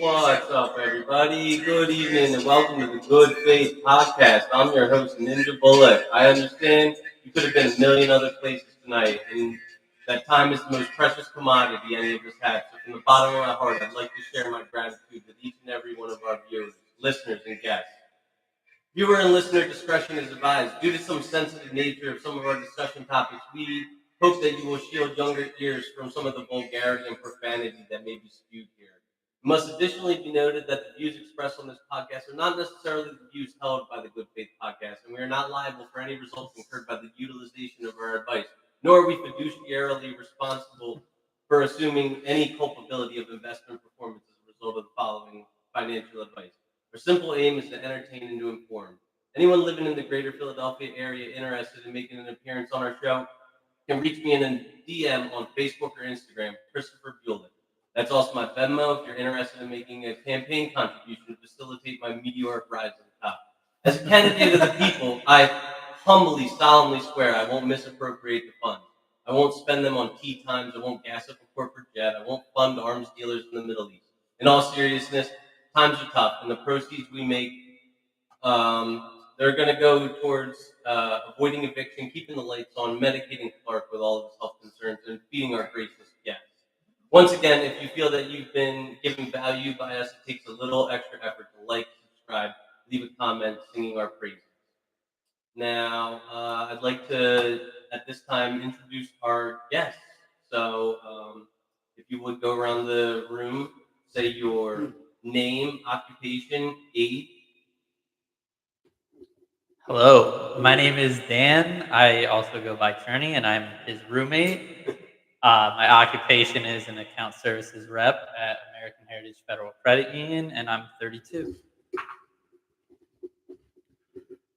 What's up, everybody? Good evening and welcome to the Good Faith Podcast. I'm your host, Ninja Bullet. I understand you could have been a million other places tonight, and that time is the most precious commodity any of us have. So from the bottom of my heart, I'd like to share my gratitude with each and every one of our viewers, listeners, and guests. Viewer and listener discretion is advised. Due to some sensitive nature of some of our discussion topics, we hope that you will shield younger ears from some of the vulgarity and profanity that may be spewed here. It must additionally be noted that the views expressed on this podcast are not necessarily the views held by the Good Faith Podcast, and we are not liable for any results incurred by the utilization of our advice, nor are we fiduciarily responsible for assuming any culpability of investment performance as a result of the following financial advice. Our simple aim is to entertain and to inform. Anyone living in the greater Philadelphia area interested in making an appearance on our show can reach me in a DM on Facebook or Instagram, Christopher Bueller. That's also my Venmo if you're interested in making a campaign contribution to facilitate my meteoric rise to the top. As a candidate of the people, I humbly, solemnly swear I won't misappropriate the funds. I won't spend them on tea times. I won't gas up a corporate jet. I won't fund arms dealers in the Middle East. In all seriousness, times are tough, and the proceeds we make, they're going to go towards avoiding eviction, keeping the lights on, medicating Clark with all of his health concerns, and feeding our gracious guests. Once again, if you feel that you've been given value by us, it takes a little extra effort to like, subscribe, leave a comment, singing our praises. Now, I'd like to, at this time, introduce our guests. So, if you would go around the room, say your name, occupation, age. Hello, my name is Dan. I also go by Cherney, and I'm his roommate. My occupation is an account services rep at American Heritage Federal Credit Union, and I'm 32.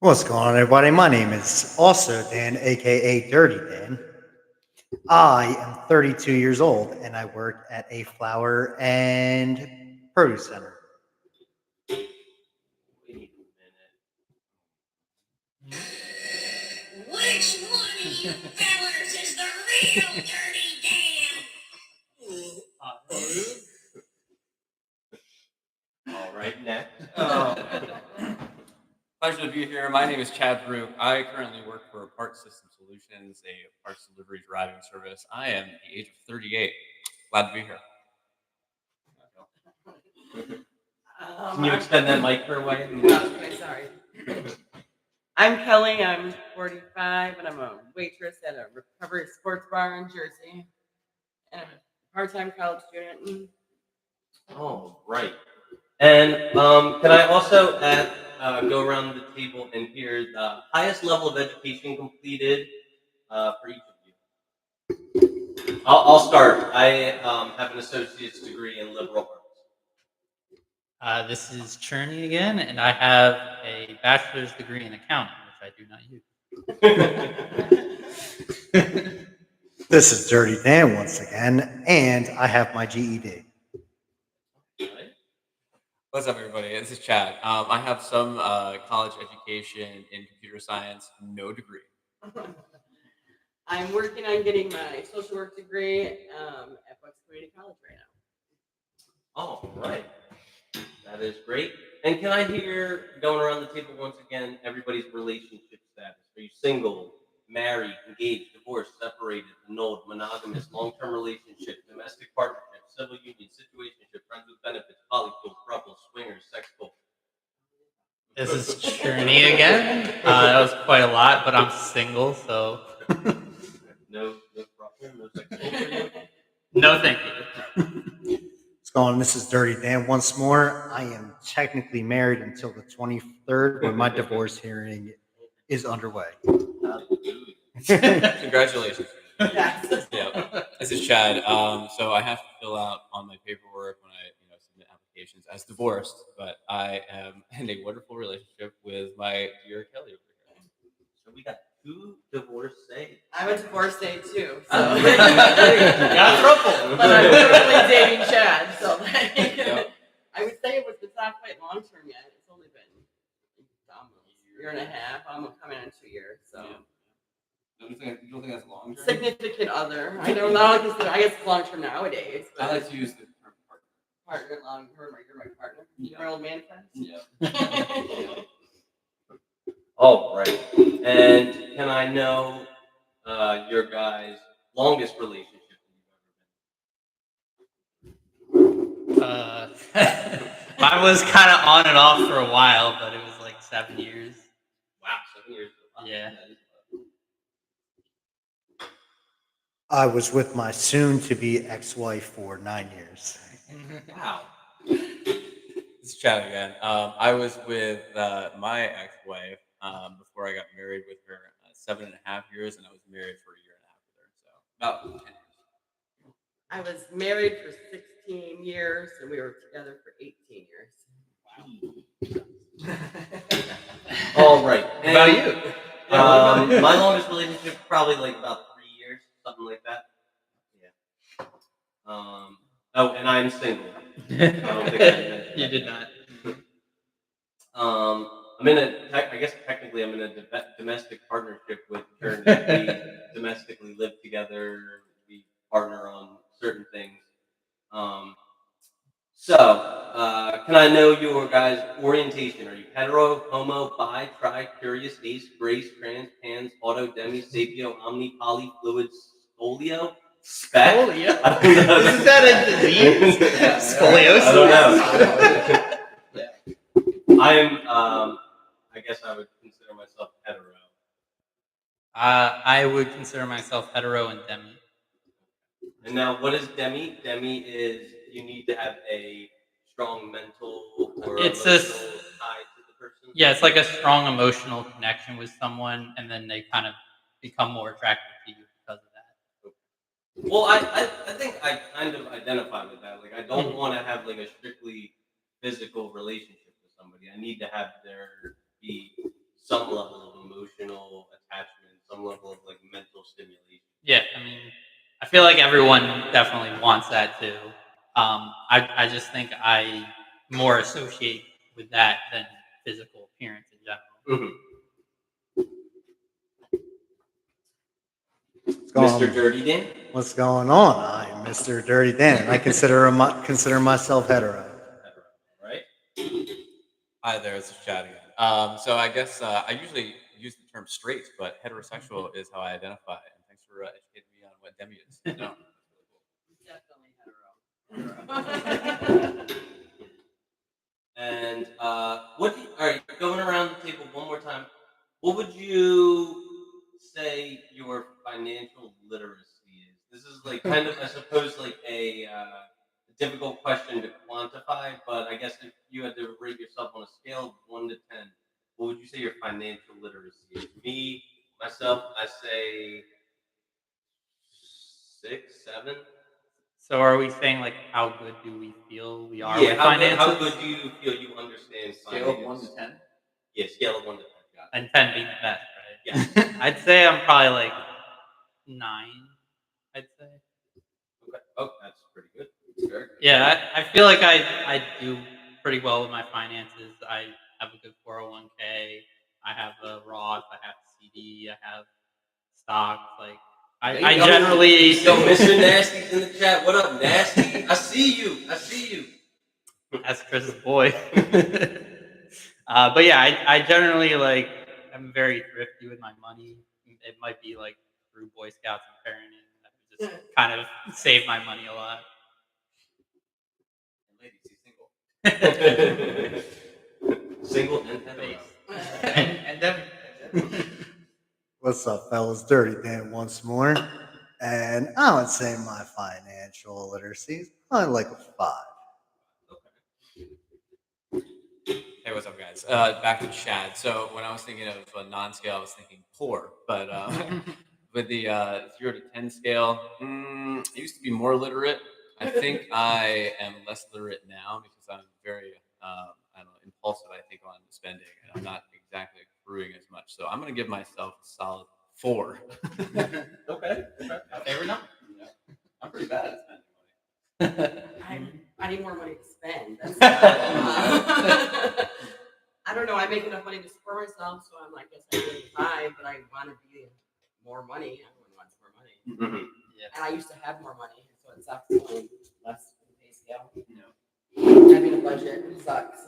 What's going on, everybody? My name is also Dan, aka Dirty Dan. I am 32 years old, and I work at a flower and produce center. Wait a minute. Which one of you fellas is the real Dirty Dan? All right, next. Pleasure to be here. My name is Chad Brook. I currently work for Parts System Solutions, a parts delivery driving service. I am the age of 38. Glad to be here. Can you extend that mic her way? Okay, sorry. I'm Kelly. I'm 45, and I'm a waitress at a recovery sports bar in Jersey, and I'm a part-time college student. Oh, right. And can I also go around the table and hear the highest level of education completed for each of you? I'll start. I have an associate's degree in liberal arts. This is Cherney again, and I have a bachelor's degree in accounting, which I do not use. This is Dirty Dan once again, and I have my GED. What's up, everybody? This is Chad. I have some college education in computer science, no degree. I'm working on getting my social work degree at Bucks Community College right now. All right. That is great. And can I hear, going around the table once again, everybody's relationship status? Are you single, married, engaged, divorced, separated, annulled, monogamous, long-term relationship, domestic partnership, civil union, situationship, friends with benefits, polycule, throuple, swingers, sex cult? This is Cherney again. That was quite a lot, but I'm single, so No throuple, no sex cult for you? no thank you. What's going on? This is Dirty Dan once more. I am technically married until the 23rd, when my divorce hearing is underway. Congratulations. Yes. Yeah, this is Chad. So I have to fill out on my paperwork when I submit qualifications as divorced, but I am in a wonderful relationship with my dear Kelly over here. So we got 2 divorcees. I'm a divorcee too. So. Oh. Got a throuple. But I'm literally dating Chad, so like, Yep. I would say it's not quite long term yet. It's only been almost a year and a half. I'm coming on 2 years. So Yeah. You don't think that's long term? significant other. I don't know. I guess it's long term nowadays. But I like to use the term partner. partner, you're my partner. Yeah. Your old man friend. Yeah. All right. And can I know your guys' longest relationship that Mine was kind of on and off for a while, but it was like 7 years. Wow, 7 years. Wow. Yeah. I was with my soon-to-be ex-wife for 9 years. Wow. This is Chad again. I was with my ex-wife before I got married with her 7.5 years, and I was married for a year and a half with her. So about 10 years. I was married for 16 years, and we were together for 18 years. All right. What about you? My longest relationship probably like about 3 years, something like that. Yeah. Oh, and I'm single. I don't think I mentioned You that did yet. not. I'm in I guess technically I'm in a domestic partnership with Journey. We domestically live together. We partner on certain things. Can I know your guys' orientation? Are you hetero, homo, bi, tri, curious, ace, grace, trans, pans, auto, demi, sapio, omni, poly, fluid, scolio, spec? Scolio? I don't know. Isn't that a disease? Scoliosis? I don't know. I am, I guess I would consider myself hetero. I would consider myself hetero and demi. And now, what is demi? Demi is you need to have a strong mental or It's emotional tie to the person. Yeah, it's like a strong emotional connection with someone, and then they kind of become more attracted to you because of that. Well, I think I kind of identify with that. Like, I don't want to have like a strictly physical relationship with somebody. I need to have there be some level of emotional attachment, some level of like mental stimulation. Yeah, I mean, I feel like everyone definitely wants that too. I just think I more associate with that than physical appearance in general. Mr. Dirty Dan? What's going on? I'm Mr. Dirty Dan, and I consider myself hetero. Right? Hi there, this is Chad again. So I guess I usually use the term straight, but heterosexual is how I identify. And thanks for educating me on what demi is. No. Definitely hetero. And all right, going around the table one more time. What would you say your financial literacy is? This is like kind of, I suppose, like a difficult question to quantify. But I guess if you had to rate yourself on a scale of 1 to 10, what would you say your financial literacy is? Me, myself, I say 6, 7. So are we saying like how good do we feel we are Yeah, with how finances? good do you feel you understand Scale of finance? 1 to 10? Yeah, scale of 1 to 10. Got it. And 10 being the best, right? Yeah. I'd say I'm probably like 9. I'd say. Okay. Oh, that's pretty good. Very good. Yeah, I feel like I do pretty well with my finances. I have a good 401k. I have a Roth. I have CD. I have stocks. Like I generally. Yo, Mr. Nasty's in the chat. What up, Nasty? I see you. That's Chris's boy. But yeah, I generally like. I'm very thrifty with my money. It might be like through Boy Scouts and parenting. That just kind of save my money a lot. And ladies, he's single. Single and hetero. and then. What's up, fellas? Dirty Dan once more. And I would say my financial literacy is probably like a 5. Hey, what's up, guys? Back to Chad. So when I was thinking of a non-scale, I was thinking poor. But with the 0 to 10 scale, I used to be more literate. I think I am less literate now because I'm spending, and I'm not exactly accruing as much. So I'm going to give myself a solid 4. Okay. My favorite number. I'm pretty bad at spending money. I need more money to spend. That's I don't know. I make enough money to support myself, so I'm like, yes, I'm doing fine, but I want to be more money. Everyone wants more money. Mhm. And I used to have more money, so it sucks when less for the pay scale. No. Having a budget sucks.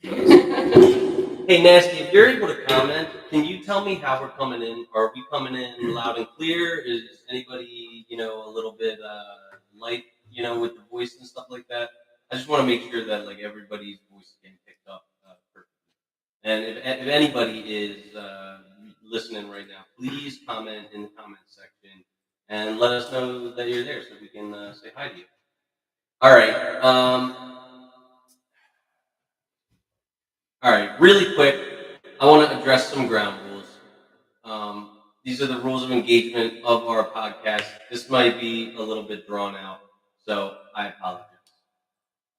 Hey, Nasty, if you're able to comment, can you tell me how we're coming in? Are we coming in loud and clear? Is anybody, a little bit light, with the voice and stuff like that? I just want to make sure that like everybody's voice is getting picked up perfectly. And if anybody is listening right now, please comment in the comment section and let us know that you're there so we can say hi to you. All right. All right, really quick, I want to address some ground rules. These are the rules of engagement of our podcast. This might be a little bit drawn out, so I apologize.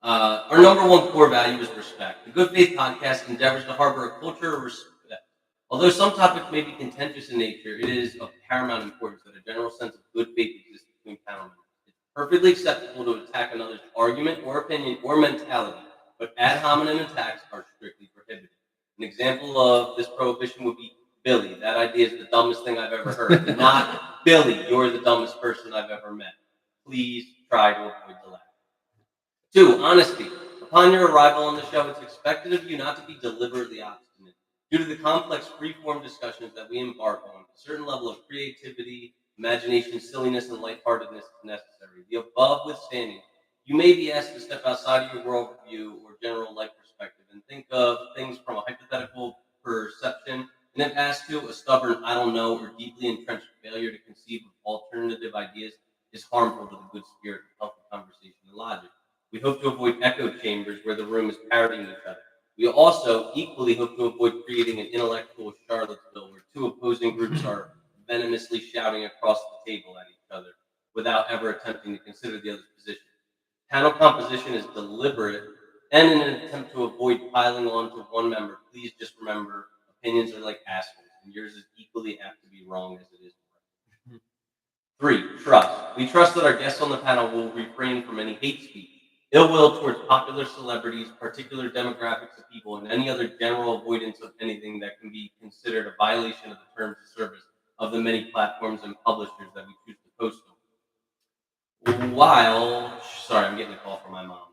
Our number one core value is respect. The Good Faith Podcast endeavors to harbor a culture of respect. Although some topics may be contentious in nature, it is of paramount importance that a general sense of good faith exists between panel members. It's perfectly acceptable to attack another's argument or opinion or mentality, but ad hominem attacks are strictly prohibited. An example of this prohibition would be Billy. That idea is the dumbest thing I've ever heard. Not Billy, you're the dumbest person I've ever met. Please try to avoid the latter. 2, honesty. Upon your arrival on the show, it's expected of you not to be deliberately obstinate. Due to the complex free-form discussions that we embark on, a certain level of creativity, imagination, silliness, and lightheartedness is necessary. The above withstanding, you may be asked to step outside of your worldview or general life perspective and think of things from a hypothetical perception, and if asked to, a stubborn I don't know or deeply entrenched failure to conceive of alternative ideas is harmful to the good spirit of healthy conversation and logic. We hope to avoid echo chambers where the room is parroting each other. We also equally hope to avoid creating an intellectual Charlottesville where two opposing groups are venomously shouting across the table at each other without ever attempting to consider the other's position. Panel composition is deliberate, and in an attempt to avoid piling on to one member, please just remember opinions are like assholes, and yours is equally apt to be wrong as it is right. 3, trust. We trust that our guests on the panel will refrain from any hate speech, ill will towards popular celebrities, particular demographics of people, and any other general avoidance of anything that can be considered a violation of the terms of service of the many platforms and publishers that we choose to post on. Sorry, I'm getting a call from my mom.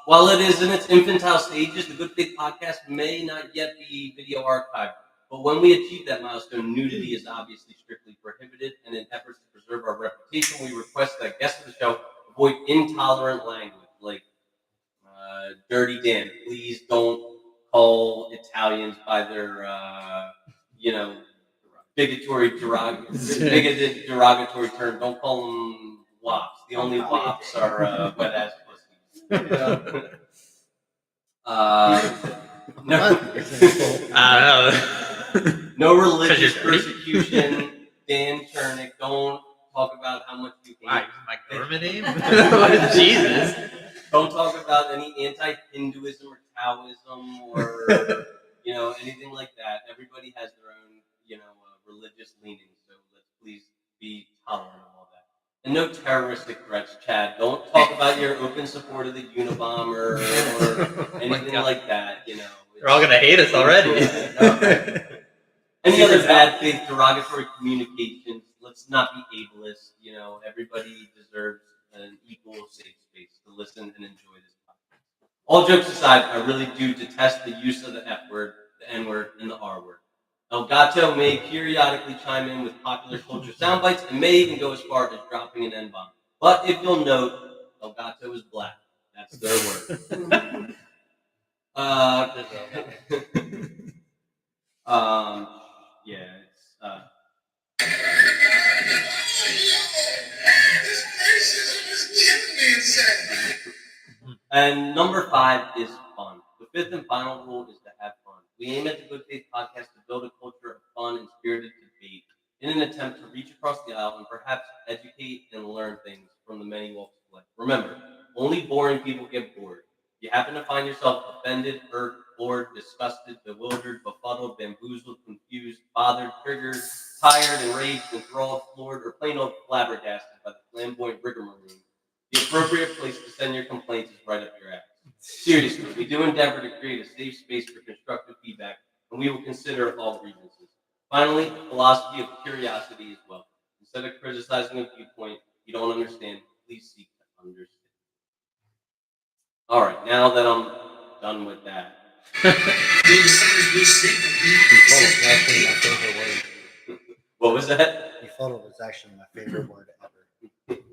While it is in its infantile stages, the Good Faith Podcast may not yet be video archived. But when we achieve that milestone, nudity is obviously strictly prohibited, and in efforts to preserve our reputation, we request that guests of the show avoid intolerant language like Dirty Dan. Please don't call Italians by their, bigoted derogatory term. Don't call them wops. The only wops are wet ass pussies. No. I don't know. No religious you're dirty? persecution. Dan Chernick, don't talk about how much you hate. Why? My government name? Jesus. Don't talk about any anti-Hinduism or Taoism or anything like that. Everybody has their own religious leanings, so let's please be tolerant of all that. And no terroristic threats, Chad. Don't talk about your open support of the Unabomber or anything like that. They're all gonna hate us already. Any other bad faith derogatory communications, let's not be ableist. Everybody deserves an equal safe space to listen and enjoy this podcast. All jokes aside, I really do detest the use of the F word, the N word, and the R word. El Gato may periodically chime in with popular culture sound bites and may even go as far as dropping an N-bomb. But if you'll note, El Gato is black. That's their word. Yeah, it's This racism is killing me inside. And number 5 is fun. The 5th and final rule is to have fun. We aim at the Good Faith Podcast to build a culture of fun and spirited debate in an attempt to reach across the aisle and perhaps educate and learn things from the many walks of life. Remember, Only boring people get bored. If you happen to find yourself offended, hurt, bored, disgusted, bewildered, befuddled, bamboozled, confused, bothered, triggered, tired, enraged, enthralled, floored, or plain old flabbergasted by the flamboyant rigmarole, the appropriate place to send your complaints is right up your ass. Seriously, we do endeavor to create a safe space for constructive feedback, and we will consider all grievances. Finally, the philosophy of curiosity as well. Instead of criticizing a viewpoint you don't understand, please seek to understand. All right, now that I'm done with that. Befuddled is actually my favorite word. What was that? Befuddled is actually my favorite word ever.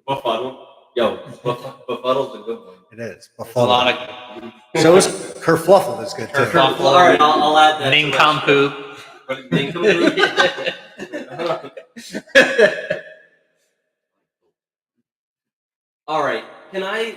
Befuddled? Yo, befuddled's a good one. It is. There's a lot Befuddled. of So is kerfluffled is good too. Kerfluffled. All right, I'll add that. to my nincompoop. script. What is nincompoop? All right. Can I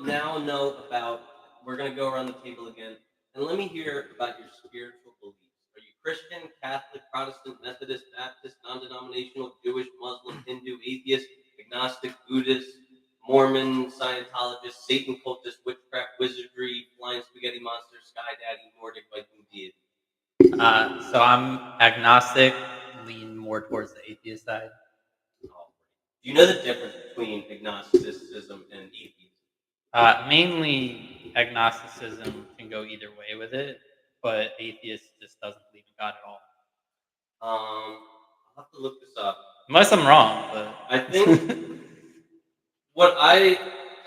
now know about? We're gonna go around the table again, and let me hear about your spiritual beliefs. Are you Christian, Catholic, Protestant, Methodist, Baptist, non-denominational, Jewish, Muslim, Hindu, atheist, agnostic, Buddhist, Mormon, Scientologist, Satan cultist, witchcraft, wizardry, flying spaghetti monster, sky daddy, Nordic, Viking deity? So I'm agnostic, lean more towards the atheist side. Do you know the difference between agnosticism and atheism? Mainly agnosticism can go either way with it, but atheist just doesn't believe in God at all. I'll have to look this up. Unless I'm wrong, but I think what I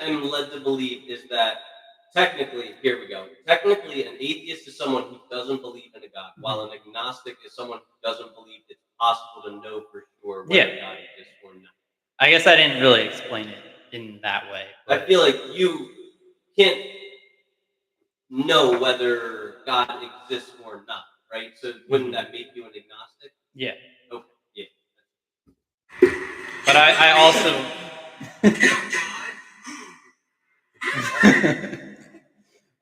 am led to believe is that technically, here we go. Technically, an atheist is someone who doesn't believe in a God, while an agnostic is someone who doesn't believe it's possible to know for sure whether God exists or not. I guess I didn't really explain it in that way. I feel like you can't know whether God exists or not, right? So wouldn't that make you an agnostic? Yeah. Okay, yeah. But I also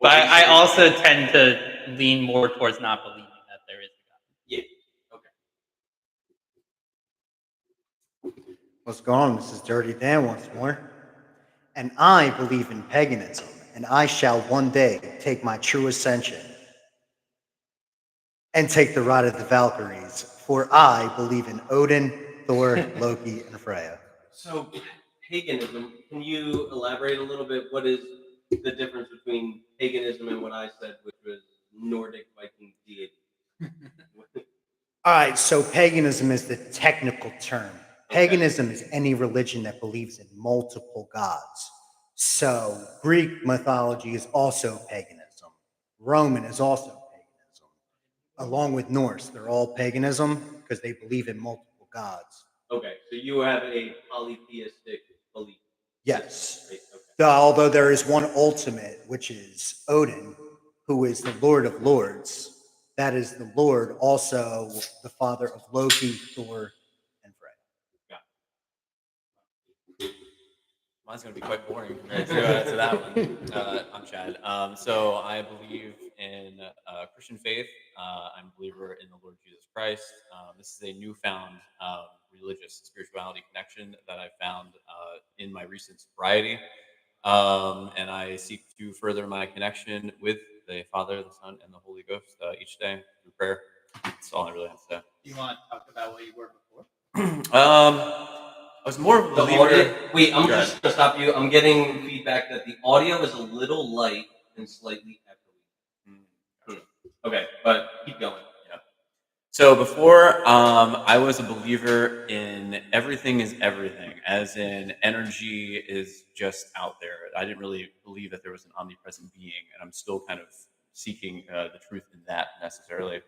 but I also tend to lean more towards not believing that there is a God. Yeah. Okay. What's going on? This is Dirty Dan once more. And I believe in paganism, and I shall one day take my true ascension and take the ride of the Valkyries, for I believe in Odin, Thor, Loki, and Freya. So, paganism, can you elaborate a little bit? What is the difference between paganism and what I said, which was Nordic Viking deity? All right, so paganism is the technical term. Paganism is any religion that believes in multiple gods. So Greek mythology is also paganism. Roman is also paganism. Along with Norse, they're all paganism because they believe in multiple gods. Okay, so you have a polytheistic belief. Yes. Right? Okay. Although there is one ultimate, which is Odin, who is the Lord of Lords. That is the Lord, also the father of Loki, Thor, and Freya. Mine's going to be quite boring compared to that one. I'm Chad. So I believe in Christian faith. I'm a believer in the Lord Jesus Christ. This is a newfound religious spirituality connection that I found in my recent sobriety. And I seek to further my connection with the Father, the Son, and the Holy Ghost each day through prayer. That's all I really have to say. Do you want to talk about what you were before? I was more of a believer. Wait, I'm just gonna stop you. I'm getting feedback that the audio is a little light and slightly echoey. Okay, but keep going. Yeah. So before, I was a believer in everything is everything, as in energy is just out there. I didn't really believe that there was an omnipresent being, and I'm still kind of seeking the truth in that necessarily.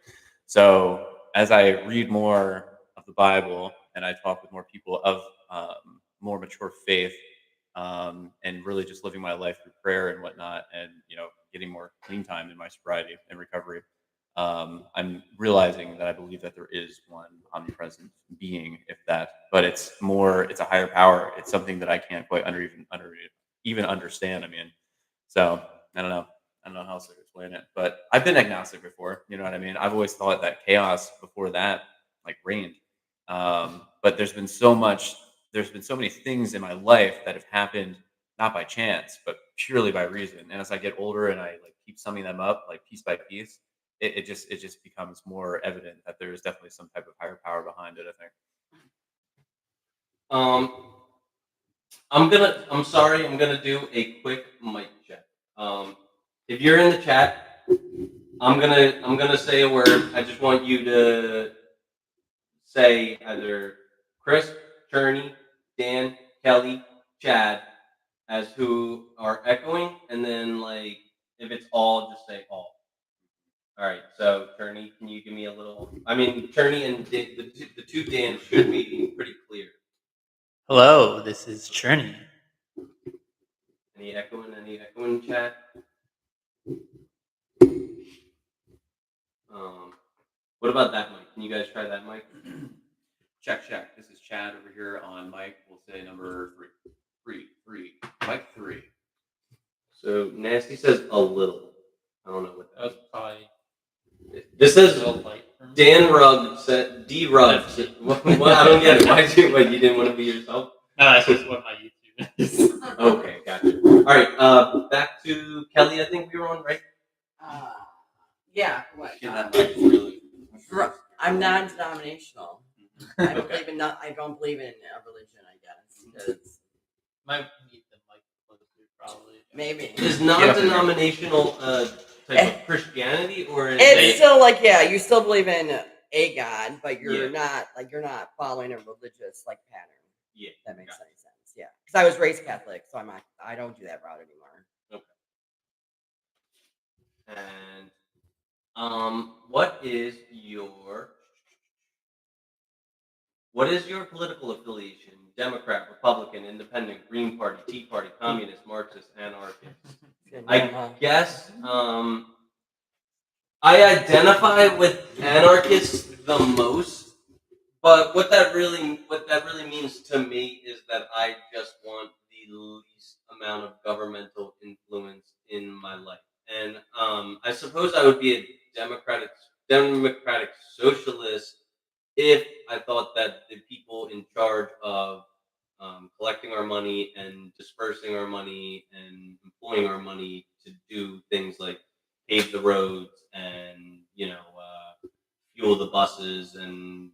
So as I read more of the Bible and I talk with more people of more mature faith, and really just living my life through prayer and whatnot, and getting more clean time in my sobriety and recovery, I'm realizing that I believe that there is one omnipresent being, if that, but it's a higher power. It's something that I can't quite even understand. I mean, so I don't know how else to explain it, but I've been agnostic before. You know what I mean? I've always thought that chaos before that reigned. But there's been so many things in my life that have happened not by chance, but purely by reason. And as I get older and I like keep summing them up like piece by piece, it just becomes more evident that there is definitely some type of higher power behind it. I think. I'm sorry, I'm gonna do a quick mic check. If you're in the chat, I'm gonna say a word. I just want you to say either Chris, Cherney, Dan, Kelly, Chad as who are echoing, and then like if it's all, just say all. All right. So Cherney, can you give me a little? I mean, Cherney and the two Dans should be pretty clear. Hello, this is Cherney. Any echoing, chat? What about that mic? Can you guys try that mic? Check. This is Chad over here on mic. We'll say number three. Mic 3. So Nasty says a little. I don't know what that That was is. probably This a says little light for me. Dan Rugg said D Rugg. What? I don't get it. Why you didn't want to be yourself? No, that's just what my YouTube is. Okay, gotcha. All right. Back to Kelly. I think we were on, right? Yeah. What? Yeah, that mic is really. I'm non-denominational. I don't Okay. believe in I don't believe in a religion. I guess 'cause Might need the mic closer, probably. maybe Is non-denominational type of Christianity, or is it's it? still like you still believe in a God, but you're Yeah. not following a religious like pattern. Yeah, If that makes gotcha. any sense. Yeah, because I was raised Catholic, so I don't do that route anymore. And what is your political affiliation? Democrat, Republican, Independent, Green Party, Tea Party, Communist, Marxist, Anarchist? I guess I identify with anarchists the most, but what that really means to me is that I just want the least amount of governmental influence in my life. And I suppose I would be a democratic socialist if I thought that the people in charge of collecting our money and dispersing our money and employing our money to do things like pave the roads and fuel the buses and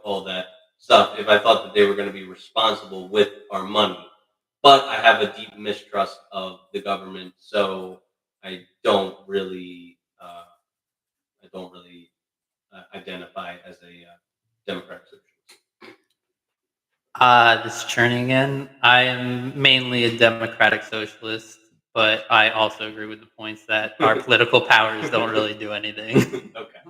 all that stuff, if I thought that they were going to be responsible with our money. But I have a deep mistrust of the government, so I don't really identify as a Democratic socialist. This is Cherney again. I am mainly a democratic socialist, but I also agree with the points that our political powers don't really do anything. Okay.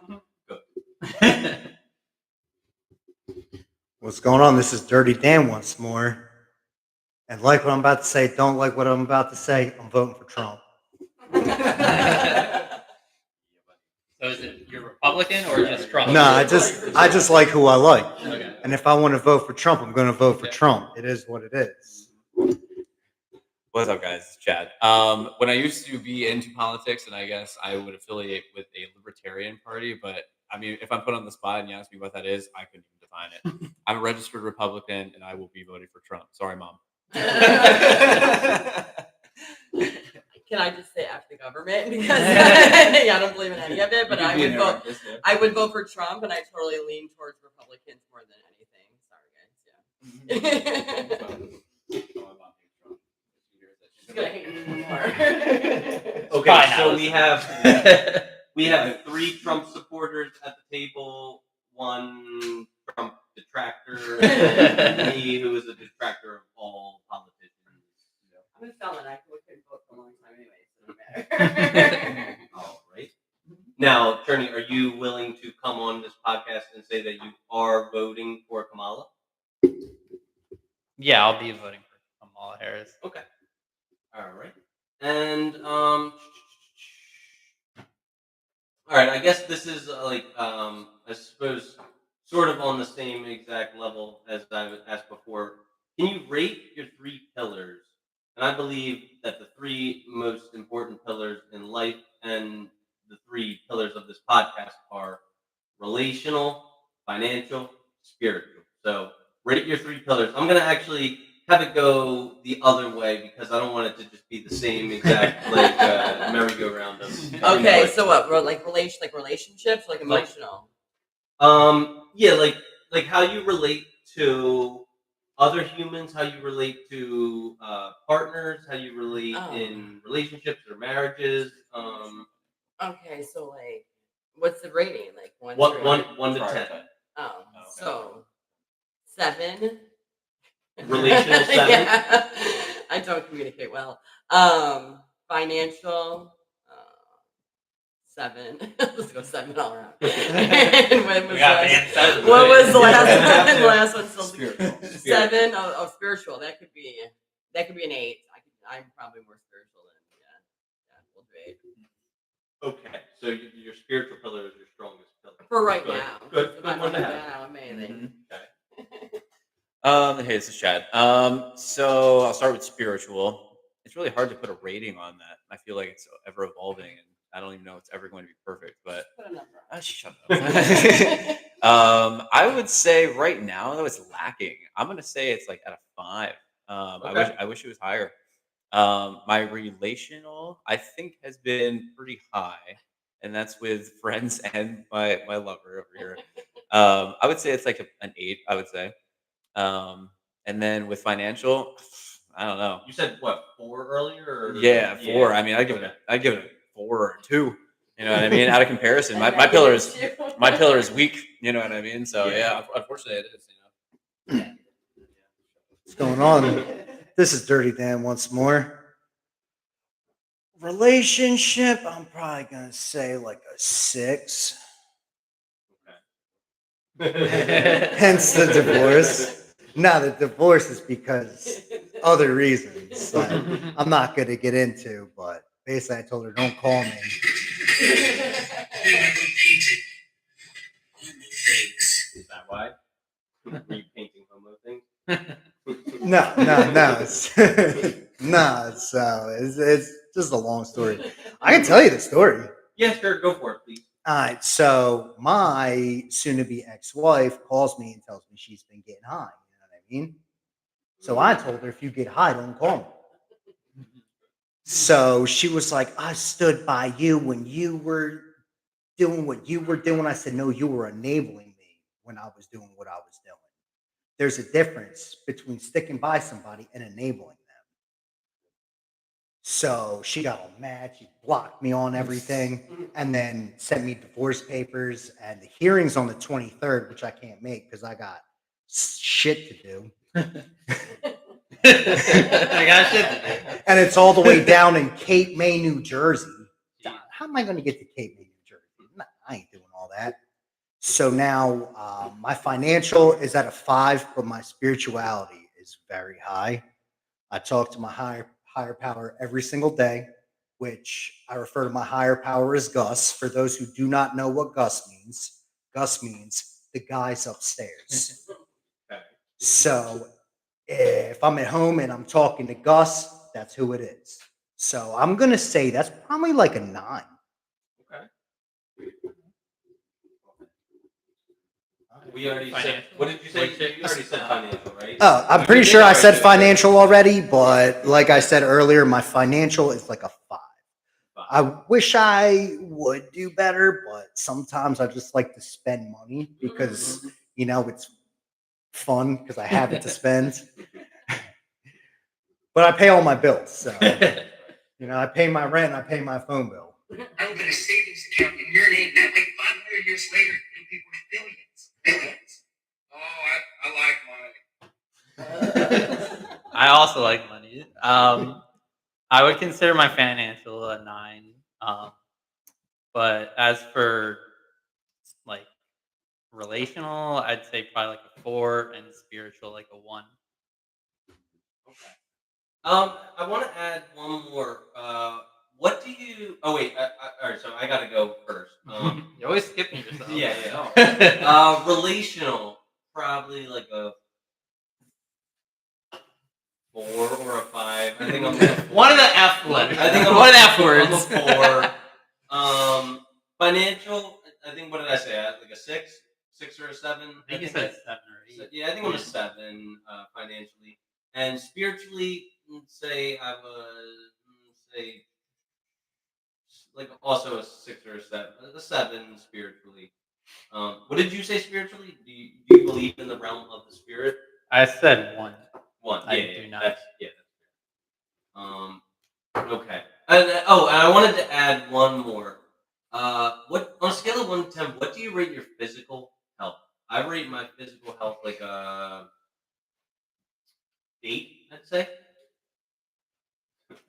What's going on? This is Dirty Dan once more. And like what I'm about to say, don't like what I'm about to say, I'm voting for Trump. So is it you're Republican or just Trump? No, I just like who I like. Okay. And if I want to vote for Trump, I'm going to vote for Trump. It is what it is. What's up, guys? It's Chad. When I used to be into politics, and I guess I would affiliate with a libertarian party, but I mean, if I'm put on the spot and you ask me what that is, I couldn't even define it. I'm a registered Republican, and I will be voting for Trump. Sorry, Mom. Can I just say F the government because I don't believe in any of it, but I would vote for Trump, and I totally lean towards Republicans more than anything. Sorry, guys. Yeah. She's gonna hate me more. Okay, so we have 3 Trump supporters at the table, 1 Trump detractor, and me, who is a detractor of all politicians. I'm a felon. I couldn't vote for a long time anyway, so it doesn't matter. All right. Now, Cherney, are you willing to come on this podcast and say that you are voting for Kamala? Yeah, I'll be voting for Kamala Harris. Okay. All right. And all right. I guess this is I suppose sort of on the same exact level as I asked before. Can you rate your 3 pillars? And I believe that the 3 most important pillars in life and the 3 pillars of this podcast are relational, financial, spiritual. So rate your 3 pillars. I'm going to actually have it go the other way because I don't want it to just be the same exact merry-go-round of. Okay, so what? Like relationships, like emotional. Yeah, like how you relate to other humans, how you relate to partners, how you relate in relationships or marriages. Okay, so like, what's the rating? Like one One to Prior 10. to- Oh, okay. so 7. Relational 7. Yeah, I don't communicate well. Financial 7. Let's go 7 all around. And when was We got last- Dan 7. What was the last Yeah. one? The last one still Spiritual. 7. Oh, spiritual. That could be an 8. I'm probably more spiritual than we'll do 8. Okay, so your spiritual pillar is your strongest pillar. For right Good. now. Good If I one to find have. that out, amazing. Hey, this is Chad. So I'll start with spiritual. It's really hard to put a rating on that. I feel like it's ever evolving, and I don't even know it's ever going to be perfect. But Put a number. shut up. I would say right now though it's lacking. I'm gonna say it's like at a 5. Okay. I wish it was higher. My relational, I think, has been pretty high, and that's with friends and my lover over here. I would say it's like an 8. I would say. And then with financial, I don't know. You said what, 4 earlier? Or? Yeah, 4. I mean, I give it a 4 or a 2. You know what I mean? Out of comparison, my pillar is weak. You know what I mean? So yeah, unfortunately, it is. You know. What's going on? This is Dirty Dan once more. Relationship, I'm probably gonna say like a 6. Hence the divorce. Now the divorce is because other reasons that I'm not gonna get into, but basically I told her don't call me. Is that why? Were you painting homo things? No. No, so it's just a long story. I can tell you the story. Yeah, sure, go for it, please. All right, so my soon-to-be ex-wife calls me and tells me she's been getting high. You know what I mean? So I told her, if you get high, don't call me. So she was like, I stood by you when you were doing what you were doing. I said, no, you were enabling me when I was doing what I was doing. There's a difference between sticking by somebody and enabling them. So she got all mad. She blocked me on everything and then sent me divorce papers. And the hearing's on the 23rd, which I can't make because I got shit to do. I got shit to do. And it's all the way down in Cape May, New Jersey. How am I going to get to Cape May, New Jersey? Nah, I ain't doing all that. So now my financial is at a 5, but my spirituality is very high. I talk to my higher power every single day, which I refer to my higher power as Gus. For those who do not know what Gus means the guys upstairs. So if I'm at home and I'm talking to Gus, that's who it is. So I'm going to say that's probably like a 9. Okay. We already said, what did you say? You already said financial, right? Oh, I'm pretty sure I said financial already, but like I said earlier, my financial is like a 5. I wish I would do better, but sometimes I just like to spend money because, it's fun because I have it to spend. But I pay all my bills. So, I pay my rent and I pay my phone bill. I opened a savings account in your name. That way, 500 years later, it'll be worth billions. Billions. Oh, I like money. I also like money. I would consider my financial a 9. But as for like relational, I'd say probably like a 4, and spiritual like a 1. I want to add one more. What do you? Oh wait. All right. So I gotta go first. You're always skipping yourself. Yeah. Relational, probably like a 4 or a 5. I think I'm one of the F letters. I think I'm one of the F words. I'm a 4. Financial. I think, what did I say? Like a 6 or a 7. I think you said 7 or 8. Yeah, I think I'm a 7 financially. And spiritually, say I was say like also a 6 or a 7 spiritually. What did you say spiritually? Do you believe in the realm of the spirit? I said 1. One. I Yeah, do not. That's okay. And I wanted to add one more. What on a scale of 1 to 10, what do you rate your physical health? I rate my physical health like a 8, I'd say.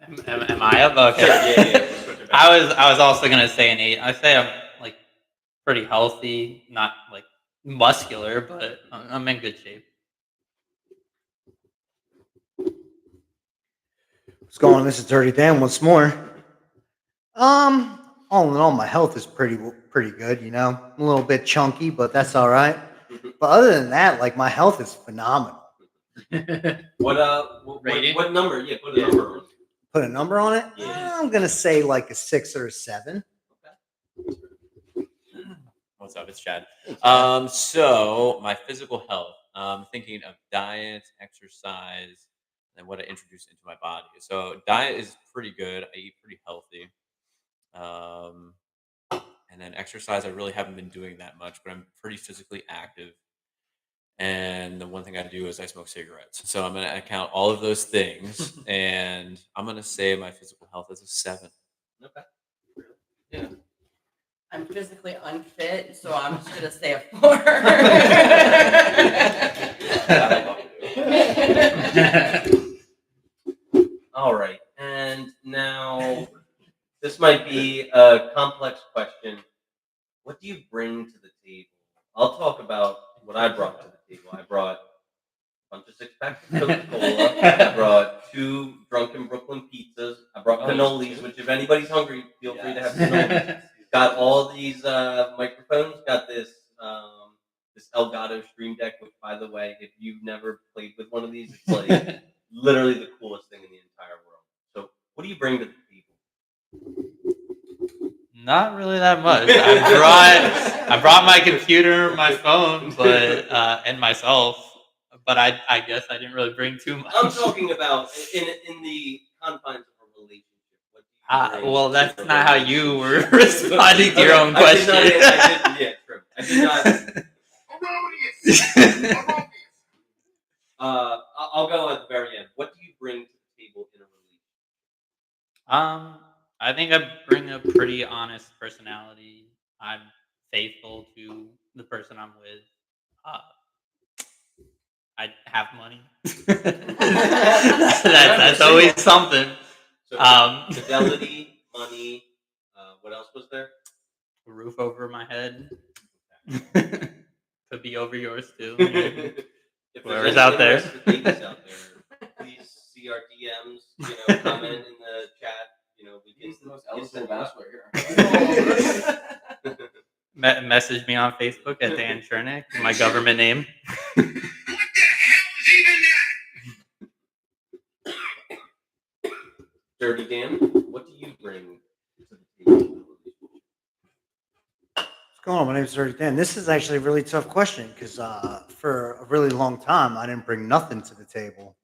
Am I up? Okay. Sure, yeah. I was also gonna say an 8. I say I'm like pretty healthy, not like muscular, but I'm in good shape. What's going on? This is Dirty Dan once more. All in all, my health is pretty good. You know, I'm a little bit chunky, but that's all right. But other than that, like my health is phenomenal. Rating? What number? Yeah, put a number on it. Put a number on it? Yeah. I'm gonna say like a 6 or a 7. What's up? It's Chad. Hey, Chad. So my physical health. Thinking of diet, exercise, and what I introduce into my body. So diet is pretty good. I eat pretty healthy. And then exercise, I really haven't been doing that much, but I'm pretty physically active. And the one thing I do is I smoke cigarettes. So I'm going to account all of those things, and I'm going to say my physical health is a 7. Okay. Yeah. I'm physically unfit, so I'm just gonna say a 4. All right. And now this might be a complex question. What do you bring to the table? I'll talk about what I brought to the table. I brought a bunch of 6-packs of Coca-Cola. I brought 2 Drunken Brooklyn pizzas. I brought cannolis, which if anybody's hungry, feel free to have cannolis. Got all these microphones. Got this this Elgato Stream Deck, which, by the way, if you've never played with one of these, it's like literally the coolest thing in the entire world. So, what do you bring to the table? Not really that much. I brought my computer, my phone, but and myself. But I guess I didn't really bring too much. I'm talking about in the confines of a relationship. What do you bring Well, to that's a not how relationship? you were responding to your own question. I did, yeah, true. I did not. Erroneous. I'll go at the very end. What do you bring to the table in a relationship? I think I bring a pretty honest personality. I'm faithful to the person I'm with. I have money. that's always something. So fidelity, money. What else was there? A roof over my head. Could be over yours too. If Whoever's there's out any there. interested ladies out there, please see our DMs. Comment in the chat. We can. He's the most eligible bachelor here. Message me on Facebook at Dan Chernick, my government name. What the hell is even that? Dirty Dan, what do you bring to the table? What's going on? My name is Dirty Dan. This is actually a really tough question because for a really long time I didn't bring nothing to the table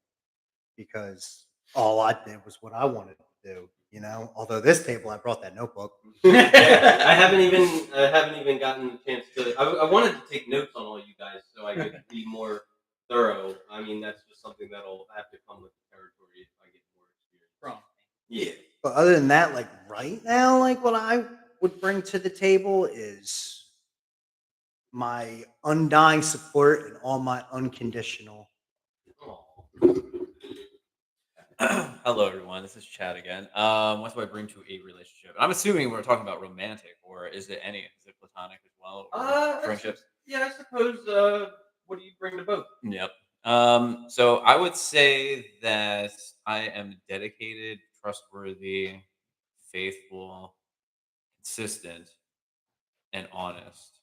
because all I did was what I wanted to do. You know, although this table I brought that notebook. I haven't even gotten a chance to. I wanted to take notes on all you guys so I could be more thorough. I mean, that's just something that'll have to come with the territory if I get more experience. Yeah. But other than that, like right now, like what I would bring to the table is my undying support and all my unconditional. Hello, everyone. This is Chad again. What do I bring to a relationship? I'm assuming we're talking about romantic, or is it any? Is it platonic as well, or friendships? Yeah, I suppose. What do you bring to both? Yep. So I would say that I am dedicated, trustworthy, faithful, consistent, and honest,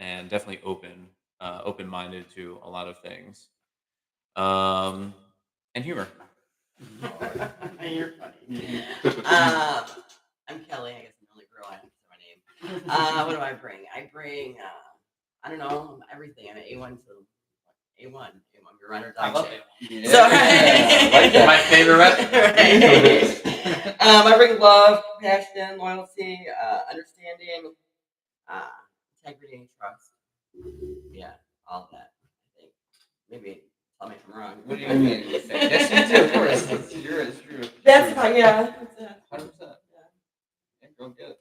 and definitely open-minded to a lot of things. And humor. You're funny. I'm Kelly. I guess I'm the only girl I have to say my name. What do I bring? I bring, I don't know, everything. I'm an A1 girl. run or I die love chick. it. So, Like my favorite Right. I bring love, compassion, loyalty, understanding, integrity, and trust. Yeah, all of that. I think. Maybe tell me if I'm wrong. What do you mean? Yes, you do. Of course. It's your. That's fine. Yeah. 100%. Yeah, go get it.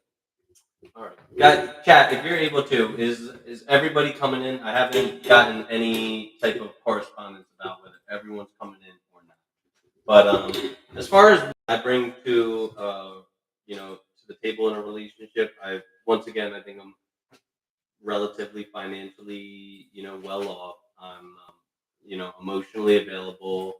All right, guys, chat. If you're able to, is everybody coming in? I haven't gotten any type of correspondence about whether everyone's coming in or not. But as far as what I bring to to the table in a relationship, I think I'm relatively financially well off. I'm emotionally available.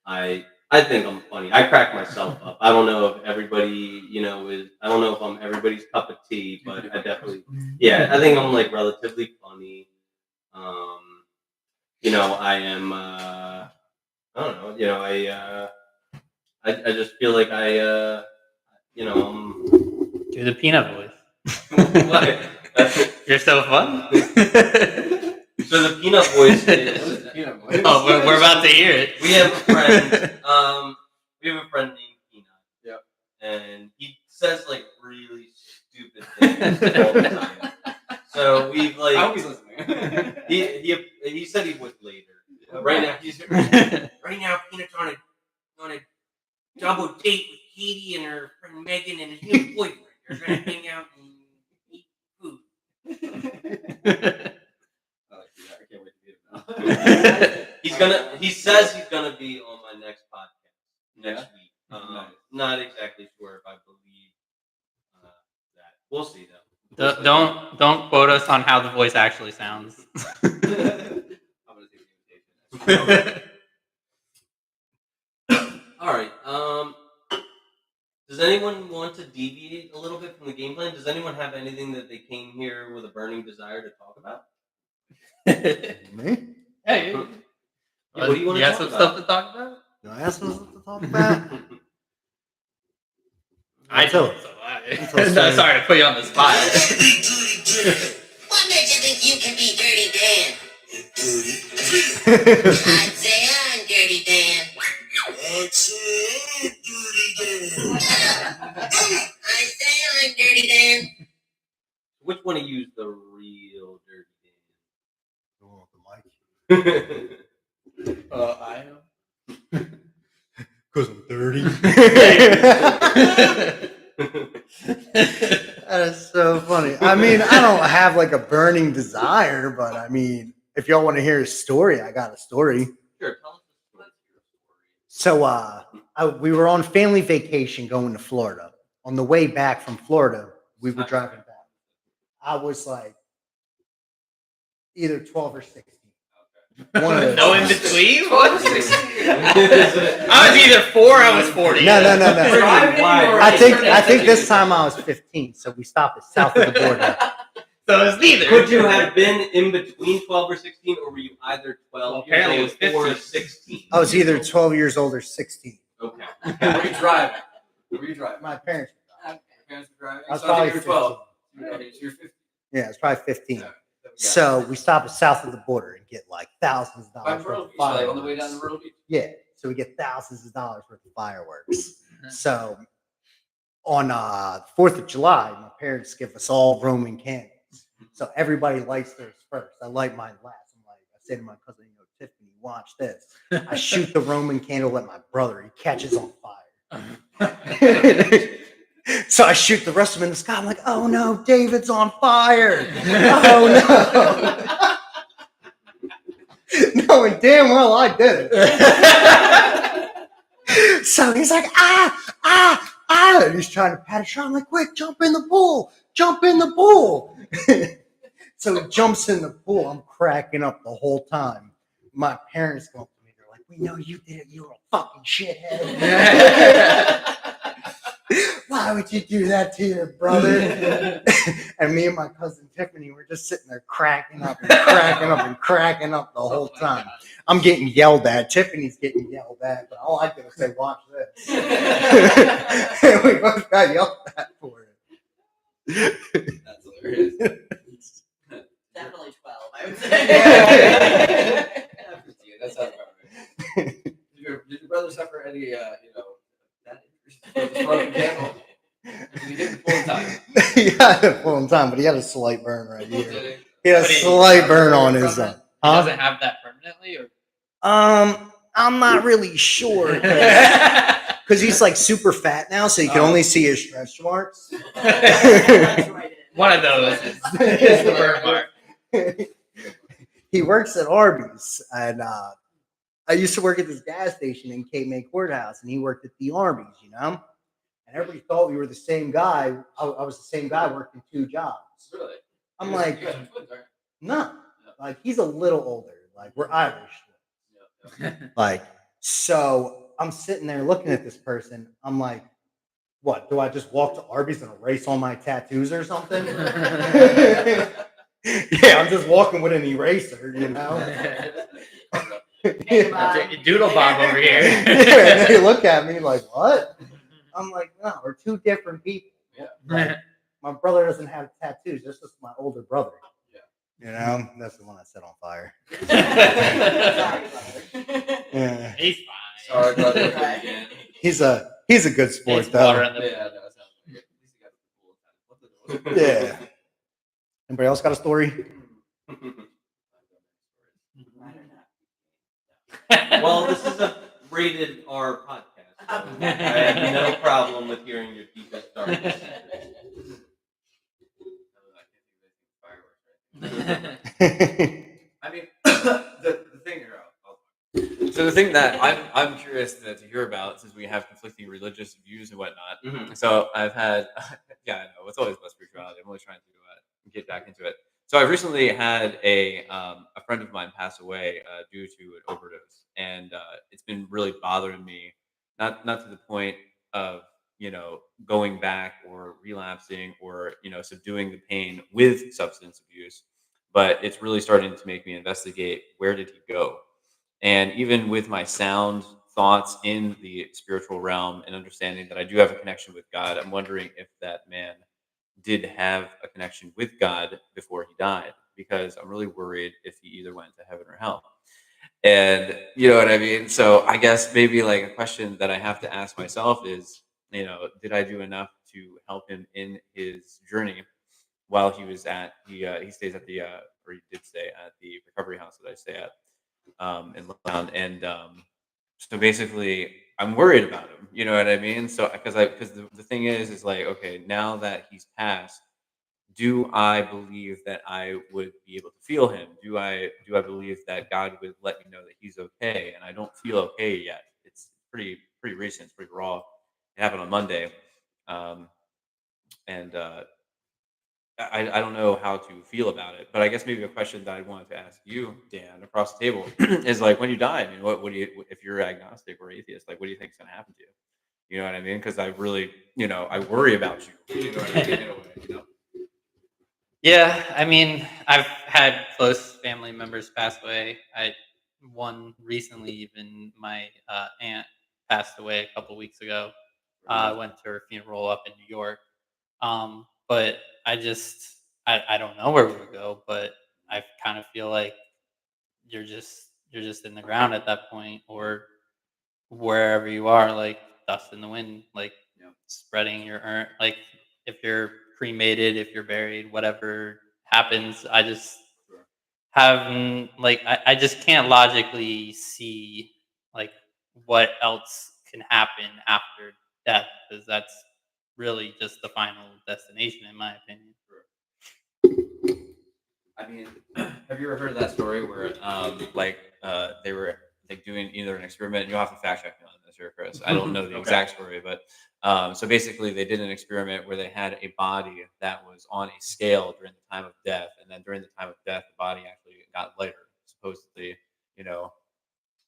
I think I'm funny. I crack myself up. I don't know if everybody is. I don't know if I'm everybody's cup of tea, but I definitely I think I'm like relatively funny. Um, I am. I don't know. I just feel like I'm. Do the peanut voice. That's You're so fun. So the peanut voice is. Oh, we're about to hear it. We have a friend. We have a friend named Peanut. Yep. And he says like really stupid things all the time. So we've like. I'm always listening. He said he would later. Right now Peanut's on a double date with Katie and her friend Megan and his new boyfriend. They're gonna hang out and eat food. I can't wait to get it now. He says he's gonna be on my next podcast next week. Nice. Not exactly sure if I believe that. We'll see though. Don't quote us on how the voice actually sounds. I'm gonna take the invitation. All right. Does anyone want to deviate a little bit from the game plan? Does anyone have anything that they came here with a burning desire to talk about? Me? Hey, What do you want to have talk some about? stuff to talk about? Do I have something to talk about? I Until- don't. until So sorry to put you on the spot. What makes you think you can be Dirty Dan? I'd say I'm Dirty Dan. I'd say I'm Dirty Dan. Which one of you is the real Oh, dirty Dan? I am. because I'm 30. That is so funny. I mean, I don't have like a burning desire, but I mean, if y'all want to hear a story, I got a story. Sure, tell us your story. So, we were on family vacation going to Florida. On the way back from Florida, we were driving back. I was like either 12 or 16. One of those. No in between? What? I was either 4 or I was 40. No. Why? I think this time I was 15, so we stopped at south of the border. So it was neither. Could you have been in between 12 or 16, or were you either 12 Well, apparently years it old was or 16? I was either 12 years old or 16. Okay. Where are you driving? Where are you driving? My parents. Your parents were driving? I was So probably you're 15. 12. Okay, so you're 15. Yeah, it's probably 15. Yeah. So we stop at south of the border and get like thousands of By dollars Myrtle worth of Beach, like fireworks. on the way down to Myrtle Beach. Yeah, so we get thousands of dollars worth of fireworks. So on 4th of July, my parents give us all Roman candles. So everybody lights theirs first. I light mine last. I say to my cousin, Tiffany, watch this. I shoot the Roman candle at my brother. He catches on fire. So I shoot the rest of them in the sky. I'm like, oh no, David's on fire. Oh no. Knowing damn well I did it. So he's like, ah. And he's trying to pat a shot. I'm like, quick, jump in the pool. So he jumps in the pool. I'm cracking up the whole time. My parents come up to me. They're like, we know you did it. You're a fucking shithead. Why would you do that to your brother? And me and my cousin Tiffany were just sitting there cracking up the whole time. I'm getting yelled at. Tiffany's getting yelled at. But all I did was say, watch this. And we both got yelled at for it. That's hilarious. Definitely 12, I would say. That sounds about he got it full time, but he had a slight burn right here. Did He had a But he slight burn recovered on from his. it? He Huh? doesn't have that permanently, or I'm not really sure because he's like super fat now, so you can only see his stretch marks. one of those is the burn mark. He works at Arby's, and I used to work at this gas station in Cape May Courthouse, and he worked at the Arby's, and everybody thought we were the same guy. I was the same guy working 2 jobs. Really? I'm You like, guys are twins, right? no, like he's a little older. Like we're Irish. Like, so I'm sitting there looking at this person. I'm like, what? Do I just walk to Arby's and erase all my tattoos or something? Yeah, I'm just walking with an eraser, Doodle Bob over here. Yeah, and they look at me like, what? I'm like, no, we're 2 different people. Like, my brother doesn't have tattoos. This is my older brother. That's the one I set on fire. Yeah. He's fine. Sorry, brother. Right. Again. He's a good sport It's water though. in the Yeah, no, it sounds like it. At least you got the cool time. Yeah. Anybody else got a story? Well, this is a rated R podcast, so I have no problem with hearing your deepest, darkest secrets. I mean, the thing here. So the thing that I'm curious to hear about, since we have conflicting religious views and whatnot. Mhm. So I've had, yeah, I know it's always about spirituality. I'm always trying to get back into it. So I recently had a friend of mine pass away due to an overdose, and it's been really bothering me. Not to the point of going back or relapsing or subduing the pain with substance abuse, but it's really starting to make me investigate where did he go. And even with my sound thoughts in the spiritual realm and understanding that I do have a connection with God, I'm wondering if that man did have a connection with God before he died, because I'm really worried if he either went to heaven or hell. And you know what I mean? So I guess maybe like a question that I have to ask myself is, did I do enough to help him in his journey while he was he stays at the or he did stay at the recovery house that I stay at in Lockdown, and so basically, I'm worried about him. You know what I mean? So because the thing is like, okay, now that he's passed, do I believe that I would be able to feel him? Do I believe that God would let me know that he's okay? And I don't feel okay yet. It's pretty recent. It's pretty raw. It happened on Monday, um, and I don't know how to feel about it, but I guess maybe a question that I wanted to ask you, Dan, across the table, is like, when you die, I mean, what do you, if you're agnostic or atheist, like, what do you think is going to happen to you? You know what I mean? Because I really, I worry about you. You know what I mean? In a way. Yeah, I mean, I've had close family members pass away. One recently, even my aunt passed away a couple weeks ago. I went to her funeral up in New York. But I don't know where we would go, but I kind of feel like you're just in the ground at that point, or wherever you are, like dust in the wind, like spreading your urn. Like if you're cremated, if you're buried, whatever happens, I just have like I just can't logically see like what else can happen after death, because that's really just the final destination, in my opinion. I mean, have you ever heard of that story where, they were like doing either an experiment? You'll have to fact check me on this here, Chris. I don't know the Okay. exact story, but so basically, they did an experiment where they had a body that was on a scale during the time of death, and then during the time of death, the body actually got lighter. Supposedly, you know,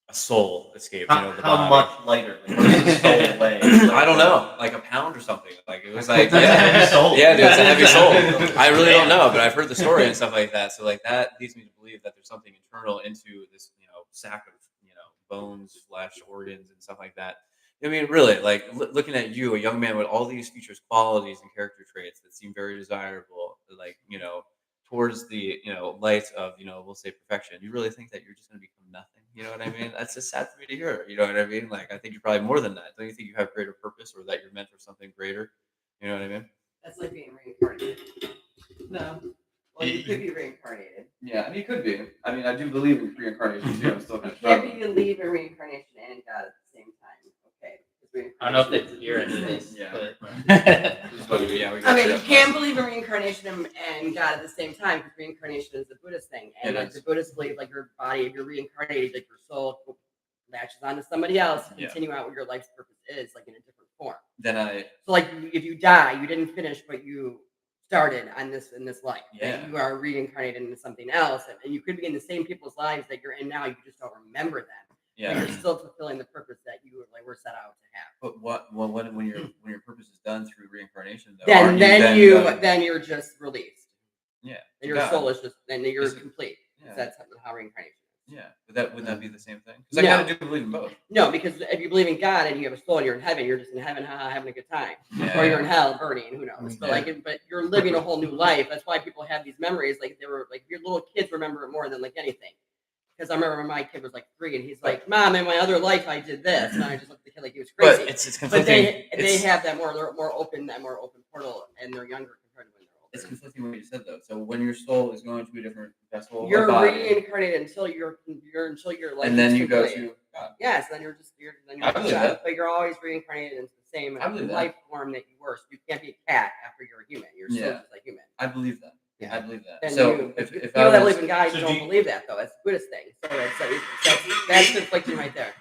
a soul escaped. How, The how body. much lighter? Like, what does the soul weigh? I don't know, like a pound or something. Like it was like, That's a heavy soul. yeah, dude, it's a heavy soul. I really don't Damn. know, but I've heard the story and stuff like that. So like that leads me to believe that there's something internal into this, sack of bones, flesh, organs, and stuff like that. I mean, really, like looking at you, a young man with all these features, qualities, and character traits that seem very desirable, like towards the light of we'll say perfection. You really think that you're just going to become nothing? You know what I mean? That's just sad for me to hear. You know what I mean? Like I think you're probably more than that. Don't you think you have greater purpose, or that you're meant for something greater? You know what I mean? That's like being reincarnated. No. Well, you could be reincarnated. Yeah, I mean, it could be. I mean, I do believe in reincarnation too. I'm still kind of Can't struggling. believe in reincarnation and God at the same time. Okay. I don't know if they can hear anything. Yeah. But Yeah, we I got mean, you that. can't believe in reincarnation and God at the same time because reincarnation is a Buddhist thing, and It like is. the Buddhists believe, like your body, if you're reincarnated, like your soul latches onto somebody else to Yeah. continue out what your life's purpose is, like in a different form. Then I. So, like, if you die, you didn't finish what you started on in this life. Yeah. That you are reincarnated into something else, and you could be in the same people's lives that you're in now. You just don't remember them. Yeah. But you're still fulfilling the purpose that you were set out to have. But when your purpose is done through reincarnation, though, Then you're just released. Yeah. And your God. soul is just then you're Is it- complete. Yeah. That's how reincarnation is. Yeah. Wouldn't that be the same thing? Because I No. kind of do believe in both. No, because if you believe in God and you have a soul and you're in heaven, you're just in heaven, having a good time. Yeah. Or you're in hell burning, who knows? But but you're living a whole new life. That's why people have these memories. Like they were like your little kids remember it more than like anything. Because I remember when my kid was like 3 and he's like, Mom, in my other life I did this. And I just looked at the kid like he was crazy. But it's But conflicting. they have that more open portal and they're younger compared to when they're older. It's conflicting what you said though. So when your soul is going to a different vessel, You're or body, reincarnated until you're like and then you go complete. to God. Yes, then you're I believe that. but you're always reincarnated into the same I believe that. life form that you were. So you can't be a cat after you're a human. You're still Yeah. just like human. I believe that. Yeah. I believe that. And So if people I that was, believe in God So don't do you- believe that though. That's a Buddhist thing. So that's conflicting right there.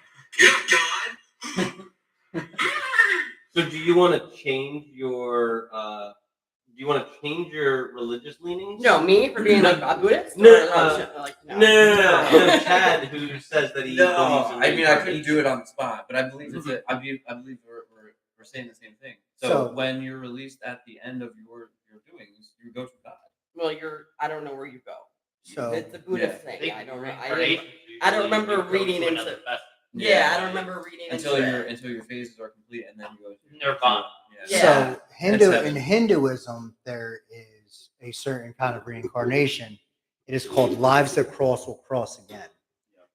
So do you want to change your religious leanings? No, me for being like a Buddhist. No, No, Chad, who says that he believes in I mean, I couldn't do reincarnation. it on the spot, but I believe it's I believe we're saying the same thing. So, So- when you're released at the end of your doings, you go to God. Well, I don't know where you go. So It's a Buddhist I thing. think I don't know. reincarnation I don't usually remember you go reading to into- another vessel. Yeah, I don't remember reading until into it. your phases are complete, and then you go to Nirvana. Yeah. So It's heaven. in Hinduism, there is a certain kind of reincarnation. It is called lives that cross will cross again.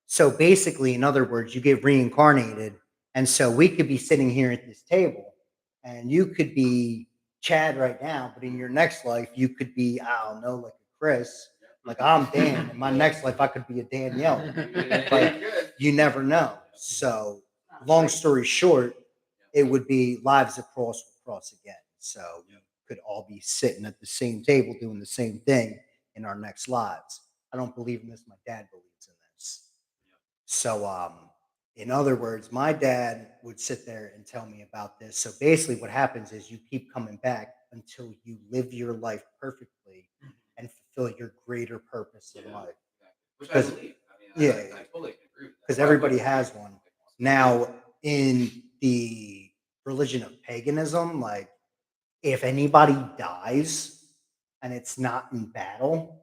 So basically, in other words, you get reincarnated. And so we could be sitting here at this table and you could be Chad right now, but in your next life, you could be, I don't know, like a Chris. Like I'm Dan. In my next life, I could be a Danielle. Like you never know. So long story short, it would be lives across will cross again. So we could all be sitting at the same table doing the same thing in our next lives. I don't believe in this. My dad believes in this. So in other words, my dad would sit there and tell me about this. So basically what happens is you keep coming back until you live your life perfectly and fulfill your greater purpose in life. Which I 'Cause- believe. I mean, yeah, I totally agree with that. because everybody has one. Now, in the religion of paganism, like if anybody dies and it's not in battle,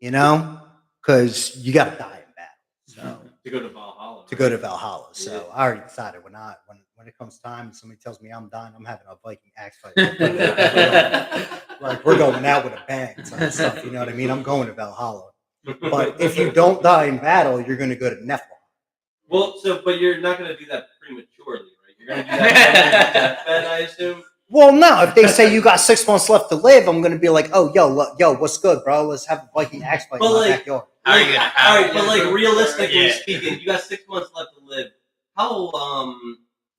because you got to die in battle. So To go to Valhalla. to go to Valhalla. So I already decided when it comes time, somebody tells me I'm dying, I'm having a Viking axe fight. Like we're going out with a bang and stuff. You know what I mean? I'm going to Valhalla. But if you don't die in battle, you're going to go to Nephilim. Well, but you're not going to do that prematurely, right? You're going to do that deathbed, I assume. Well, no. If they say you got 6 months left to live, I'm going to be like, oh, yo, what's good, bro? Let's have a Viking axe fight in my backyard. How are you gonna All right, have but like realistically Yeah. speaking, you got 6 months left to live. How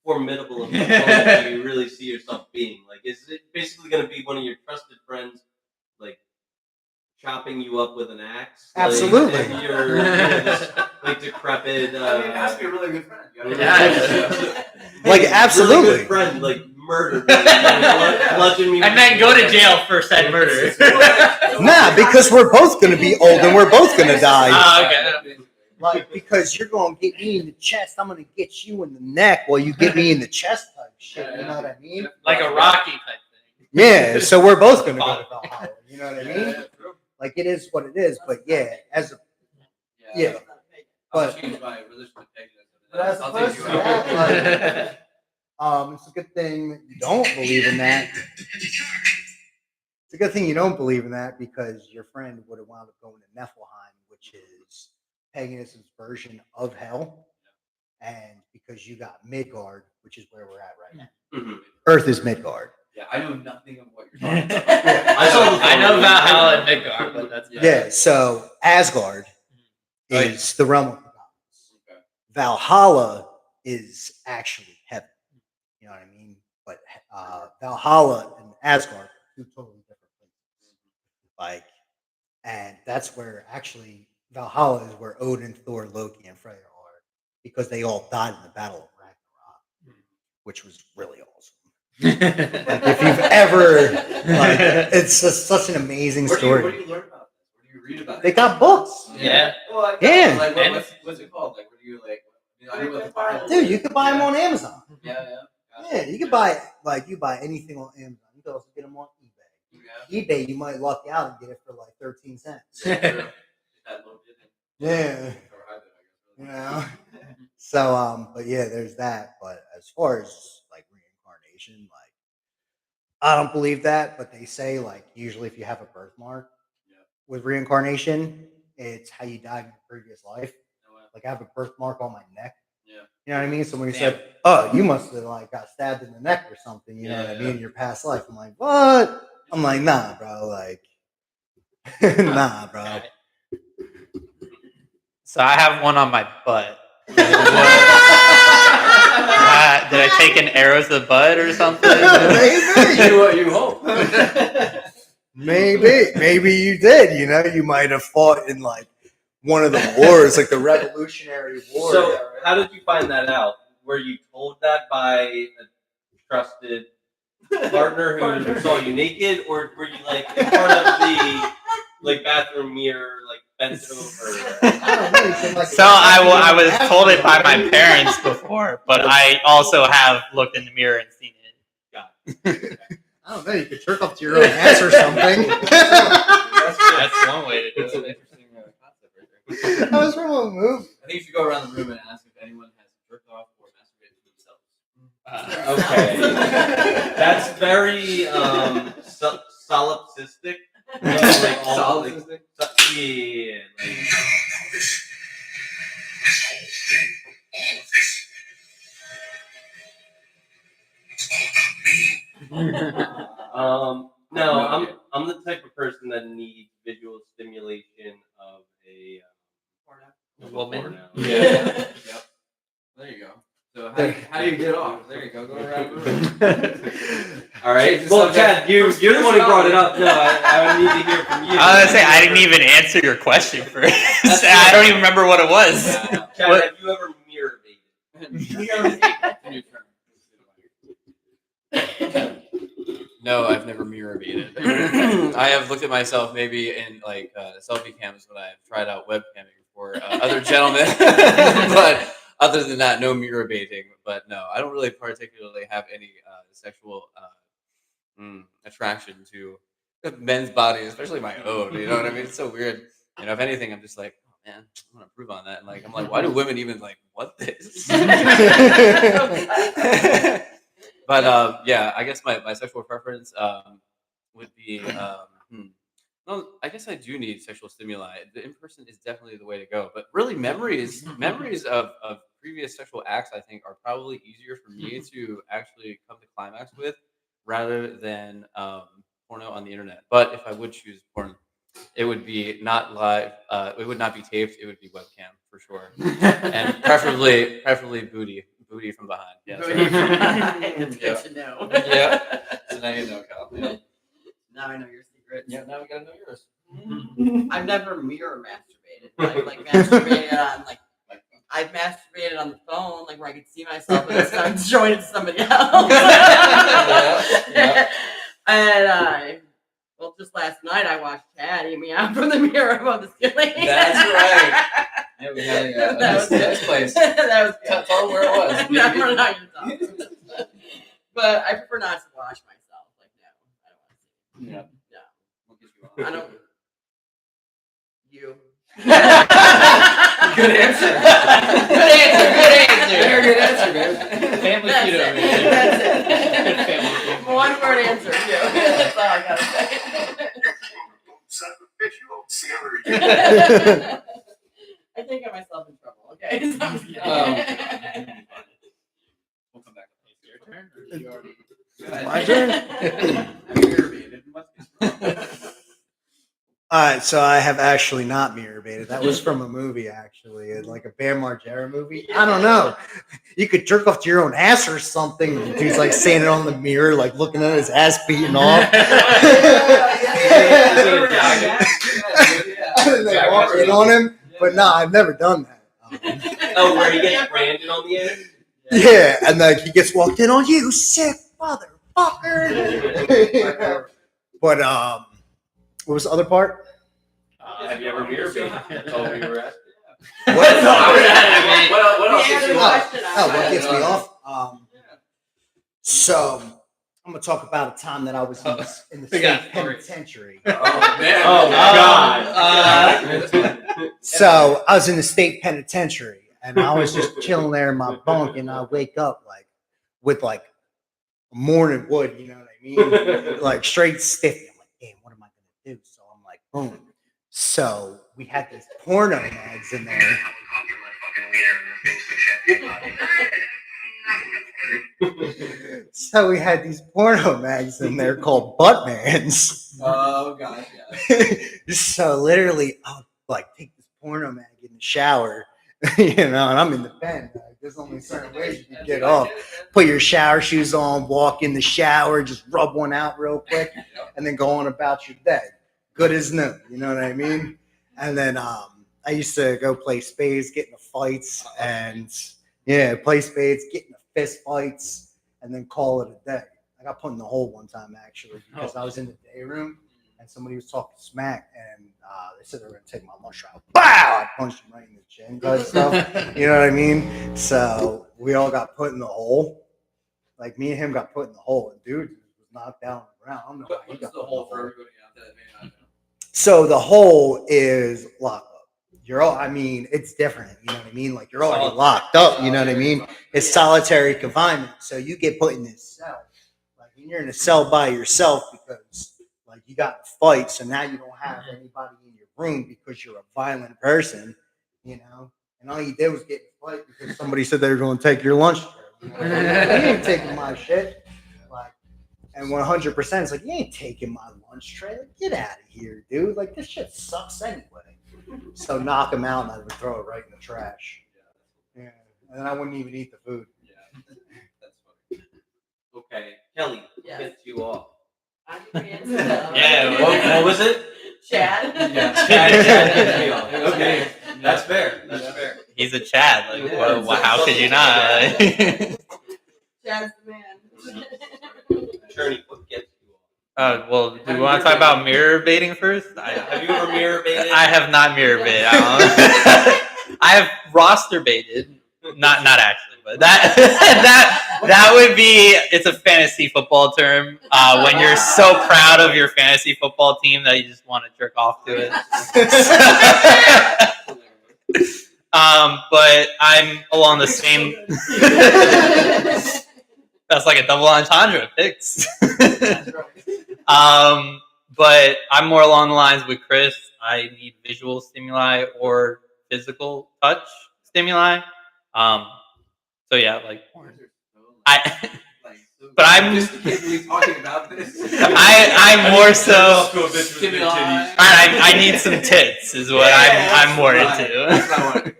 formidable of an opponent do you really see yourself being? Like, is it basically going to be one of your trusted friends, like chopping you up with an axe? Absolutely. Like, and you're this like decrepit. I mean, it has to be a really good friend. You gotta- Yeah. Like, Really absolutely. good friend, like murdered me, bludgeoned me. And then go to jail for said murder. Nah, because we're both going to be old and we're both going to die. Oh, okay. Like, because you're going to get me in the chest, I'm going to get you in the neck while you get me in the chest type shit. You know what I mean? Like a Rocky type thing. Yeah, so we're both going to go to Valhalla. You know what I mean? Like, it is what it is. But yeah, yeah. I'll But change my religion to paganism. But as I'll opposed take to you out. that, it's a good thing that you don't believe in that. It's a good thing you don't believe in that because your friend would have wound up going to Niflheim, which is paganism's version of hell, and because you got Midgard, which is where we're at right now. Mhm. Earth is Midgard. Yeah, I know nothing of what I saw the I know photo. Valhalla and Midgard, but that's Yeah, so Asgard Oh, yeah. is the realm of the gods. Okay. Valhalla is actually heaven. You know what I mean? But Valhalla and Asgard are two totally different places. Like, and that's where actually Valhalla is where Odin, Thor, Loki, and Freya are because they all died in the Battle of Ragnarok, which was really awesome. Like, if you've ever, like, it's just such an amazing story. Where do you learn about this? Where do you read about They this? got books. Yeah. Well, Yeah. Like, And- what's it called? Like, where do you like? I know what the title Dude, is. you can buy them on Amazon. Yeah. Yeah, you can buy you buy anything on Amazon. You can also get them on eBay. Yeah. eBay, you might luck out and get it for like 13 cents. Yeah, true. That little bit. Yeah. You know. So but yeah, there's that. But as far as like reincarnation, like I don't believe that, but they say like usually if you have a birthmark with reincarnation, it's how you died in your previous life. Like I have a birthmark on my neck. Yeah. You know what I mean? Somebody Damn. said, "Oh, you must have like got stabbed in the neck or something." You know what I mean? In your past life. I'm like, "What?" I'm like, "Nah, bro. Like, nah, bro." So I have one on my butt. Did I take an arrow to the butt or something? Maybe. You hope. Maybe you did. You know, you might have fought in like one of the wars, like the Revolutionary War. So, how did you find that out? Were you told that by a trusted partner who saw you naked, or were you like in front of the like bathroom mirror, like bent over? I don't know. You said, like, So I was told it by my parents before, but I also have looked in the mirror and seen it. I don't know. You could jerk off to your own ass or something. That's one way to do It's an it. interesting concept right there. That was from a movie. I think you should go around the room and ask if anyone has jerked off or masturbated to themselves. Okay, that's very solipsistic. Like all, like, Solipsistic? yeah, like, This whole thing, all of this, it's all about me. no, I'm the type of person that needs visual stimulation of a Woman. porno. Yeah. Yep. There you go. So how do you get off? There you go. Go around the room. All right. Well, Chad, you're the one who brought it up. No, I need to hear from you. I was gonna say I didn't even answer your question first. I don't even remember what it was. Yeah. Chad, What? have you ever mirror No, I've never mirror baited. I have looked at myself maybe in like selfie cams when I've tried out webcamming for other gentlemen, but other than that, no mirror baiting. But no, I don't really particularly have any sexual attraction to men's bodies, especially my own. You know what I mean? It's so weird. You know, if anything, I'm just like, oh man, I want to improve on that. And like, I'm like, why do women even like want this? But yeah, I guess my sexual preference would be no, I guess I do need sexual stimuli. The in person is definitely the way to go. But really, memories of previous sexual acts, I think, are probably easier for me to actually come to climax with, rather than porno on the internet. But if I would choose porn, it would be not live. It would not be taped. It would be webcam for sure, and preferably booty from behind. Yes. It's good to know. Yeah. So now you know, Cal. Yeah. Now I know your secrets. Yeah. Now we gotta know yours. I've never mirror masturbated. I've like masturbated on like I've masturbated on the phone, like where I could see myself, but I'm showing it to somebody else. Yeah. And well, just last night I watched Chad eat me out from the mirror above the ceiling. That's right. Yeah, we had That was this place. that was good. Tell them where it was. No, we're not gonna talk. But I prefer not to watch myself. Like no, I don't want to see. Yeah. No, We'll get you on. I don't. You. Good answer. Good answer. Good answer. Very good answer, man. Family That's feud it. over here. That's Good it. family feud. One word answer. You. That's all I gotta say. Son of a bitch, you old celery. I can't get myself in trouble. Okay. So I'm kidding. We'll come back. Your turn. My turn. I'm irritated. All right, so I have actually not mirror baited. That was from a movie, actually, like a Bam Margera movie. I don't know. You could jerk off to your own ass or something. The dude's like standing on the mirror, like looking at his ass beating off. And they walk in on him, but no, I've never done that. Oh, where he gets branded on the end? Yeah, and like he gets walked in on, you sick motherfucker. But what was the other part? Have you ever mirror baited? That's all we were asking. What else gets you off? What gets me off? So I'm gonna talk about a time that I was in the state penitentiary. Oh man! Oh God! So I was in the state penitentiary, and I was just chilling there in my bunk, and I wake up like with like morning wood, you know what I mean? Like straight stiff. I'm like, damn, what am I gonna do? So I'm like, boom. So we had these porno mags in there. So we had these porno mags in there called butt mans. Oh gosh, yeah. So literally, I'll like take this porno mag in the shower, you know, and I'm in the pen. Like, there's only certain ways you can get off. Put your shower shoes on, walk in the shower, just rub one out real quick, and then go on about your day. Good as new, you know what I mean? And then I used to go play spades, get into fights, and play spades, get into fist fights, and then call it a day. I got put in the hole one time actually because I was in the day room and somebody was talking smack, and they said they were gonna take my lunch out. Bow! I punched him right in the chin, type stuff. You know what I mean? So we all got put in the hole. Like me and him got put in the hole, and dude was knocked down on the ground. I don't know how he What's got the put in hole for everybody out there that may not know? So the hole is locked up. You're all, I mean, it's different. You know what I mean? Like you're already locked up. You know what I mean? It's solitary confinement. So you get put in this cell. Like when you're in a cell by yourself because like you got in a fight, so now you don't have anybody in your room because you're a violent person, you know. And all you did was get in a fight because somebody said they were going to take your lunch. You know? You ain't taking my shit. Like, and 100% it's like, you ain't taking my lunch tray. Like, get out of here, dude. Like this shit sucks anyway. So knock him out and I would throw it right in the trash. Yeah. And then I wouldn't even eat the food. Yeah, that's funny. Okay, Kelly, Yes. gets you off. Yeah, What was it? Chad. Yeah. Chad gets me off. Okay, that's fair. That's fair. He's a Chad. Like, well, how could you not? Chad's the man. Attorney, what gets you off? Well, do we want to talk about mirror baiting first? Have you ever mirror baited? I have not mirror baited. I have roster baited. Not actually, but that would be, it's a fantasy football term. When you're so proud of your fantasy football team that you just want to jerk off to it. But I'm along the same. That's like a double entendre. Picks. But I'm more along the lines with Chris. I need visual stimuli or physical touch stimuli. So yeah, like porn. But I'm talking about this. I'm more so. Stimuli. I need some tits, is what I'm more That's into. what I wanted to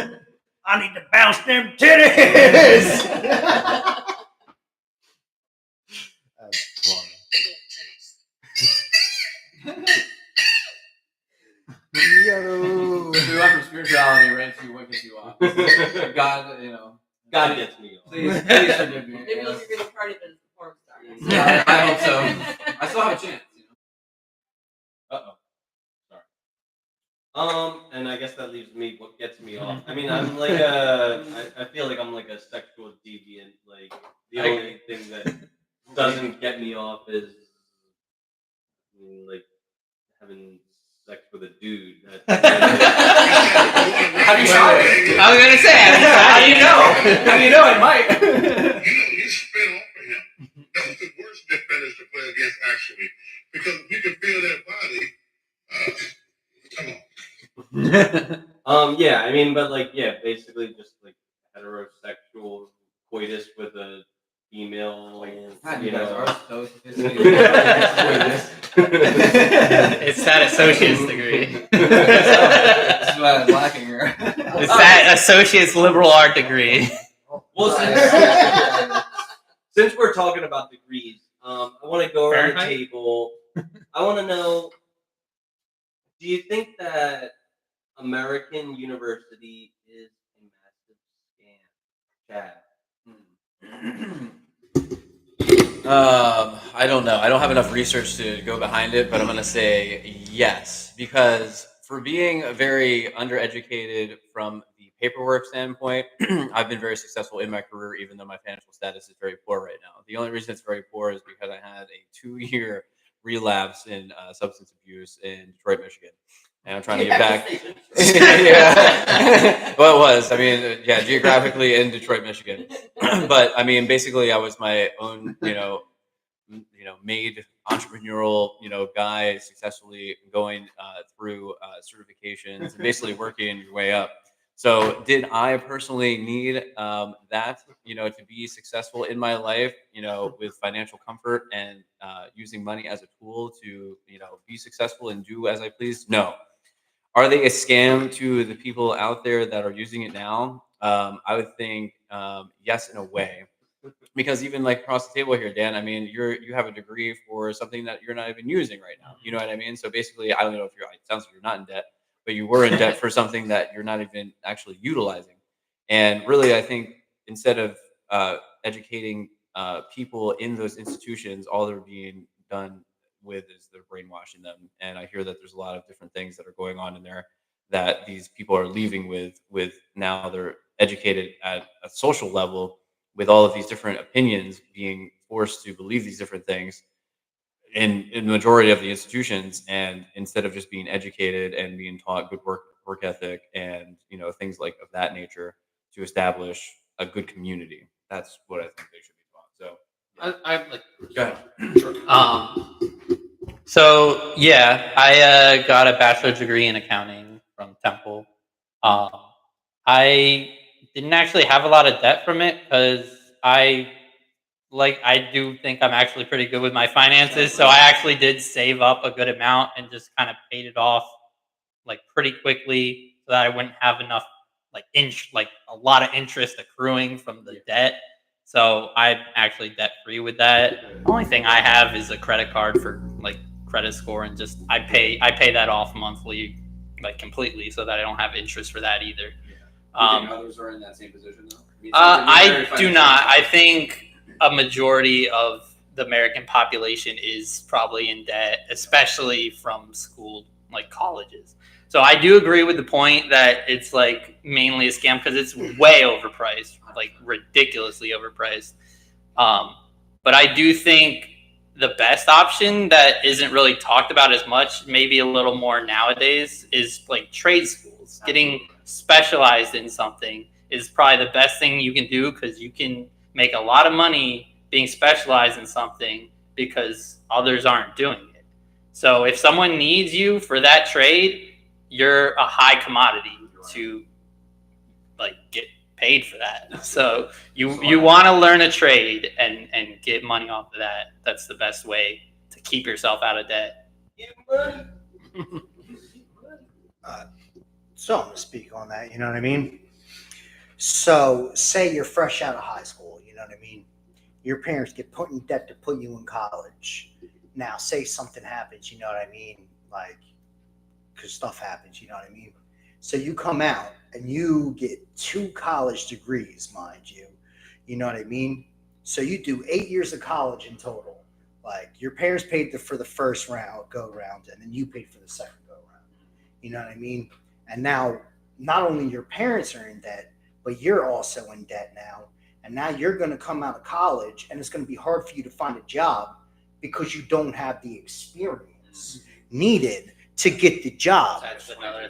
hear. I need to bounce them titties. That's funny. Yo. We went from spirituality right to what gets you off. God, you know. God gets me off. Please forgive me. Maybe you're gonna party as a porn star. Yeah, I hope so. I still have a chance. You know? Sorry. And I guess that leaves me. What gets me off? I mean, I'm like I feel like I'm like a sexual deviant. Like the only thing that doesn't get me off is like having sex with a dude. Have you tried it? I was gonna say, How do you know? How do you know it might? You spit off of him. That's the worst defenders to play against, actually, because if you can feel their body, come on. Yeah, I mean, but like, yeah, basically just like heterosexual coitus with a female. God, you you guys know. are so sophisticated. It's that associate's degree. This is what I was lacking here. It's that associate's liberal art degree. Well, since we're talking about degrees, I want to go around the Fahrenheit? table. I want to know, do you think that American university is a massive scam? Chad? I don't know. I don't have enough research to go behind it, but I'm going to say yes, because for being a very undereducated from the paperwork standpoint, I've been very successful in my career, even though my financial status is very poor right now. The only reason it's very poor is because I had a 2-year relapse in substance abuse in Detroit, Michigan. And I'm trying to get back. Yeah. Well, it was. I mean, yeah, geographically in Detroit, Michigan. But I mean, basically, I was my own, made entrepreneurial, guy, successfully going through certifications and basically working your way up. So, did I personally need that, to be successful in my life, with financial comfort and using money as a tool to, be successful and do as I please? No. Are they a scam to the people out there that are using it now? I would think yes, in a way, because even like across the table here, Dan, I mean, you have a degree for something that you're not even using right now. You know what I mean? So basically, I don't know if it sounds like you're not in debt, but you were in debt for something that you're not even actually utilizing. And really, I think instead of educating people in those institutions, all they're being done with is they're brainwashing them. And I hear that there's a lot of different things that are going on in there that these people are leaving with now they're educated at a social level with all of these different opinions being forced to believe these different things in the majority of the institutions, and instead of just being educated and being taught good work ethic and things like of that nature to establish a good community. That's what I think they should be taught. So I'm like, go ahead. So yeah, I got a bachelor's degree in accounting from Temple. I didn't actually have a lot of debt from it because I do think I'm actually pretty good with my finances. So I actually did save up a good amount and just kind of paid it off like pretty quickly so that I wouldn't have enough like a lot of interest accruing from the debt. So I'm actually debt free with that. The only thing I have is a credit card for like credit score, and just I pay that off monthly, like completely, so that I don't have interest for that either. Do you think others are in that same position though? I do not. I think a majority of the American population is probably in debt, especially from school, like colleges. So I do agree with the point that it's like mainly a scam because it's way overpriced, like ridiculously overpriced. But I do think the best option that isn't really talked about as much, maybe a little more nowadays, is like trade schools. Getting specialized in something is probably the best thing you can do because you can make a lot of money being specialized in something because others aren't doing it. So if someone needs you for that trade, you're a high commodity to like get paid for that. So you want to learn a trade and get money off of that. That's the best way to keep yourself out of debt. So I'm gonna speak on that. You know what I mean? So say you're fresh out of high school. You know what I mean? Your parents get put in debt to put you in college. Now, say something happens. You know what I mean? Like, because stuff happens. You know what I mean? So you come out and you get 2 college degrees, mind you. You know what I mean? So you do 8 years of college in total. Like your parents paid for the first go round, and then you paid for the second go round. You know what I mean? And now not only your parents are in debt, but you're also in debt now. And now you're going to come out of college, and it's going to be hard for you to find a job because you don't have the experience needed to get the job.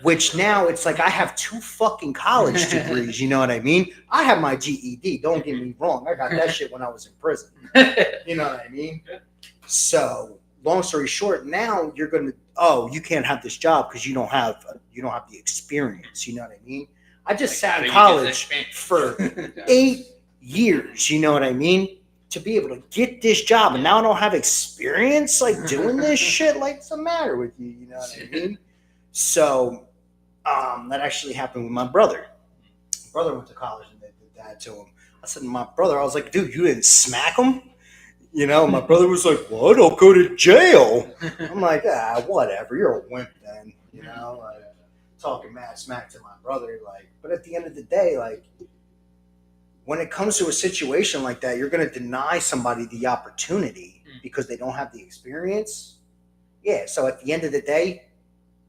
Which now it's like I have 2 fucking college degrees. You know what I mean? I have my GED. Don't get me wrong. I got that shit when I was in prison. You know what I mean? So long story short, now you're going to, you can't have this job because you don't have the experience. You know what I mean? I just sat in college for 8 years. You know what I mean? to be able to get this job, and now I don't have experience like doing this shit. Like, what's the matter with you? You know what I mean? So that actually happened with my brother. My brother went to college, and they did that to him. I said to my brother, I was like, dude, you didn't smack him? You know, my brother was like, well, I don't go to jail. I'm like, whatever. You're a wimp then. You know, like, talking mad smack to my brother. Like, but at the end of the day, like, when it comes to a situation like that, you're going to deny somebody the opportunity because they don't have the experience. Yeah. So at the end of the day,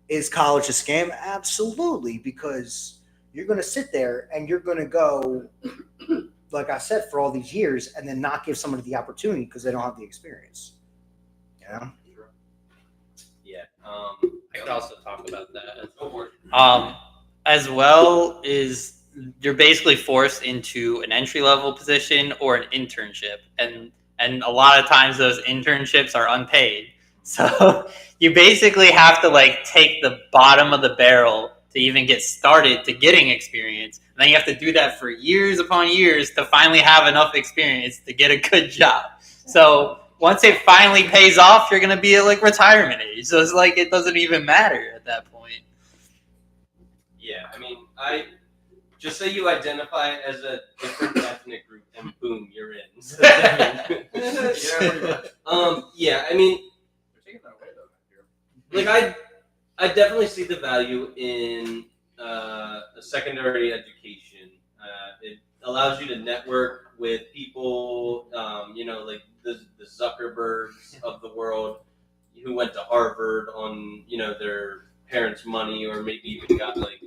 is college a scam? Absolutely, because you're going to sit there and you're going to go, like I said, for all these years and then not give somebody the opportunity because they don't have the experience. You know? Yeah. I could also talk about that. As well is you're basically forced into an entry level position or an internship, and a lot of times those internships are unpaid. So you basically have to like take the bottom of the barrel to even get started to getting experience. And then you have to do that for years upon years to finally have enough experience to get a good job. So once it finally pays off, you're gonna be at like retirement age. So it's like it doesn't even matter at that point. Yeah, I mean, I just say you identify as a different ethnic group, and boom, you're in. So, Yeah, pretty much. Yeah, I mean, They're taking that away though. like I definitely see the value in a secondary education. It allows you to network with people, you know, like the Zuckerbergs of the world who went to Harvard on, you know, their parents' money, or maybe even got like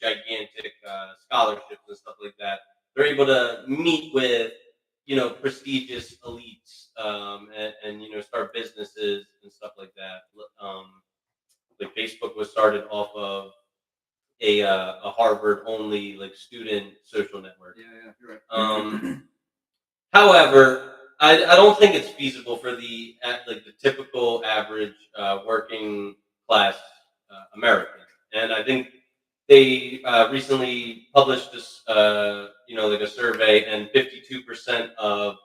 gigantic scholarships and stuff like that. They're able to meet with, you know, prestigious elites, and you know, start businesses and stuff like that. Like Facebook was started off of a Harvard only like student social network. Yeah, you're right. However, I don't think it's feasible for the typical average working class American, and I think they recently published this you know, like a survey, and 52% of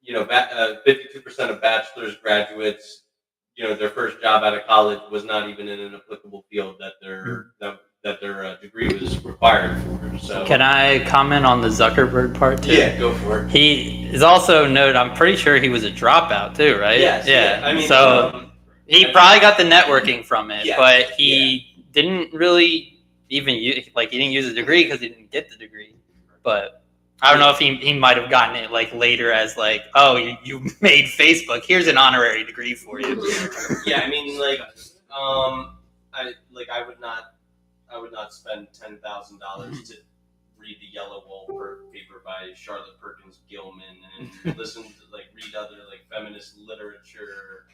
you know, 52% of bachelor's graduates, you know, their first job out of college was not even in an applicable field that their degree was required for. So Can I comment on the Zuckerberg part too? yeah, go for it. He is also noted. I'm pretty sure he was a dropout too, right? Yes, Yeah. I mean, so he probably got the networking from it, Yeah, but he didn't really even use, like, he didn't use a degree because he didn't get the degree. But I don't know if he might have gotten it like later as like, oh, you made Facebook. Here's an honorary degree for you. yeah, I mean, like, I would not spend $10,000 to read the Yellow Wallpaper by Charlotte Perkins Gilman and listen to read other like feminist literature,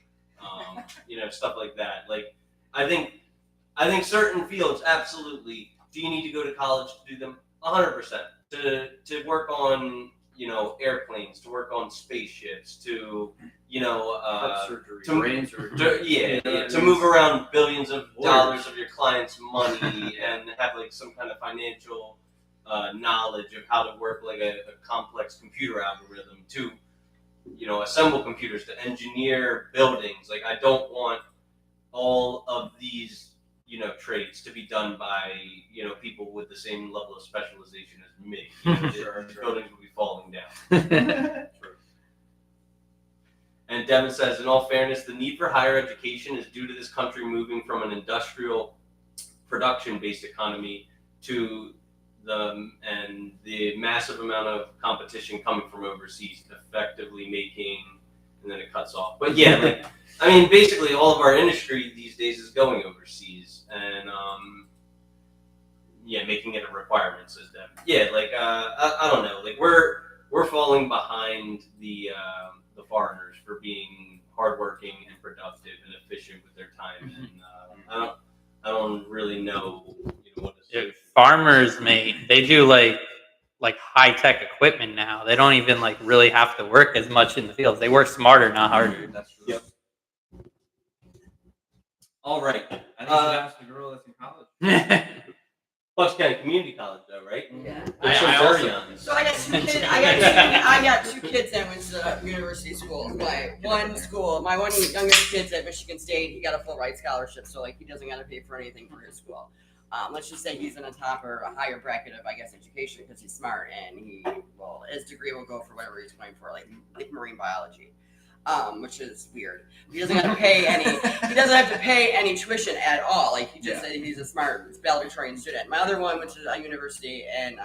you know, stuff like that. Like, I think certain fields, absolutely. Do you need to go to college to do them? 100%. To work on, you know, airplanes, to work on spaceships, to, you know, surgery, to- brain surgery. to move around billions of dollars of your client's money and have like some kind of financial knowledge of how to work like a complex computer algorithm, to, you know, assemble computers, to engineer buildings. Like, I don't want all of these, you know, trades to be done by, you know, people with the same level of specialization as me. You know, the buildings will be falling down. And Devin says, in all fairness, the need for higher education is due to this country moving from an industrial production-based economy to the massive amount of competition coming from overseas, effectively making, and then it cuts off. But yeah, like, I mean, basically all of our industry these days is going overseas, and yeah, making it a requirement, says Devin. Yeah, like I don't know, like we're falling behind the foreigners for being hardworking and productive and efficient with their time, and I don't really know, you know, what to say. Farmers, mate, they do like high tech equipment now. They don't even like really have to work as much in the fields. They work smarter, not harder. That's true. Yep. All right. I think you should ask the girl that's in college. Bucks County Community College, though, right? Yeah. They're so I dirty also- on this. So I guess I got two kids that went to university schools. My one youngest kid's at Michigan State. He got a full ride scholarship, so like he doesn't got to pay for anything for his school. Let's just say he's in a top or a higher bracket of, I guess, education because he's smart and his degree will go for whatever he's going for, like marine biology, which is weird. He doesn't have to pay any. He doesn't have to pay any tuition at all. Like he just said, he's a smart valedictorian student. My other one went to a university and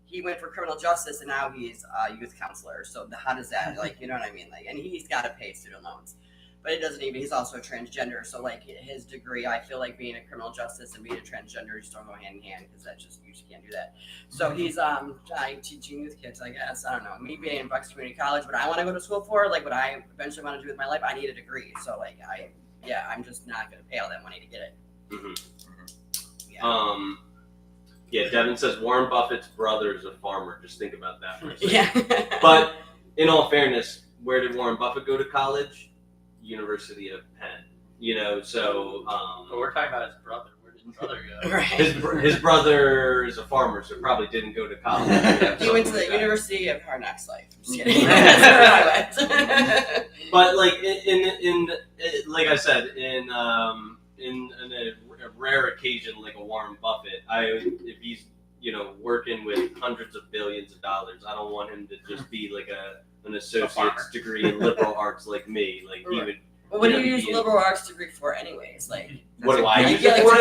he went for criminal justice and now he's a youth counselor. So how does that, like, you know what I mean? Like, and he's got to pay student loans. But it doesn't even, he's also a transgender. So like his degree, I feel like being a criminal justice and being a transgender just don't go hand in hand because that just, you just can't do that. So he's teaching youth kids, I guess. I don't know. Me being in Bucks Community College, what I want to go to school for, like what I eventually want to do with my life, I need a degree. So like I'm just not going to pay all that money to get it. Mm-hmm. Yeah. Devin says Warren Buffett's brother is a farmer. Just think about that for a second. Yeah. But in all fairness, where did Warren Buffett go to college? University of Penn, so But we're talking about his brother. Where did his brother go? Right. his brother is a farmer, so probably didn't go to college. He went to the University of Hard Knocks Life. I'm just kidding. That's where I went. But like in like I said, in a rare occasion like a Warren Buffett, if he's working with hundreds of billions of dollars, I don't want him to just be like an associate's degree in liberal arts like me. Like he would. Well, what do you use a liberal arts degree for, anyways? Like, what do I use it for? What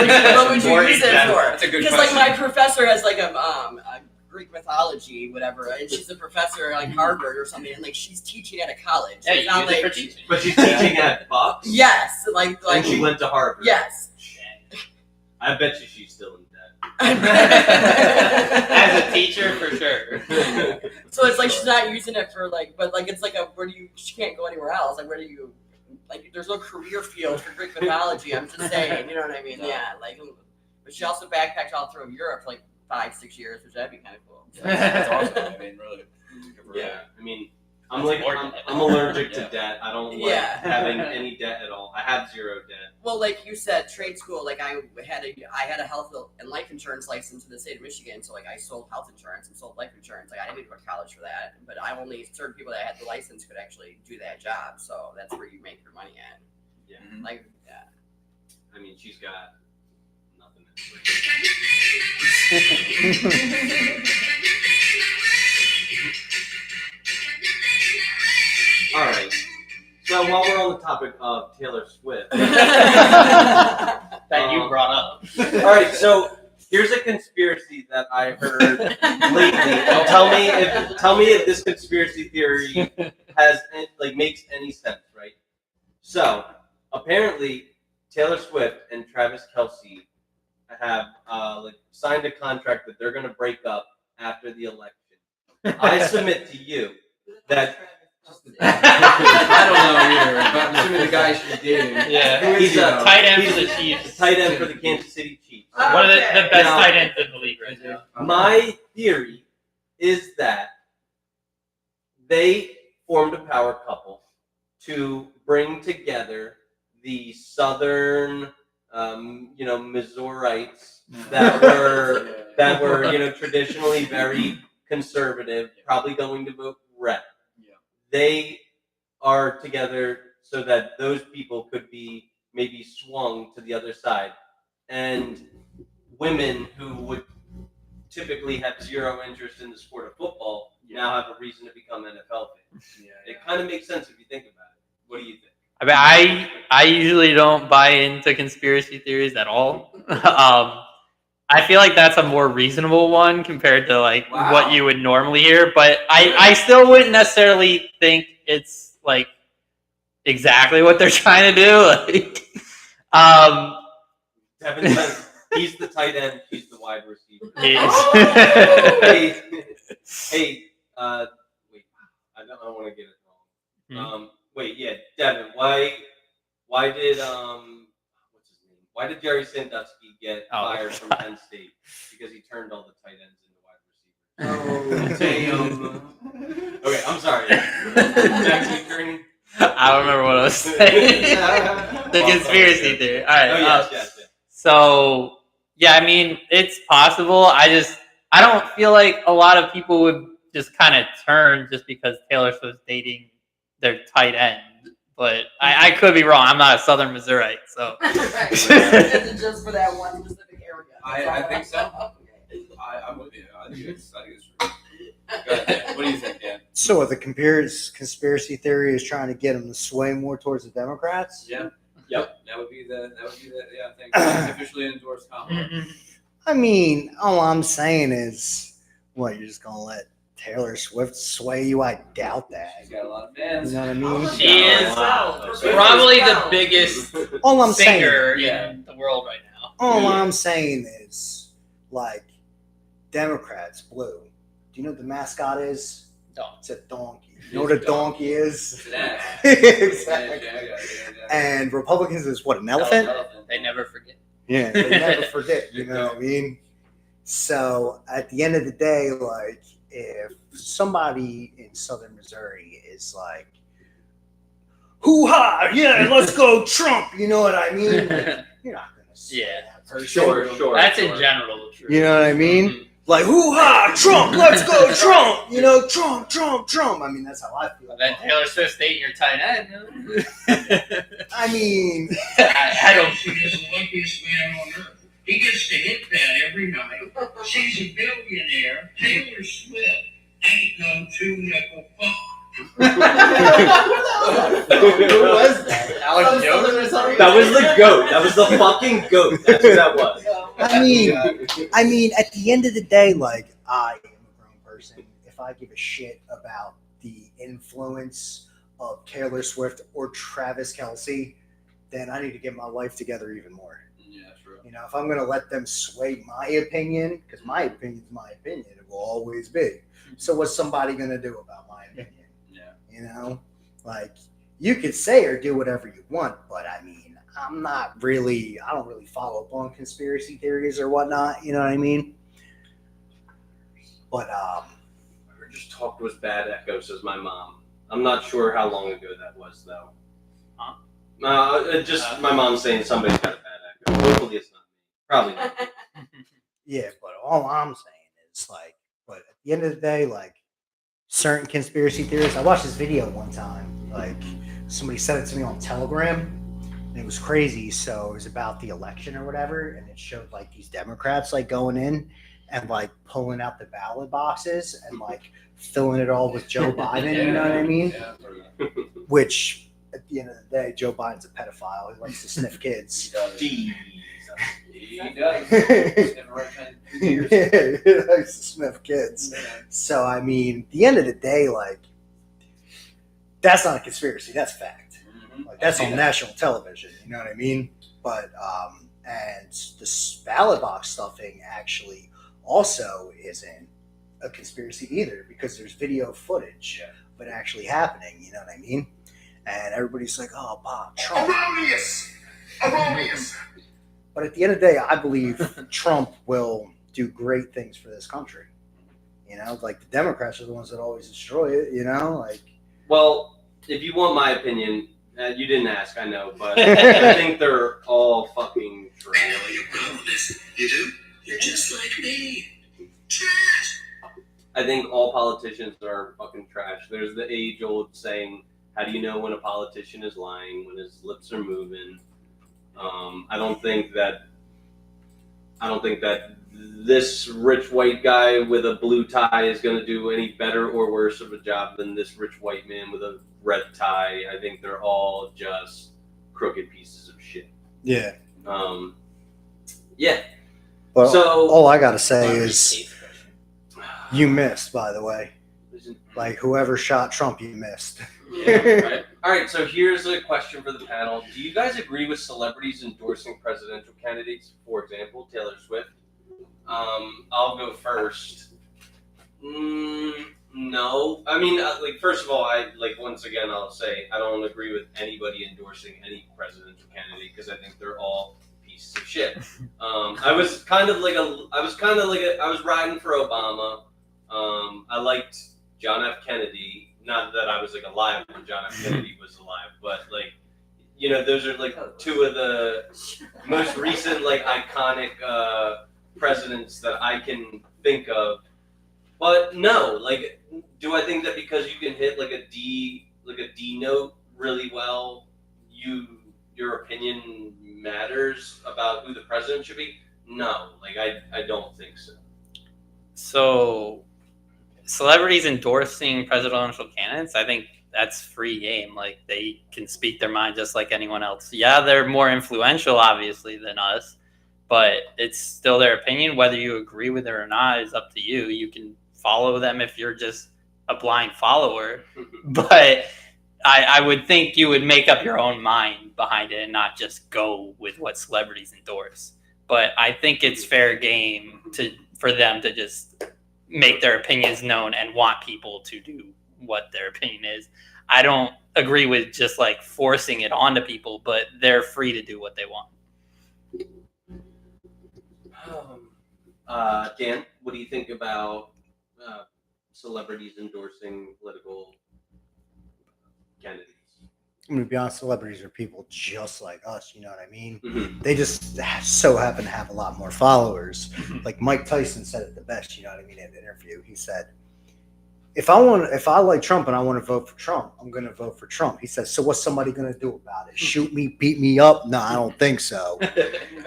would you use it for? That's a good Because question. like my professor has like a Greek mythology, whatever, and she's a professor at like Harvard or something, and like she's teaching at a college. Yeah, It's you not use it like for teaching. But she's teaching at Bucks. yes, like And she went to Harvard. yes. I bet you she's still in debt. As a teacher, for sure. So it's like she's not using it for like, but like it's like she can't go anywhere else. Like where do you, like there's no career field for Greek mythology. I'm just saying, you know what I mean? Yeah, like, but she also backpacked all through Europe for like 5-6 years, which that'd be kind of cool. That's awesome. I mean, really. Yeah, I mean, That's more debt. I'm allergic to Yeah. debt. I don't like Yeah. having any debt at all. I have zero debt. Well, like you said, trade school. Like I had a health and life insurance license in the state of Michigan, so like I sold health insurance and sold life insurance. Like I didn't go to college for that, but I only certain people that had the license could actually do that job. So that's where you make your money at. Yeah. Mhm. Like yeah. I mean, she's got nothing. All right. So while we're on the topic of Taylor Swift, That you brought up. all right. So here's a conspiracy that I heard lately. And tell me if this conspiracy theory makes any sense, right? So apparently Taylor Swift and Travis Kelce have signed a contract that they're going to break up after the election. I submit to you that I don't know either, but I'm assuming the guy she's dating. Yeah. he's a Tight end for the Chiefs. tight end for the Kansas City Chiefs. One of the best Now- tight ends in the league right now. My theory is that they formed a power couple to bring together the Southern, Missourites that were traditionally very conservative, probably going to vote Rep. Yeah. They are together so that those people could be maybe swung to the other side, and women who would typically have zero interest in the sport of football now have a reason to become NFL fans. It kind of makes sense if you think about it. What do you think? I mean, I usually don't buy into conspiracy theories at all. I feel like that's a more reasonable one compared to like Wow. what you would normally hear, but I still wouldn't necessarily think it's like exactly what they're trying to do. Like, Devin says he's the tight end, she's the wide receiver. it's- Wait, I don't want to get it wrong. Devin, why did what's his name? Why did Jerry Sandusky get fired from Penn State? Because he turned all the tight ends into wide receivers. Oh, damn. Okay, I'm sorry. Jackson Kearney? I don't remember what I was saying. The conspiracy theory. All right. Oh yes. So yeah, I mean, it's possible. I don't feel like a lot of people would just kind of turned just because Taylor Swift's dating their tight end. But I could be wrong. I'm not a Southern Missourite, so. Right. Just for that one specific area. I think so. I'm with you. I think it's true. Go ahead. What do you think, Dan? So the conspiracy theory is trying to get them to sway more towards the Democrats. Yeah. Yep. That would be the thing. Officially endorsed comment. I mean, all I'm saying is, what, you're just gonna let Taylor Swift sway you? I doubt that. She's got a lot of fans. You know what I mean? She is probably the biggest All I'm saying, singer in the world right now. all I'm saying is, like, Democrats, blue. Do you know what the mascot is? Don't. It's a donkey. You know what a donkey is? It's an ass. Exactly. Yeah. And Republicans is what, an elephant? They never forget. Yeah, they never forget, you know what I mean? So at the end of the day, like, if somebody in Southern Missouri is like, hoo-ha, yeah, let's go Trump, you know what I mean? Like, you're not going to say Yeah. that person. Sure. That's in general true. You know what I mean? Mhm. Like, hoo-ha, Trump, let's go Trump, you know, Trump. I mean, that's how I feel. And then Taylor Swift's dating your tight end. I mean, I don't. She is the luckiest man on earth. He gets to hit that every night. She's a billionaire. Taylor Swift ain't no two-nickel fuck. Who was that? Alex Jones? That was the goat. That was the fucking goat. That's who that was. I mean, at the end of the day, like, I am a grown person. If I give a shit about the influence of Taylor Swift or Travis Kelce, then I need to get my life together even more. Yeah, true. You know, if I'm going to let them sway my opinion, because my opinion is my opinion, it will always be. So what's somebody going to do about my opinion? Yeah. You know, like, you could say or do whatever you want, but I mean, I don't really follow up on conspiracy theories or whatnot. You know what I mean? But Or just talked was bad echo, says my mom. I'm not sure how long ago that was, though. Huh? Just my mom saying somebody's got a bad echo. Hopefully it's not me. Probably not. yeah, but all I'm saying is, like, but at the end of the day, like, certain conspiracy theories. I watched this video one time. Like, somebody sent it to me on Telegram, and it was crazy. So it was about the election or whatever, and it showed like these Democrats like going in and like pulling out the ballot boxes and like filling it all with Joe Biden. You know what I mean? Yeah, Which, at the end of the day, Joe Biden's a pedophile. He likes to sniff kids. Jeez. he does. He's never right kind of years. Yeah, he likes to sniff kids. So I mean, at the end of the day, like, that's not a conspiracy. That's fact. Mhm. Like, that's I see on that. national television. You know what I mean? But and the ballot box stuffing actually also isn't a conspiracy either, because there's video footage of it actually happening. You know what I mean? And everybody's like, "Oh, Bob, Trump." Erroneous. But at the end of the day, I believe Trump will do great things for this country. You know, like, the Democrats are the ones that always destroy it. You know, like. Well, if you want my opinion, you didn't ask, I know, but I think they're all fucking I trash. know your problem is. You do? You're just like me. Trash. I think all politicians are fucking trash. There's the age-old saying, how do you know when a politician is lying, when his lips are moving? I don't think that this rich white guy with a blue tie is going to do any better or worse of a job than this rich white man with a red tie. I think they're all just crooked pieces of shit. Yeah. Yeah. But So all I gotta say is, you missed, by the way. Like, whoever shot Trump, you missed. Yeah, right. All right, so here's a question for the panel. Do you guys agree with celebrities endorsing presidential candidates? For example, Taylor Swift. I'll go first. No. I mean, like, first of all, once again, I'll say I don't agree with anybody endorsing any presidential candidate because I think they're all pieces of shit. I was riding for Obama. I liked John F. Kennedy. Not that I was like alive when John F. Kennedy was alive, but like, you know, those are like two of the most recent like iconic presidents that I can think of. But no, like do I think that because you can hit like a D note really well, your opinion matters about who the president should be? No, like I don't think so. So, celebrities endorsing presidential candidates, I think that's free game. Like, they can speak their mind just like anyone else. Yeah, they're more influential, obviously, than us, but it's still their opinion. Whether you agree with it or not is up to you. You can follow them if you're just a blind follower, but I would think you would make up your own mind behind it and not just go with what celebrities endorse. But I think it's fair game for them to just make their opinions known and want people to do what their opinion is. I don't agree with just like forcing it onto people, but they're free to do what they want. Dan, what do you think about celebrities endorsing political candidates? I'm gonna be honest, celebrities are people just like us, you know what I mean? Mm-hmm. They just so happen to have a lot more followers. Like Mike Tyson said it the best, you know what I mean, in an interview. He said, if I like Trump and I want to vote for Trump, I'm gonna vote for Trump. He says, so what's somebody gonna do about it? Shoot me, beat me up? No, I don't think so.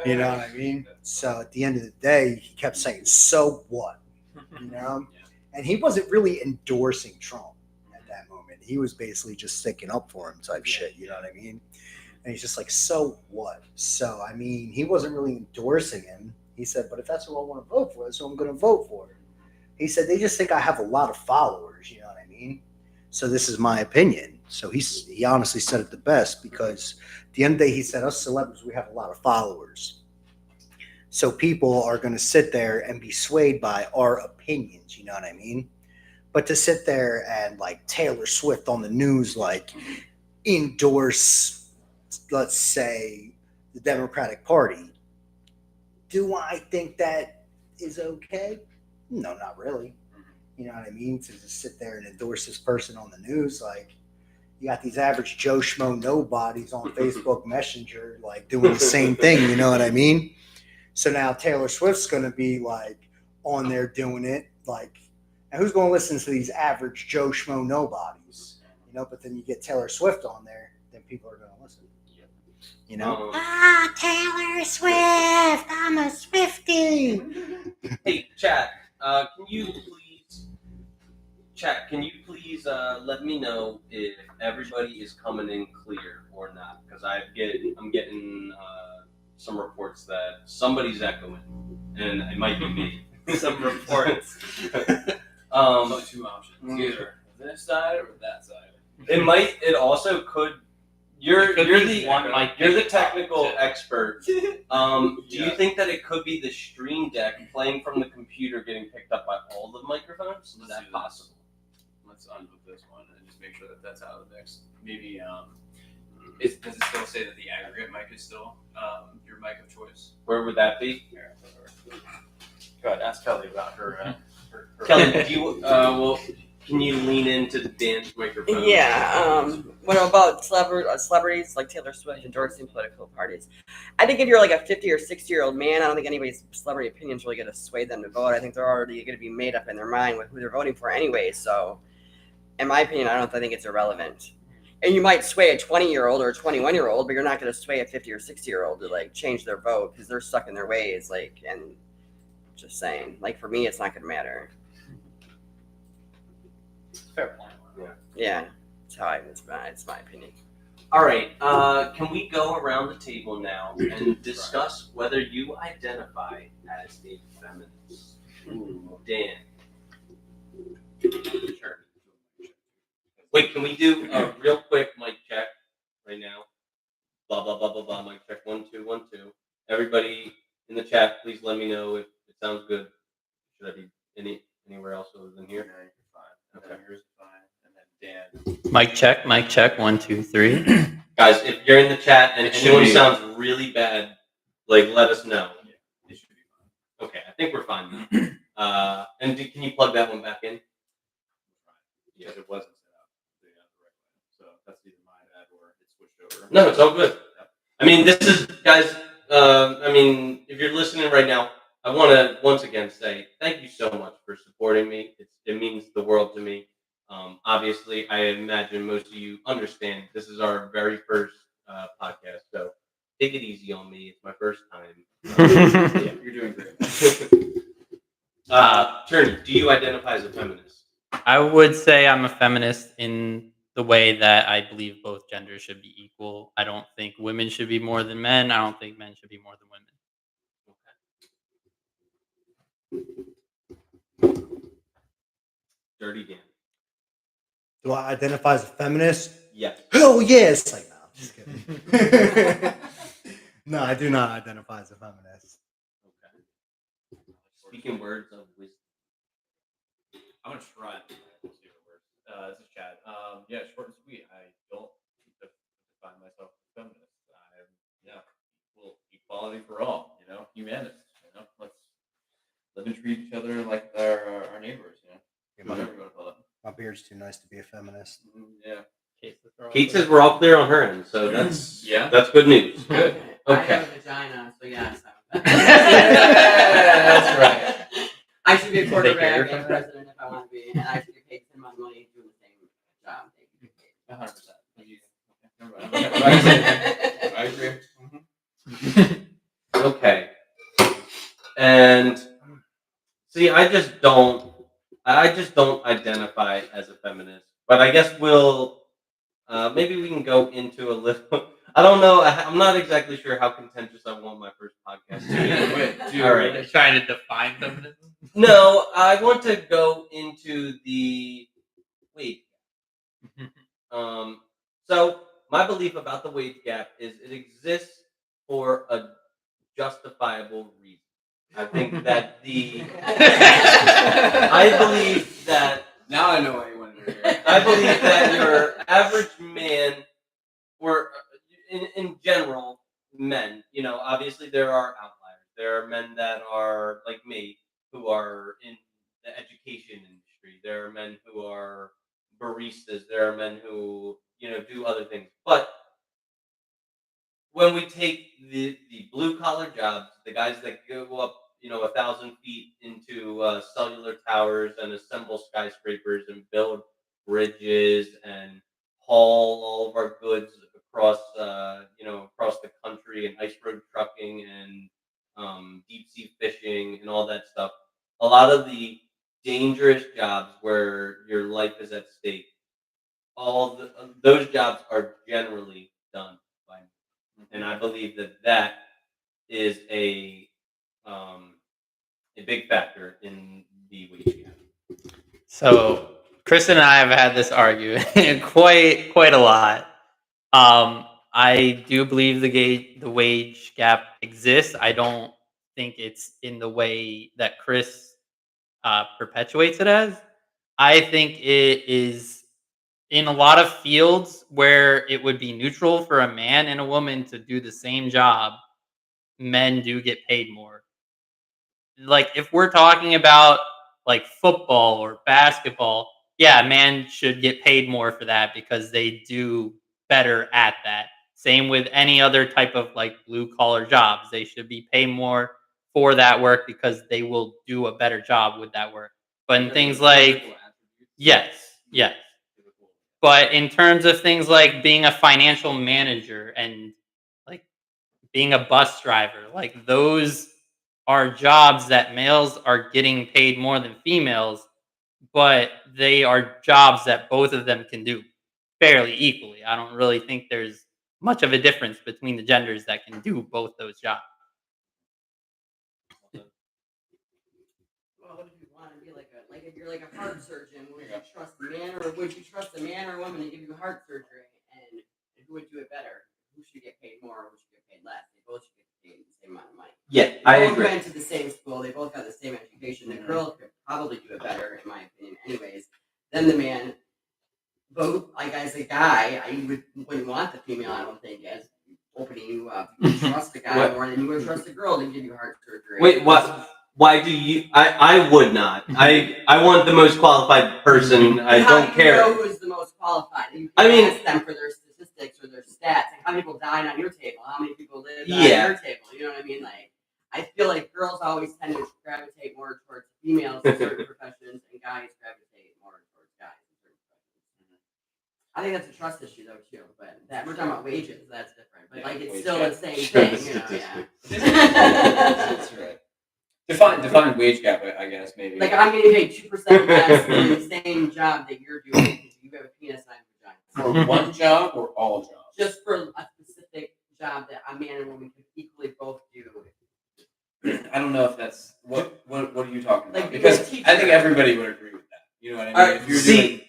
You know what I mean? So at the end of the day, he kept saying, so what? You know? And he wasn't really endorsing Trump at that moment. He was basically just sticking up for him type shit, you know what I mean? And he's just like, so what? So, I mean, he wasn't really endorsing him. He said, but if that's who I want to vote for, that's who I'm going to vote for. He said, they just think I have a lot of followers, you know what I mean? So this is my opinion. So he honestly said it the best, because at the end of the day, he said, us celebrities, we have a lot of followers. So people are going to sit there and be swayed by our opinions, you know what I mean? But to sit there and like Taylor Swift on the news, like endorse, let's say, the Democratic Party, do I think that is okay? No, not really. You know what I mean? To just sit there and endorse this person on the news, like, you got these average Joe Schmo nobodies on Facebook Messenger, like doing the same thing. You know what I mean? So now Taylor Swift's going to be like on there doing it. Like, and who's going to listen to these average Joe Schmo nobodies? You know, but then you get Taylor Swift on there, then people are going to listen. You know? Taylor Swift, I'm a Swiftie. Hey, chat. Can you please let me know if everybody is coming in clear or not? Because I'm getting some reports that somebody's echoing, and it might be me. Some reports. Only two options: either this side or that side. It also could. You're the technical too. expert. Do you think that it could be the Stream Deck playing from the computer getting picked up by all the microphones? Is that possible? Let's unhook this one and just make sure that that's out of the mix. Maybe does it still say that the aggregate mic is still your mic of choice? Where would that be? Here, go ahead, ask Kelly about her. Kelly, do you can you lean into Dan's microphone? Yeah. What about celebrities like Taylor Swift endorsing political parties? I think if you're like a 50 or 60-year-old man, I don't think anybody's celebrity opinions really going to sway them to vote. I think they're already going to be made up in their mind with who they're voting for anyway. So, in my opinion, I think it's irrelevant. And you might sway a 20-year-old or a 21-year-old, but you're not going to sway a 50 or 60-year-old to like change their vote because they're stuck in their ways. Like, and just saying, like for me, it's not going to matter. Fair point. Yeah, it's my opinion. All right. Can we go around the table now and discuss whether you identify as a feminist? Ooh, Dan. Sure. Wait, can we do a real quick mic check right now? Blah blah blah blah blah. Mic check 1 2 1 2. Everybody in the chat, please let me know if it sounds good. Should I be anywhere else other than here? No, you're fine. Okay. Yours is fine. And then Dan. Mic check. 1 2 3. Guys, if you're in the chat and It should anyone be- sounds really bad, like let us know. Yeah, it should be fine. Okay, I think we're fine now. And can you plug that one back in? Because it wasn't set up the right way. So that's either my bad or it switched over. No, it's all good. I mean, this is, guys, if you're listening right now, I want to once again say thank you so much for supporting me. It means the world to me. Obviously, I imagine most of you understand this is our very first podcast, so take it easy on me. It's my first time. Yeah, you're doing great. Turney, do you identify as a feminist? I would say I'm a feminist in the way that I believe both genders should be equal. I don't think women should be more than men. I don't think men should be more than women. Dirty Dan. Do I identify as a feminist? Yes. Hell yes! Like, no, I'm just kidding. No, I do not identify as a feminist. Okay. Speaking words of wisdom. I'm gonna try and say the words. This is Chad. Yeah, short and sweet. I don't define myself as a feminist. I'm equality for all. Humanist. Let's live and treat each other like our neighbors. Whatever you want to call it. My beard's too nice to be a feminist. Yeah. Kate says we're all clear on her end, so that's Yeah. that's good news. Good. I Okay. have a vagina, so yes. That's right. I should be a Take quarterback care. and president if I want to be, and I should get paid 10 month money doing the same job. Thank you. 100%. I agree. Okay. And see, I just don't identify as a feminist. But I guess we'll maybe we can go into a little. I don't know. I'm not exactly sure how contentious I want my first podcast to be. Wait, All right. You're trying to define feminism? No, I want to go into the wage gap. So my belief about the wage gap is it exists for a justifiable reason. I think that I believe that Now I know why you wanted to hear it. I believe that your average man, or in general, men, obviously there are outliers. There are men that are like me who are in the education industry. There are men who are baristas. There are men who, do other things. But when we take the blue collar jobs, the guys that go up, 1,000 feet into cellular towers and assemble skyscrapers and build bridges and haul all of our goods across, across the country, and ice road trucking and deep sea fishing and all that stuff. A lot of the dangerous jobs where your life is at stake, those jobs are generally done by men. And I believe that is a big factor in the wage gap. So Chris and I have had this argument quite a lot. I do believe the wage gap exists. I don't think it's in the way that Chris perpetuates it as. I think it is in a lot of fields where it would be neutral for a man and a woman to do the same job. Men do get paid more. Like if we're talking about like football or basketball, yeah, man should get paid more for that because they do better at that. Same with any other type of like blue collar jobs. They should be paid more for that work because they will do a better job with that work. But in things like yes, yes. But in terms of things like being a financial manager and like being a bus driver, like those are jobs that males are getting paid more than females, but they are jobs that both of them can do fairly equally. I don't really think there's much of a difference between the genders that can do both those jobs. Well, what if you want to be like if you're like a heart surgeon, would you trust a man or a woman to give you heart surgery, and who would do it better? Who should get paid more or who should get paid less? They both should get paid the same amount of money. Yeah, They I both agree. went to the same school. They both got the same education. The girl could probably do it better, in my opinion, anyways, than the man. Both, like as a guy, wouldn't want the female. I don't think as opening you up. You would trust a guy What? more than you would trust a girl to give you heart surgery. Wait, what? Why do you? I would not. I want the most qualified person. I How don't do you care. know who's the most qualified? You I can mean- ask them for their statistics or their stats. Like how many people died on your table? How many people lived Yeah. on your table? You know what I mean? Like I feel like girls always tend to gravitate more towards females in certain professions, and guys gravitate more towards guys in certain I think that's a trust issue though too. But that we're talking about wages, that's different. But Yeah, like it's wage still gap. the same Show the thing, you know. statistics. Yeah. That's right. Define wage gap, I guess maybe. Like I'm getting paid 2% less than the same job that you're doing because you have a penis and I have a vagina. For one job or all jobs? Just for a specific job that a man and woman could equally both do. I don't know if that's what are you talking about? Like, Because being a I think teacher. everybody would agree with that. You know what I mean? Alright, If you're see,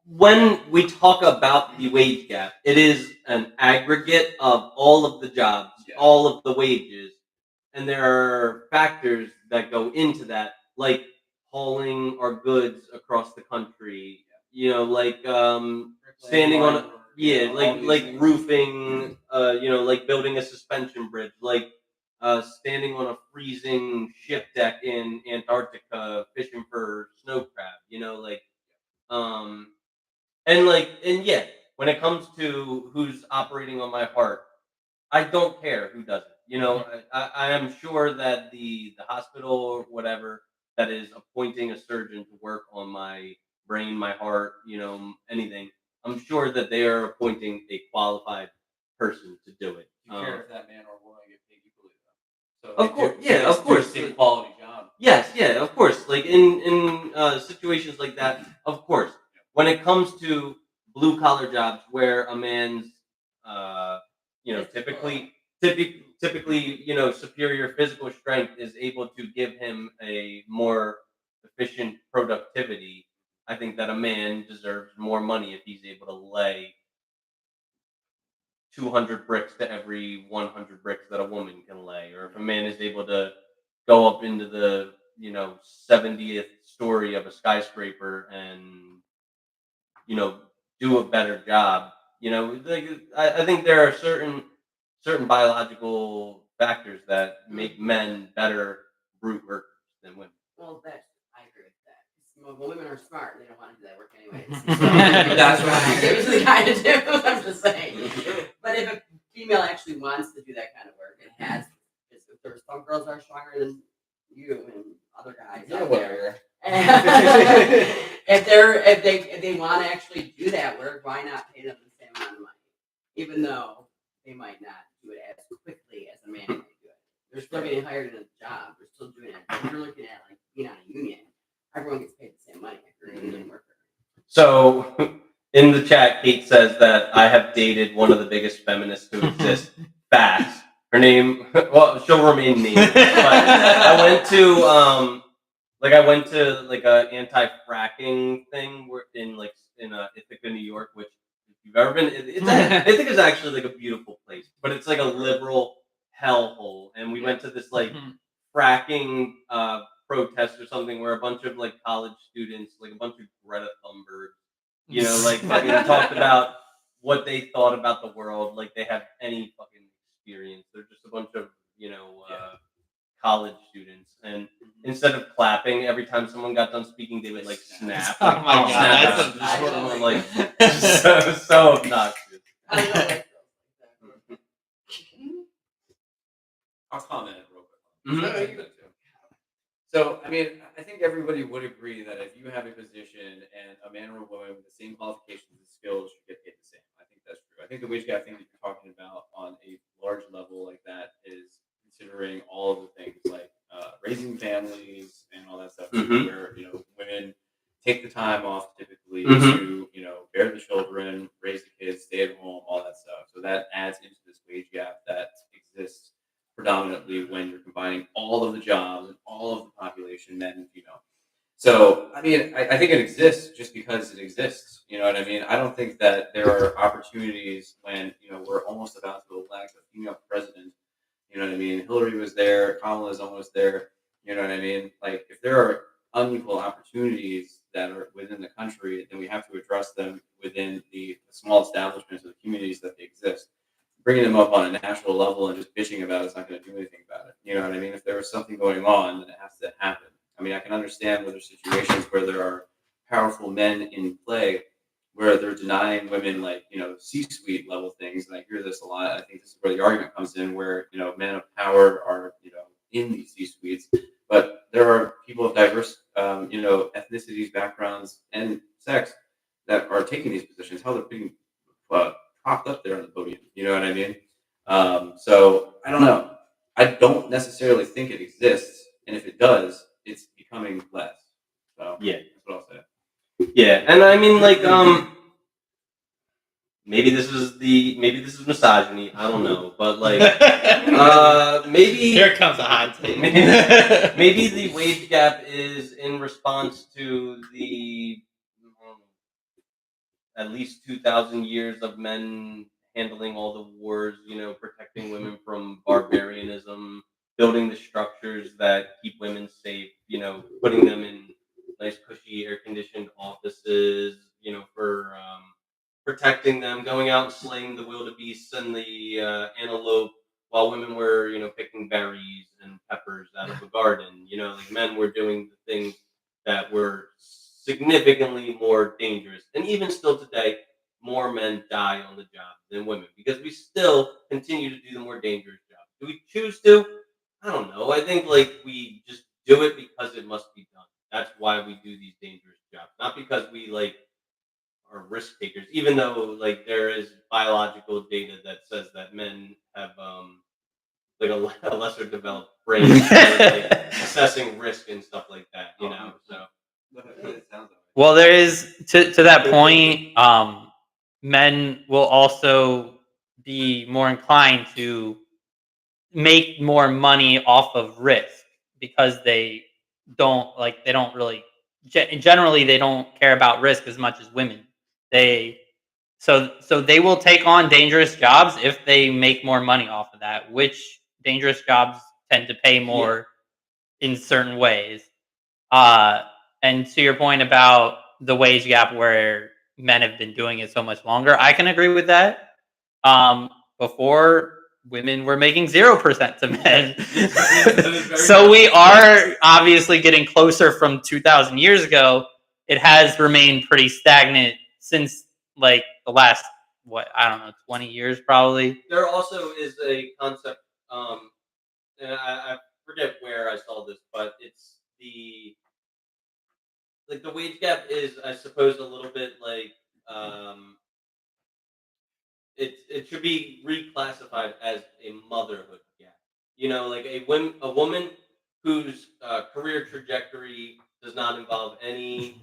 when we talk about the wage gap, it is an aggregate of all of the jobs, Yeah. all of the wages, and there are factors that go into that, like hauling our goods across the country. You know, like standing on a, yeah, like roofing. You know, like building a suspension bridge, like standing on a freezing ship deck in Antarctica fishing for snow crab. You know, like um and yeah, when it comes to who's operating on my heart, I don't care who does it. You know, I am sure that the hospital or whatever that is appointing a surgeon to work on my brain, my heart, you know, anything. I'm sure that they are appointing a qualified person to do it. Do you care if that man or woman get paid equally though? So Of course, yeah, of course. Same quality job. Yes, yeah, of course. Like in situations like that, of course. When it comes to blue collar jobs where a man's, you know, typically, you know, superior physical strength is able to give him a more efficient productivity, I think that a man deserves more money if he's able to lay 200 bricks to every 100 bricks that a woman can lay, or if a man is able to go up into the, you know, 70th story of a skyscraper and, you know, do a better job. You know, like, I think there are certain biological factors that make men better brute workers than women. Well, I agree with that. Well, women are smart and they don't want to do that work anyways. That's right. They usually kind of do. I'm just saying. But if a female actually wants to do that kind of work, it has. If there's some girls are stronger than you and other guys Yeah, out whatever. there. if they want to actually do that work, why not pay them the same amount of money, even though they might not do it as quickly as a man might do it. They're still getting hired in a job. They're still doing it. If you're looking at like being on a union, everyone gets paid the same money if you're a union worker. So, in the chat, Kate says that I have dated one of the biggest feminists to exist. Facts. Her name, well, she'll remain nameless. But I went to a anti-fracking thing in Ithaca, New York, which if you've ever been, I think it's actually like a beautiful place, but it's like a liberal hellhole. And we went to this like fracking protest or something where a bunch of like college students, like a bunch of Greta Thunberg, you know, like fucking talked about what they thought about the world, like they have any fucking experience. They're just a bunch of, you know, college students, and instead of clapping every time someone got done speaking, they would like snap. Oh my God, snap that's out. I'm like so obnoxious. I don't know. I'll comment real quick. Mhm. No, you can too. So, I mean, I think everybody would agree that if you have a position and a man or a woman with the same qualifications and skills should get paid the same. I think that's true. I think the wage gap thing that you're talking about on a large level like that is considering all of the things like raising families and all that stuff, Mhm. where, you know, women take the time off typically Mhm. to, you know, bear the children, raise the kids, stay at home, all that stuff. So that adds into this wage gap that exists predominantly when you're combining all of the jobs and all of the population, men and female. So, I mean, I think it exists just because it exists. You know what I mean? I don't think that there are opportunities when, you know, we're almost about to elect a female president. You know what I mean? Hillary was there. Kamala is almost there. You know what I mean? Like, if there are unequal opportunities that are within the country, then we have to address them within the small establishments or the communities that they exist. Bringing them up on a national level and just bitching about it's not going to do anything about it. You know what I mean? If there was something going on, then it has to happen. I mean, I can understand where there's situations where there are powerful men in play where they're denying women, like, you know, C-suite level things. And I hear this a lot. I think this is where the argument comes in, where, you know, men of power are, you know, in these C-suites, but there are people of diverse, you know, ethnicities, backgrounds, and sex that are taking these positions, how they're being propped up there on the podium. You know what I mean? So I don't know. I don't necessarily think it exists, and if it does, it's becoming less. So Yeah. that's what I'll say. Yeah, and I mean, like, maybe this is misogyny. I don't know, but like, maybe Here comes a hot take. maybe the wage gap is in response to the at least 2,000 years of men handling all the wars, protecting women from barbarianism, building the structures that keep women safe, putting them in nice, cushy, air conditioned offices, for protecting them, going out and slaying the wildebeests and the antelope while women were, picking berries and peppers out of a garden. Like men were doing the things that were significantly more dangerous. And even still today, more men die on the job than women because we still continue to do the more dangerous jobs. Do we choose to? I don't know. I think like we just do it because it must be done. That's why we do these dangerous jobs, not because we like are risk takers. Even though like there is biological data that says that men have like a lesser developed brain for like assessing risk and stuff like that. So. Well, there is to that point. Men will also be more inclined to make more money off of risk because they don't really generally they don't care about risk as much as women. They so they will take on dangerous jobs if they make more money off of that, which dangerous jobs tend to pay more in certain ways. And to your point about the wage gap where men have been doing it so much longer, I can agree with that. Before women were making 0% to men. So we are obviously getting closer from 2,000 years ago. It has remained pretty stagnant since like the last, 20 years probably. There also is a concept, and I forget where I saw this, but it's the wage gap is, I suppose, a little bit like it should be reclassified as a motherhood gap. Like a woman whose career trajectory does not involve any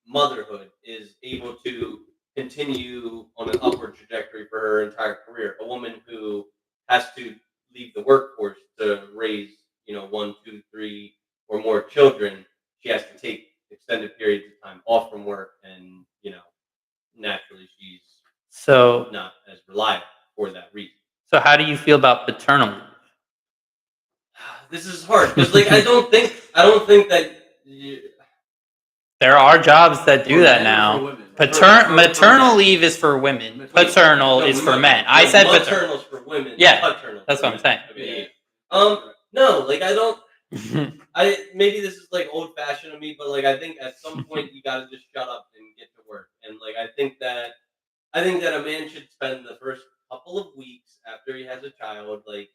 motherhood is able to continue on an upward trajectory for her entire career. A woman who has to leave the workforce to raise, one, two, three, or more children, she has to take extended periods of time off from work, and naturally she's So not as reliable for that reason. so how do you feel about paternal leave? This is hard because, like, I don't think that. There are jobs that do For that men or now. for women? Maternal men. leave is for women. Maternal- Paternal no, is for women. men. I said paternal. maternal's for women. Yeah, paternal's that's for what I'm men. saying. Okay, yeah. No, like I don't. Maybe this is like old fashioned of me, but like I think at some point you gotta just shut up and get to work. And like I think that a man should spend the first couple of weeks after he has a child, like,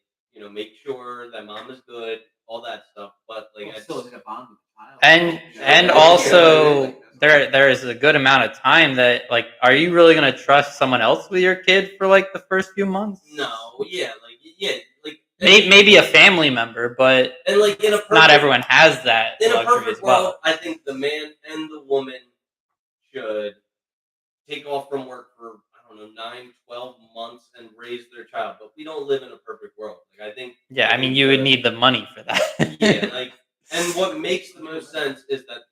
make sure that mom is good, all that stuff. But like Still in a bond with the child. And also there is a good amount of time that like, are you really gonna trust someone else with your kid for like the first few months? no, like Maybe a family member, but and like in a perfect, not everyone has that in a luxury perfect as well. world, I think the man and the woman should take off from work for, I don't know, 9, 12 months and raise their child. But we don't live in a perfect world. Like I think. Yeah, I mean you would need the money for that. Yeah, like, and what makes the most sense is that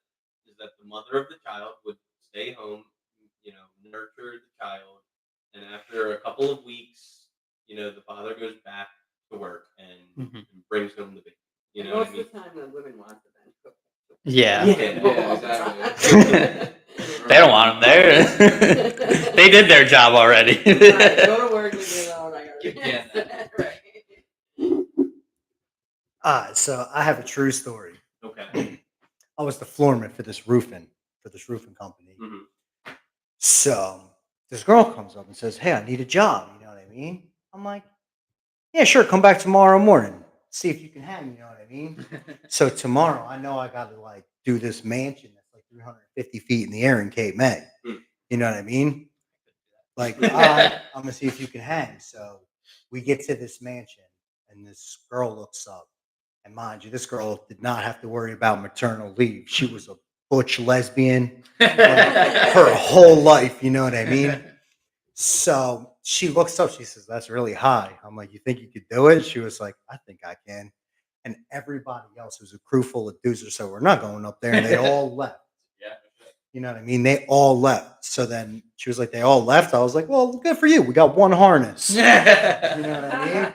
the mother of the child would stay home, nurture the child, and after a couple of weeks, the father goes back to work and brings home the baby. You know what I mean? Most of the time, the women want the men cook. Yeah. Exactly. They don't want them there. They did their job already. Right, go to work and get on. I Keep gotta getting right. So I have a true story. Okay. I was the floorman for this roofing company. Mhm. So this girl comes up and says, "Hey, I need a job." You know what I mean? I'm like, "Yeah, sure. Come back tomorrow morning. See if you can have me." You know what I mean? So tomorrow, I know I got to like do this mansion that's like 150 feet in the air in Cape May. You know what I mean? Like, all right, I'm gonna see if you can hang. So we get to this mansion, and this girl looks up. And mind you, this girl did not have to worry about maternal leave. She was a butch lesbian her whole life. You know what I mean? So she looks up. She says, "That's really high." I'm like, "You think you could do it?" She was like, "I think I can." And everybody else was a crew full of dudes, so we're not going up there. And they all left. Yeah. You know what I mean? They all left. So then she was like, "They all left." I was like, "Well, good for you. We got one harness." You know what I mean?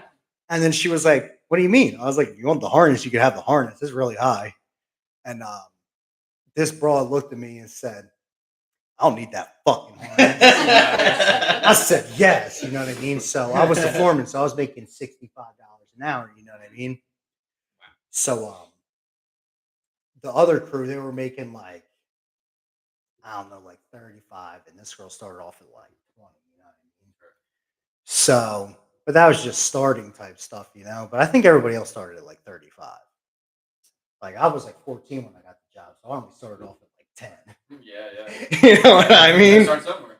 And then she was like, "What do you mean?" I was like, "You want the harness? You can have the harness. It's really high." And this broad looked at me and said, "I don't need that fucking harness." I said, "Yes." You know what I mean? So I was the foreman, so I was making $65 an hour. You know what I mean? So the other crew, they were making like, I don't know, like 35, and this girl started off at like 20. You know what I mean? So, but that was just starting type stuff, you know. But I think everybody else started at like 35. Like I was like 14 when I got the job, so I only started off at like 10. Yeah. You know what I mean? Start somewhere.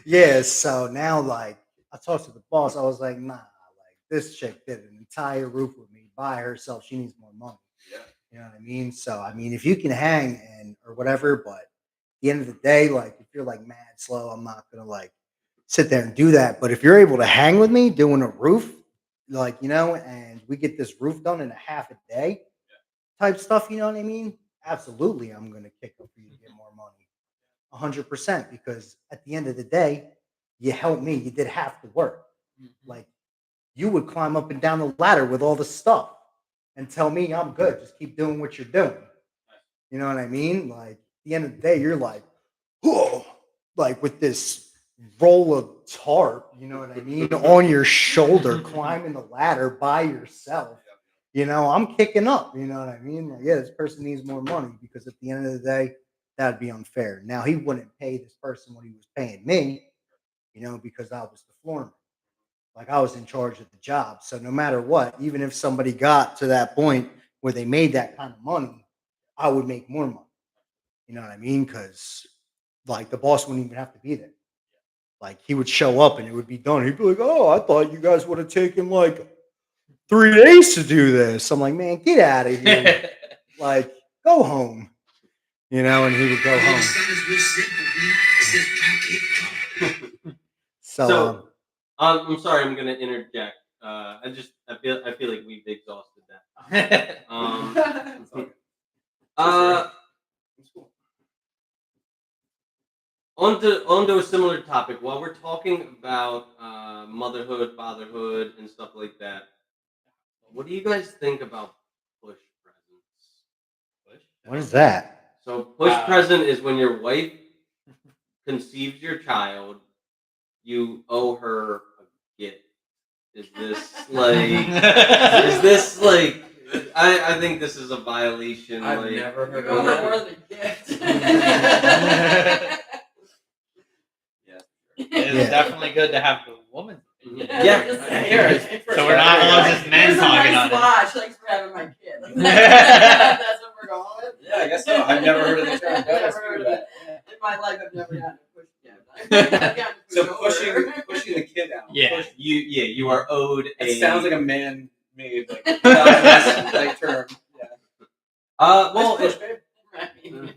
Yeah. So now, like, I talked to the boss. I was like, "Nah, like this chick did an entire roof with me by herself. She needs more money." Yeah. You know what I mean? So I mean, if you can hang and or whatever, but at the end of the day, like if you're like mad slow, I'm not gonna like sit there and do that. But if you're able to hang with me doing a roof, like you know, and we get this roof done in a half a day type stuff, you know what I mean? Absolutely, I'm gonna kick up for you to get more money. 100%, because at the end of the day, you helped me. You did half the work. Like you would climb up and down the ladder with all the stuff and tell me I'm good. Just keep doing what you're doing. You know what I mean? Like at the end of the day, you're like, whoa, like with this roll of tarp, you know what I mean, on your shoulder, climbing the ladder by yourself. You know, I'm kicking up. You know what I mean? Like, yeah, this person needs more money because at the end of the day, that'd be unfair. Now he wouldn't pay this person what he was paying me, you know, because I was the foreman. Like I was in charge of the job. So no matter what, even if somebody got to that point where they made that kind of money, I would make more money. You know what I mean? Because like the boss wouldn't even have to be there. Like he would show up and it would be done. He'd be like, "Oh, I thought you guys would have taken like 3 days to do this." I'm like, "Man, get out of here. Like, go home." You know, and he would go home. So I'm sorry, I'm gonna interject. I feel like we've exhausted that. Onto a similar topic. While we're talking about motherhood, fatherhood, and stuff like that, what do you guys think about push presents? what is that? So push present is when your wife conceives your child, you owe her a gift. Is this like? I think this is a violation. I've like, never heard Go of that. more than a gift. It's Yeah. definitely good to have the woman's opinion. Yeah. So we're not all just men Here's a talking nice on it. watch. Thanks for having my kid. Like, that's what we're going with. Yeah, I guess so. I've never heard of the term. I've That's never heard weird. of it. In my life, I've never gotten a push gift. I've gotten So pushed over. pushing the kid out. Yeah. You are owed It sounds like a man-made like term. Yeah. Well, Nice push, babe. Right.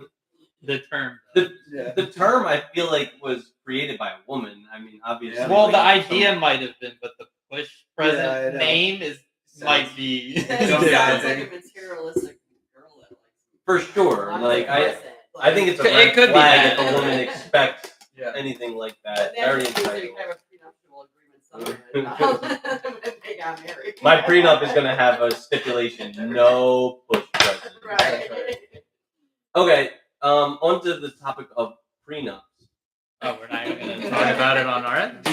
The term. the term I feel like was created by a woman. I mean, obviously. Yeah. Well, like, the idea might have been, but the push present I know. name might be. It Some guys sounds like a materialistic girl that likes for sure. Like I think it's a It red could be flag that. if a woman expects Yeah. anything like But that. then Very you have entitled. a prenuptial agreement somewhere when they got married. My prenup is gonna have a stipulation: no push present. Right. Okay. Onto the topic of prenups. Oh, we're not even going to talk about it on our end.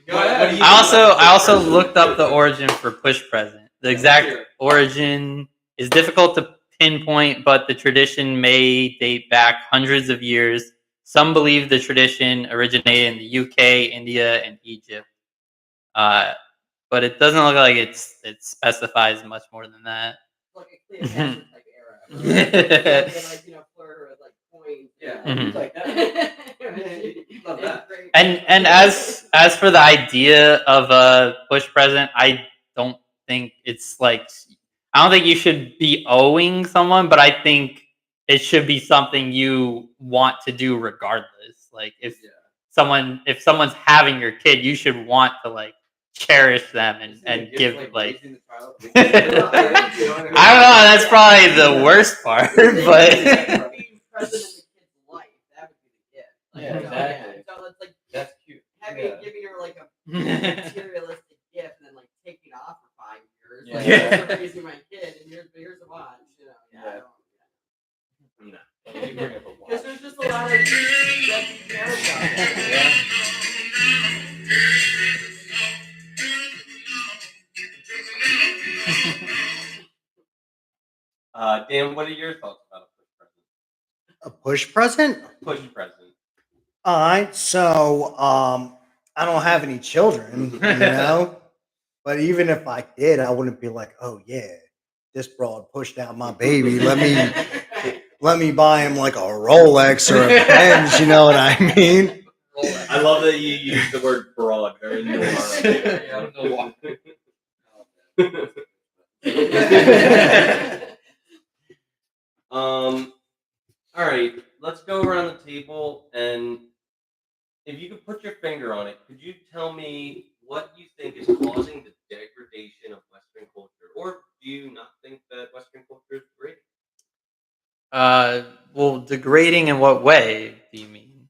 Go ahead. I also looked up the origin for push present. The exact origin is difficult to pinpoint, but the tradition may date back hundreds of years. Some believe the tradition originated in the UK, India, and Egypt. But it doesn't look like it specifies much more than that. Like a Cleopatra type era. Like, flirt her with like coins. Yeah. Mhm. like that. You love that. And as for the idea of a push present, I don't think it's like I don't think you should be owing someone, but I think it should be something you want to do regardless. Like if someone's having your kid, you should want to like cherish them and give like I don't know, that's probably the worst part, but being present in the kid's life, that would be the gift. Like, Yeah, exactly. So it's like That's cute. giving her like a materialistic gift and then like taking off for 5 years. Like, Yeah. I'm raising my kid, and here's a watch. You know, Yeah. No. Because there's just a lot of deadbeat parents out there. Yeah. Dan, what are your thoughts about A push present? a push present? All right, so I don't have any children, you know, but even if I did, I wouldn't be like, oh yeah, this broad pushed out my baby. Let me buy him like a Rolex or a Benz. You know what I mean? I love that you use the word broad very all right, let's go around the table, and if you could put your finger on it, could you tell me what you think is causing the degradation of Western culture, or do you not think that Western culture is great? well, degrading in what way do you mean?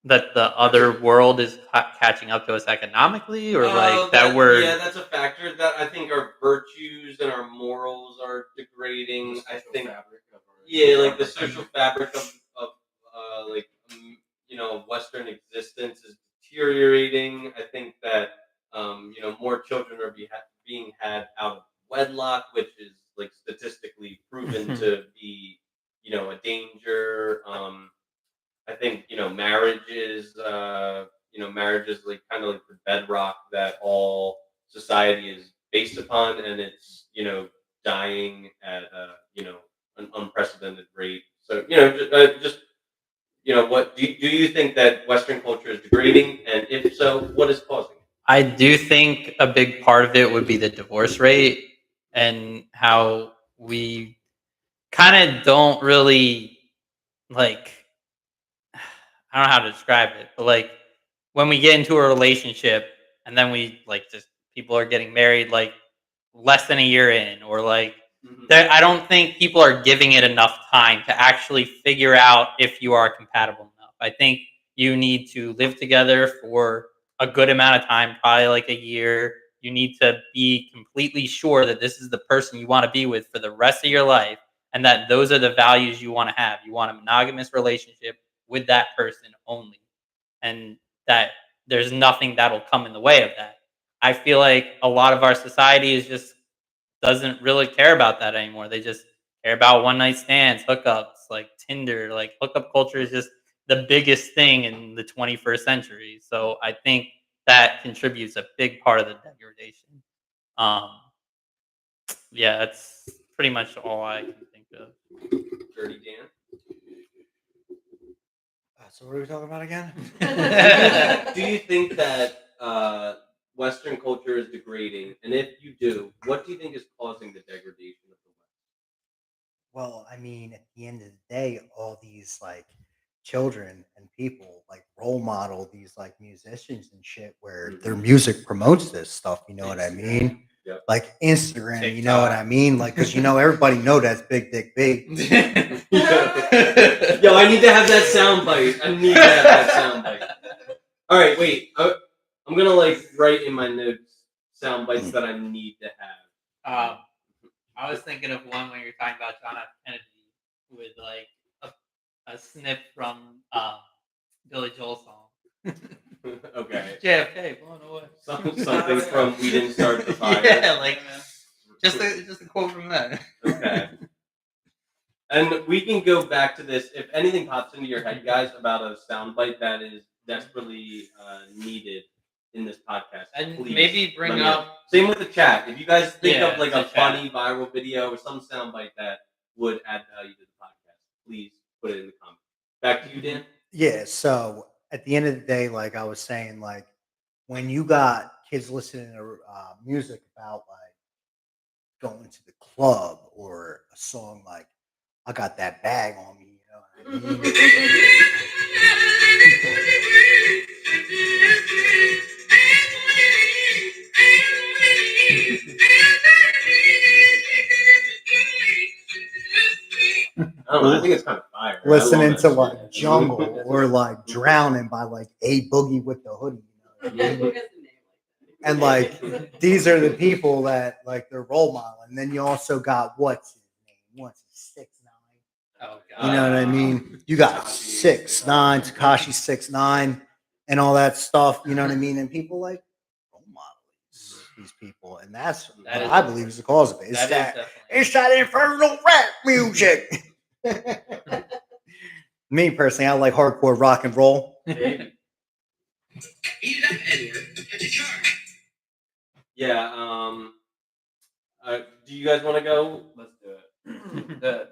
That the other world is catching up to us economically, or like that we're yeah, that's a factor. That I think our virtues and our morals are degrading. I think like the social fabric of like Western existence is deteriorating. I think that more children are being had out of wedlock, which is like statistically proven to be a danger. I think marriage is like kind of like the bedrock that all society is based upon, and it's dying at an unprecedented rate. So just what do you think that Western culture is degrading, and if so, what is causing it? I do think a big part of it would be the divorce rate and how we kind of don't really like I don't know how to describe it, but like when we get into a relationship and then we like just people are getting married like less than a year in, or like I don't think people are giving it enough time to actually figure out if you are compatible enough. I think you need to live together for a good amount of time, probably like a year. You need to be completely sure that this is the person you want to be with for the rest of your life, and that those are the values you want to have. You want a monogamous relationship with that person only, and that there's nothing that'll come in the way of that. I feel like a lot of our society is just doesn't really care about that anymore. They just care about one night stands, hookups, like Tinder. Like hookup culture is just the biggest thing in the 21st century. So I think that contributes a big part of the degradation. Um, yeah, that's pretty much all I can think of. Dirty Dan. So what are we talking about again? Do you think that Western culture is degrading? And if you do, what do you think is causing the degradation of the West? Well, I mean, at the end of the day, all these like children and people like role model these like musicians and shit where their music promotes this stuff. You know what I mean? Yep. Like Instagram, you know what I mean? Like, because everybody know that's Big Dick Big. Yo, I need to have that sound bite. I need to have that sound bite. All right, wait. I'm gonna like write in my notes sound bites that I need to have. I was thinking of one when you're talking about John F. Kennedy with like a snip from Billy Joel song. Okay. JFK blown away. Something from We Didn't Start the Fire. Yeah, like just a quote from that. Okay. And we can go back to this if anything pops into your head, guys, about a soundbite that is desperately needed in this podcast. And please maybe bring let me up. know. Same with the chat. If you guys think Yeah, of like the a chat. funny viral video or some soundbite that would add value to the podcast, please put it in the comments. Back to you, Dan. Yeah, so at the end of the day, like I was saying, like when you got kids listening to music about like going to the club or a song like "I Got That Bag on Me," you know what I mean? I don't know. I think it's kind of fire. I love Listening that to shit. like Jungle or like Drowning by like A Boogie with the Hoodie. You know what I mean? And like these are the people that like they're role model. And then you also got what's his name? What's his 6ix9ine? Oh You know what I mean? You got 6ix9ine, Takashi 6ix9ine, and all that stuff. You know what I mean? And people like role model these people, and that's That what is- I believe is the cause of it. It's That is that definitely. it's that infernal rap music. Me personally, I like hardcore rock and roll. Baby. Eat it up, Edward. Catch a charge. Yeah. Do you guys want to go? Let's do it. The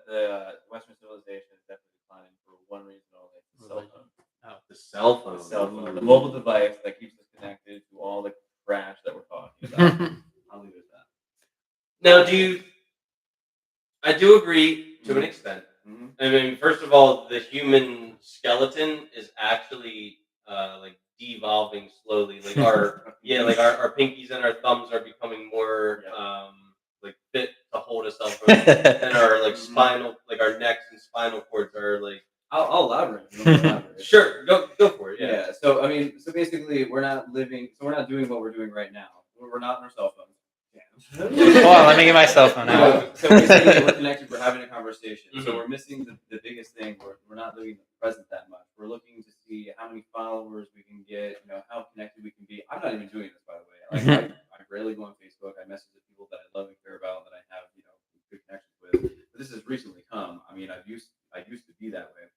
Western civilization is definitely declining for one reason only: the cell phone. The cell phone. The cell phone, the mobile device that keeps us connected to all the trash that we're talking about. I'll leave it at Now, I do agree to an extent. that. Mm-hmm. I mean, first of all, the human skeleton is actually like devolving slowly. Like our our pinkies and our thumbs are becoming more like fit to hold us up, and our like spinal, like our necks and spinal cords are like. I'll elaborate. You want me to elaborate? Sure, go for it. Yeah. Yeah. So I mean, so basically, we're not living. So we're not doing what we're doing right now. We're not on our cell phones. Hold on, let me get my cell phone out. So basically, we're connected. We're having a conversation. Mhm. So we're missing the biggest thing. We're not living the present that much. We're looking to see how many followers we can get. You know, how connected we can be. I'm not even doing this, by the way. Like I rarely go on Facebook. I message with people that I love and care about, that I have good connections with. But this has recently come. I mean, I used to be that way.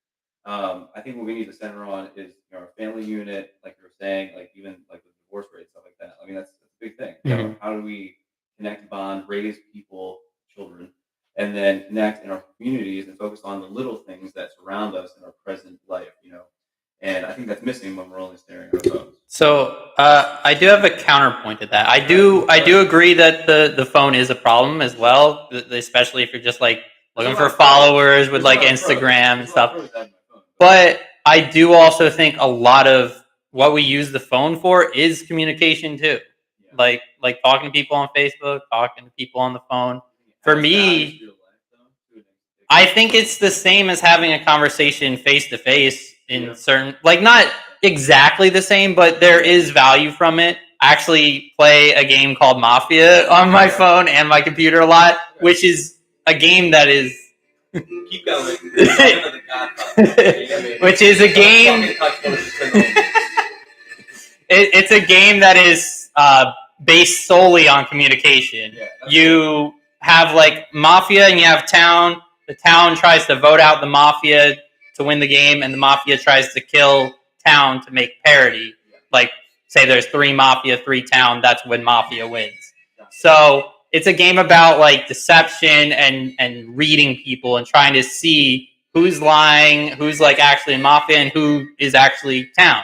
I think what we need to center on is our family unit, like you were saying, like even like the divorce rate, stuff like that. I mean, that's a big thing. How do we connect, bond, raise people, children, and then connect in our communities and focus on the little things that surround us in our present life, And I think that's missing when we're only staring at our phones. So I do have a counterpoint to that. I do agree that the phone is a problem as well, especially if you're just like looking for followers with like Instagram and stuff. But I do also think a lot of what we use the phone for is communication too. Like talking to people on Facebook, talking to people on the phone. For me, I think it's the same as having a conversation face to face in certain, like not exactly the same, but there is value from it. I actually play a game called Mafia on my phone and my computer a lot, which is a game that is Keep going. which is a game. It's a game that is based solely on communication. You have like Mafia and you have Town. The Town tries to vote out the Mafia to win the game, and the Mafia tries to kill Town to make parity. Like, say there's 3 Mafia, 3 Town, that's when Mafia wins. So it's a game about like deception and reading people and trying to see who's lying, who's like actually Mafia, and who is actually Town.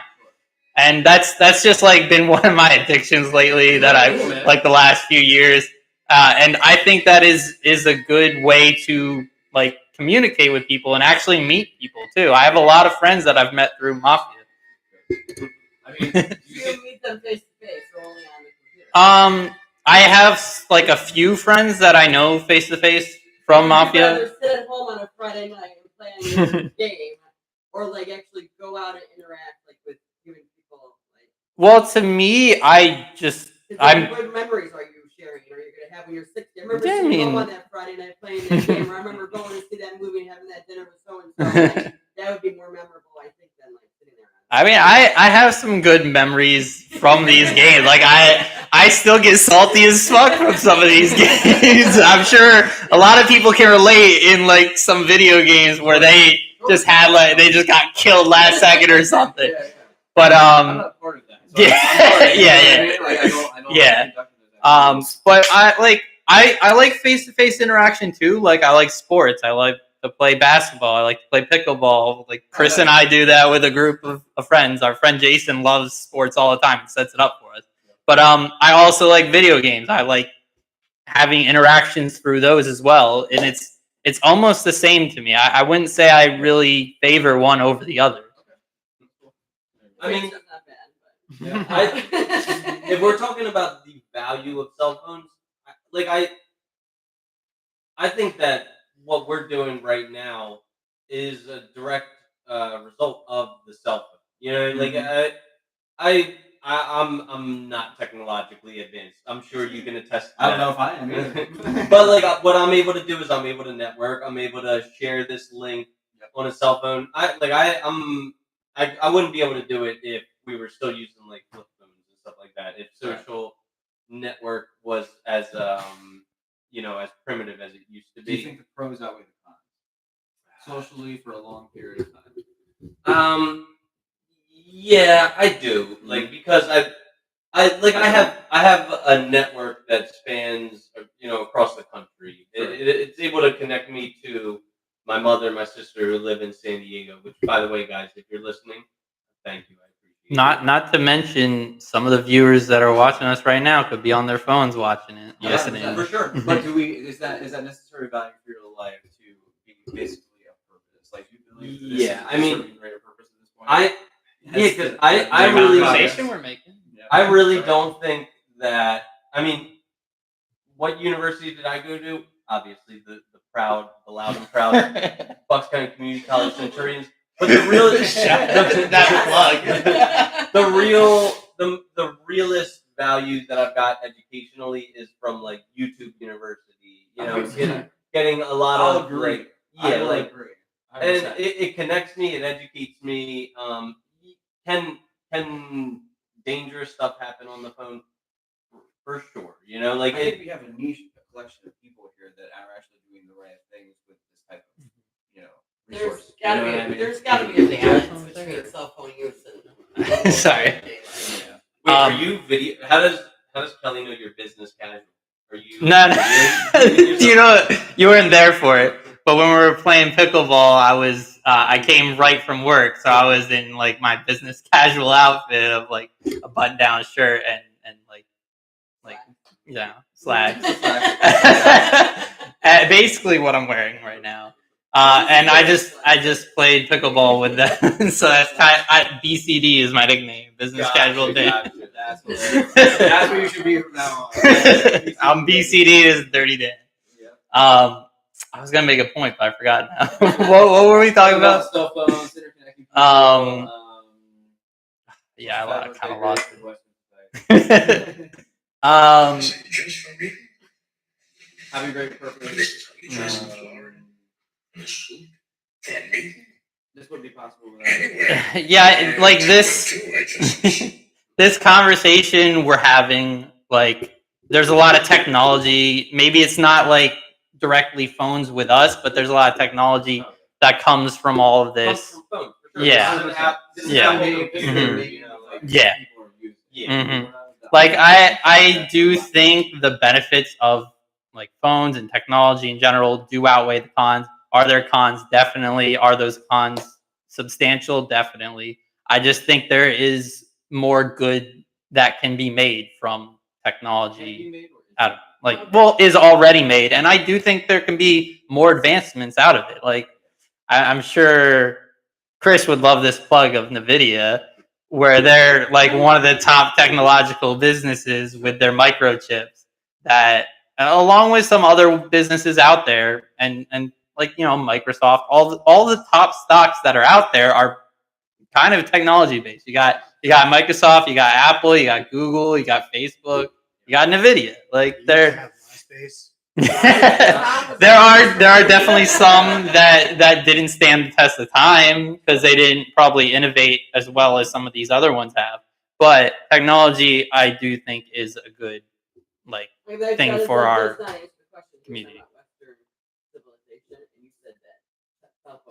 And that's just like been one of my addictions lately that I've like the last few years. And I think that is a good way to like communicate with people and actually meet people too. I have a lot of friends that I've met through Mafia. Do you meet them face to face or only on the computer? I have like a few friends that I know face to face from Mafia. Would you rather sit at home on a Friday night and play on your game, or like actually go out and interact like with human people? Like, Well, to me, what memories are you sharing? Are you gonna have when you're 60? I remember Yeah, I sitting mean- home on that Friday night playing that game. Or I remember going to see that movie and having that dinner with so and so. Like, that would be more memorable, I think, than like sitting there. I mean, I have some good memories from these games. Like I still get salty as fuck from some of these games. I'm sure a lot of people can relate in like some video games where they just had like they just got killed last second or something. But I'm not part of that. So but I like face-to-face interaction too. Like I like sports. I like to play basketball. I like to play pickleball. Like Chris and I do that with a group of friends. Our friend Jason loves sports all the time and sets it up for us. But I also like video games. I like having interactions through those as well, and it's almost the same to me. I wouldn't say I really favor one over the other. I mean, It's not bad, if we're talking about the value of cell phones, I think that what we're doing right now is a direct result of the cell phone. You know, I'm not technologically advanced. I'm sure you can attest to I don't that. know if I am either. But what I'm able to do is I'm able to network. I'm able to share this link on a cell phone. I wouldn't be able to do it if we were still using like flip phones and stuff like that. If social network was as as primitive as it used to Do you be. think the pros outweigh the cons? Socially for a long period of time. Yeah, I do. Because I have a network that spans across the country. It's able to connect me to my mother and my sister who live in San Diego. Which, by the way, guys, if you're listening, thank you. I appreciate it. Not to mention some of the viewers that are watching us right now could be on their phones watching it, Yeah, listening. for sure. But is that necessary value for your life to be basically a purpose? Like, do you believe that this is serving greater purpose at this point? Because I The really conversation we're making. I really don't think that. I mean, what university did I go to? Obviously, the loud and proud Bucks County Community College Centurions. But the real the realest value that I've got educationally is from like YouTube University. Getting a lot I'll of agree. I agree. and it connects me. It educates me. Can dangerous stuff happen on the phone? For sure. I think we have a niche collection of people here that are actually doing the right things with this type of resource. There's gotta be a balance between cell phone use and Sorry. Wait, are you video? How does Kelly know your business casual? Are you? No. You weren't there for it. But when we were playing pickleball, I came right from work, so I was in like my business casual outfit of like a button-down shirt and slacks. Basically what I'm wearing right now. And I just played pickleball with them, so that's BCD is my nickname, business casual day. That's what you should be from now on. I'm BCD is Dirty Dan. I was gonna make a point, but I forgot now. what were we talking about? Cell phones, interconnecting people. Yeah, I kind of lost it. Just for me. Having great purpose. Just for me. This wouldn't be possible without. Yeah, like this this conversation we're having, like there's a lot of technology. Maybe it's not like directly phones with us, but there's a lot of technology that comes from all of this. Comes from phones, for sure. Yeah. This is Yeah. how Yeah. People are using. Mhm. Like I do think the benefits of like phones and technology in general do outweigh the cons. Are there cons? Definitely. Are those cons substantial? Definitely. I just think there is more good that can be made from technology. Is already made, and I do think there can be more advancements out of it. Like I'm sure Chris would love this plug of NVIDIA, where they're like one of the top technological businesses with their microchips that, along with some other businesses out there, and like Microsoft, all the top stocks that are out there are kind of technology based. You got Microsoft, you got Apple, you got Google, you got Facebook, you got NVIDIA. Like they're MySpace. there are definitely some that didn't stand the test of time because they didn't probably innovate as well as some of these other ones have. But technology, I do think, is a good thing for our community.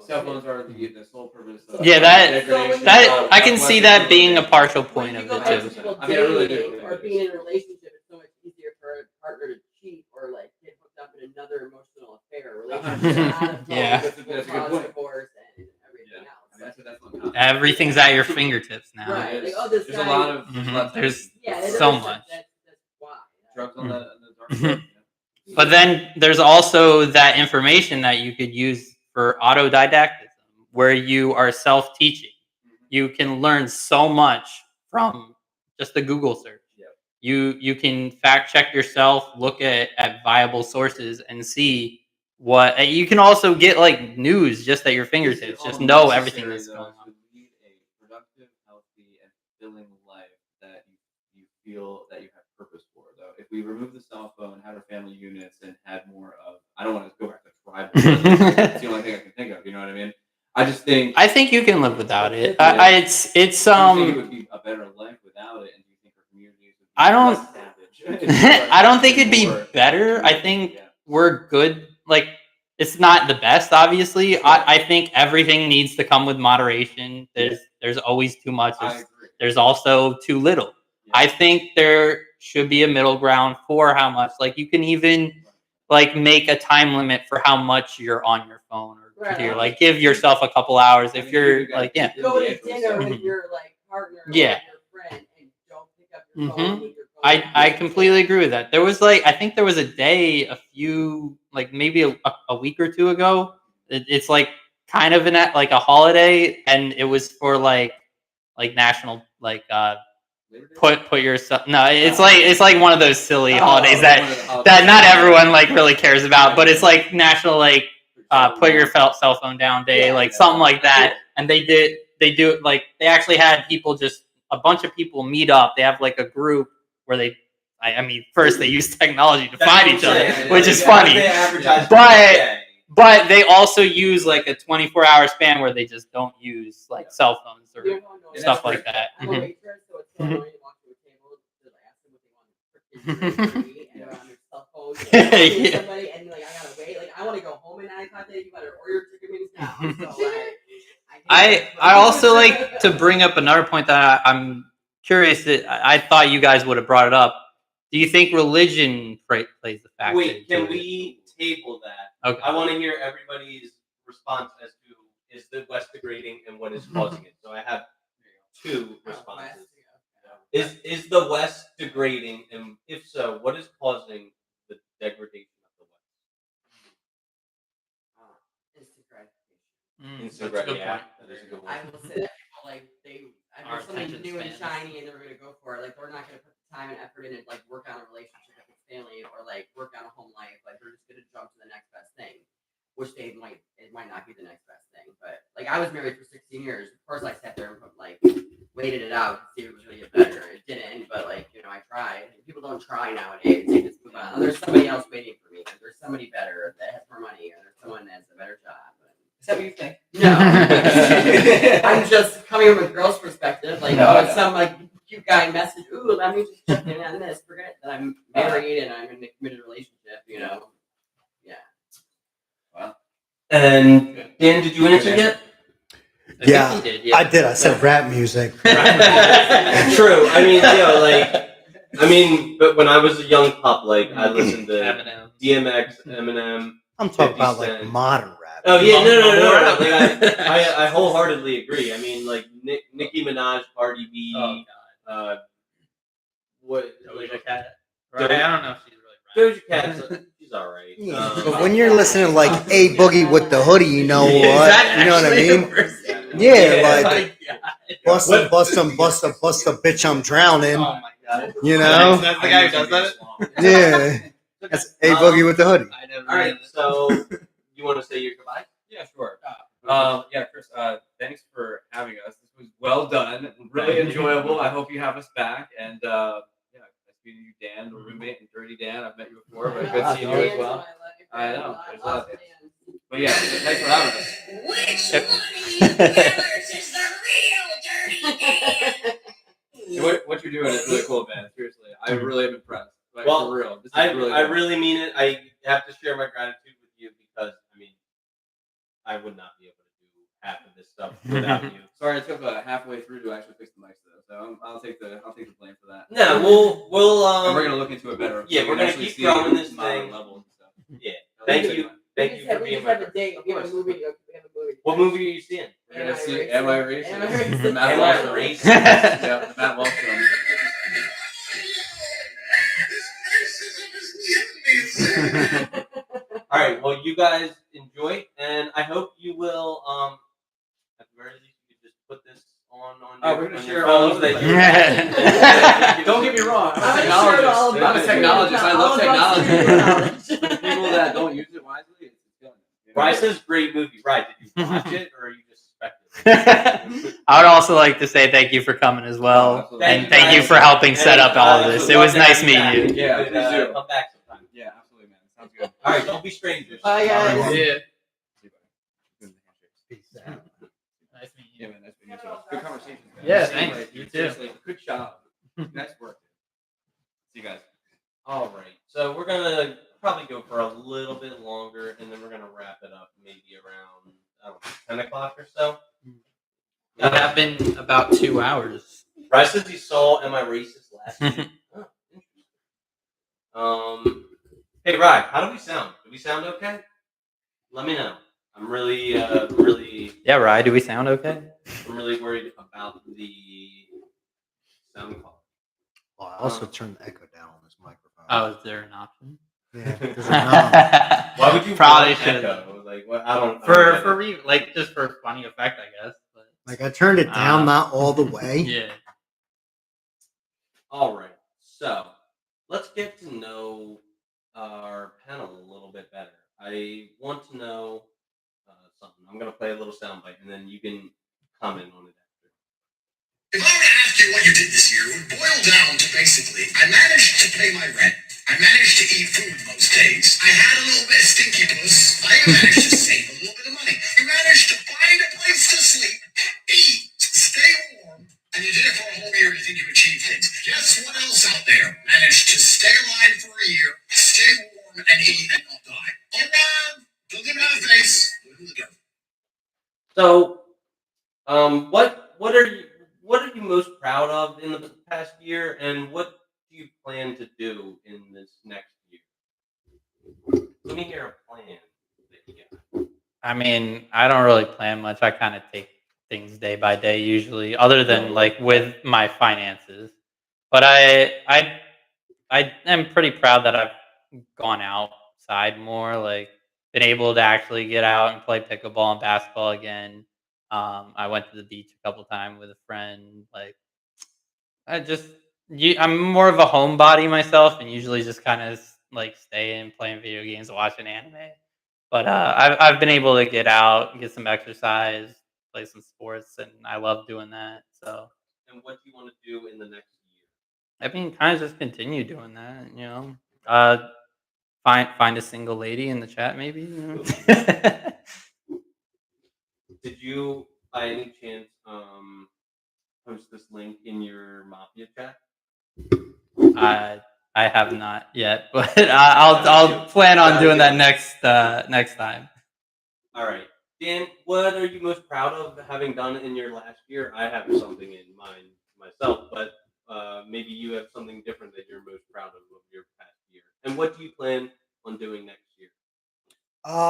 Cell phones are the sole purpose. Yeah, that I can see that being a partial point of it too. I really do. Or being in a relationship, it's so much easier for a partner to cheat or like get hooked up in another emotional affair. Yeah. That's a good point. Divorce and everything else. I mean, that's what I'm Everything's at your fingertips now. Right. Like, oh, this There's guy, a lot of There's there's so other stuff. much. That's why. drugs on the dark Mhm. web. But then there's also that information that you could use for autodidactism, where you are self-teaching. You can learn so much from just a Google search. Yep. You can fact check yourself, look at viable sources, and see what. You can also get like news just at your fingertips. Just know everything that's going on. To lead a productive, healthy, and fulfilling life that you feel that you have purpose for. Though, if we remove the cell phone, had our family units, and had more of, I don't want to go back to tribal. That's the only thing I can think of. You know what I mean? I just think. I think you can live without it. Yeah. It's Do you think it would be a better life without it? And do you think our communities would be I don't- less savage? I don't think it'd be More- better. I think Yeah. we're good. Like, it's not the best, obviously. I think everything needs to come with moderation. There's always too much. I agree. There's also too little. Yeah. I think there should be a middle ground for how much. Like, you can even like make a time limit for how much you're on your phone or Right. computer. Like, give yourself a couple hours I if mean, you're you guys like, yeah. did Go the to actual dinner search. with your like partner Yeah. or your friend and don't pick up your Mhm. phone with your phone. I completely agree with that. There was like, I think there was a day a few, like maybe a week or two ago. It's like kind of like a holiday, and it was for like national like Labor Day? put yourself. No, it's like one of those silly holidays one that of the holidays. that not everyone like really cares about, but it's like national like put your cell phone down day, Yeah. like something like that. And they do it like they actually had people, just a bunch of people meet up. They have like a group where I mean, first they use technology to find each other, which is funny. They advertise But- But they also use like a 24-hour span where they just don't use like cell phones or You know, no, stuff that's like great. that. I'm a Mhm. waitress, so it's so annoying to walk to a table to like ask them what they want for dinner and they're on their cell phone. Yeah. Somebody and like I gotta wait. Like I want to go home at 9 o'clock. You better order your chicken wings now. So like, I also like to bring up another point that I'm curious that I thought you guys would have brought it up. Do you think religion plays a factor? Wait, can into it? we table that? Okay. I want to hear everybody's response as to is the West degrading and what is causing it. So I have two responses. Is the West degrading, and if so, what is causing the degradation of the West? Instant gratification. That's a good yeah, point. that is a good I one. will say that people like Our there's something attention new and spans. shiny and they're gonna go for it. Like they're not gonna put the time and effort in it, like work on a relationship with their family or like work on a home life. Like they're just gonna jump to the next best thing, which it might not be the next best thing. But like I was married for 16 years. Of course, I sat there and like waited it out to see if it was gonna get better. It didn't, but like I tried. People don't try nowadays. They just move on. There's somebody else waiting for me. There's somebody better that has more money, or there's someone that has a better job. Is that what you think? No, I'm just coming from a girl's perspective. Like, some like cute guy message, "Ooh, let me just check in on this." Forget that I'm married and I'm in a committed relationship. Yeah. Wow. And Dan, did you answer yet? I Yeah, think he did. Yeah, I did. I said rap music. True. I mean, but when I was a young pup, like I listened to Eminem. DMX, Eminem. I'm talking 50 about like Cent. modern rap. Oh yeah, no. Rap. Like, I wholeheartedly agree. I mean, like Nicki Minaj, Cardi B, Oh god. what Doja Cat. Doja- Right? I don't know if she's really Doja Cat's she's all right. Yeah, but when you're listening to like A Boogie with the hoodie, you know what? Is You know what I that mean? Yeah, Oh like my god. bust a bitch, I'm drowning. Oh my god. You know? That's the guy who does that? Yeah, that's A Boogie with the hoodie. I never All right, read it. so you want to say your goodbye? Yeah, sure. Yeah, Chris, thanks for having us. This was well done, really Thank you. enjoyable. I hope you have us back. And yeah, nice meeting you, Dan, the roommate, and Dirty Dan. I've met you before, but good seeing you as well. I know, there's a lot. But yeah, thanks for having us. Which one of you fellas is the real dirty Dan? What you're doing is really cool, man. Seriously, I really am impressed. Like, Well, for real. This is I really I cool. really mean it. I have to share my gratitude with you because I mean, I would not be able to do half of this stuff without you. Sorry, it took halfway through to actually fix the mics though, so I'll take the blame for that. No, we'll And we're gonna look into it better. yeah, so we're we can gonna actually keep see growing this modern thing. level and stuff. Yeah. Thank Thank Thank you for we being just my have a date. We have a movie to go. We have a movie. What movie are you seeing? We're gonna see Racist? Am I Racist? Am I Racist? The Matt Am I Walsh film. Racist? Yeah, the Matt Walsh film. All right. Well, you guys enjoy, and I hope you will. At the very least, you could just put this on. Oh, we're gonna on share your it all phones over the that place. you're- Yeah. Don't get me wrong. I'm a I'm sure technologist. all of I'm a you- technologist. I love all of us technology. do knowledge. For the people that don't use it wisely, it's killing them. You know? Rye says great movie. Right? Did you watch it, or are you just speculating? I would also like to say thank you for coming as well, Absolutely. and thank you for helping set up all of this. It was nice meeting you. Yeah, Could, please do. come back sometime. Yeah, absolutely, man. Sounds good. All right. Don't be strangers. Bye, guys. All right. Yeah. Peace out. Nice meeting Yeah, man. Nice meeting you. Good conversation. guys. Yeah, thanks. Like, You too. seriously, good job. Nice work. See you guys. All right. So we're gonna probably go for a little bit longer, and then we're gonna wrap it up maybe around 10 o'clock or so. It have been about 2 hours. Rye says he saw Am I Racist last week. Oh, interesting. Hey, Rye, how do we sound? Do we sound okay? Let me know. I'm really, Yeah, Rye, do we sound okay? I'm really worried about the sound quality. Well, I also turned the echo down on this microphone. Oh, is there an option? Yeah. There's a knob. Why would you Probably want should echo? Like, what? I don't. like just for funny effect, I guess. But Like I turned it down, not all the way. yeah. All right. So let's get to know our panel a little bit better. I want to know something. I'm gonna play a little soundbite, and then you can comment on it after. If I were to ask you what you did this year, it would boil down to basically, I managed to pay my rent. I managed to eat food most days. I had a little bit of stinky puss. I even managed to save a little bit of money. You managed to find a place to sleep, eat, stay warm, and you did it for a whole year. You think you achieved things. Guess what else out there managed to stay alive for a year, stay warm, and eat and not die? Hold on. Don't give me that face. Look at the dirt. So, what are you most proud of in the past year, and what do you plan to do in this next year? Let me hear a plan that you got. I mean, I don't really plan much. I kind of take things day by day usually, other than like with my finances. But I am pretty proud that I've gone outside more, like been able to actually get out and play pickleball and basketball again. I went to the beach a couple times with a friend. Like I'm more of a homebody myself, and usually just kind of like stay in playing video games, watching anime. But I've been able to get out, get some exercise, play some sports, and I love doing that. So And what do you want to do in the next year? I mean, kind of just continue doing that. You know, find a single lady in the chat, maybe. You know? Did you, by any chance, post this link in your Mafia chat? I have not yet, but I'll plan on doing that next time. All right, Dan, what are you most proud of having done in your last year? I have something in mind myself, but maybe you have something different that you're most proud of your past year. And what do you plan on doing next year?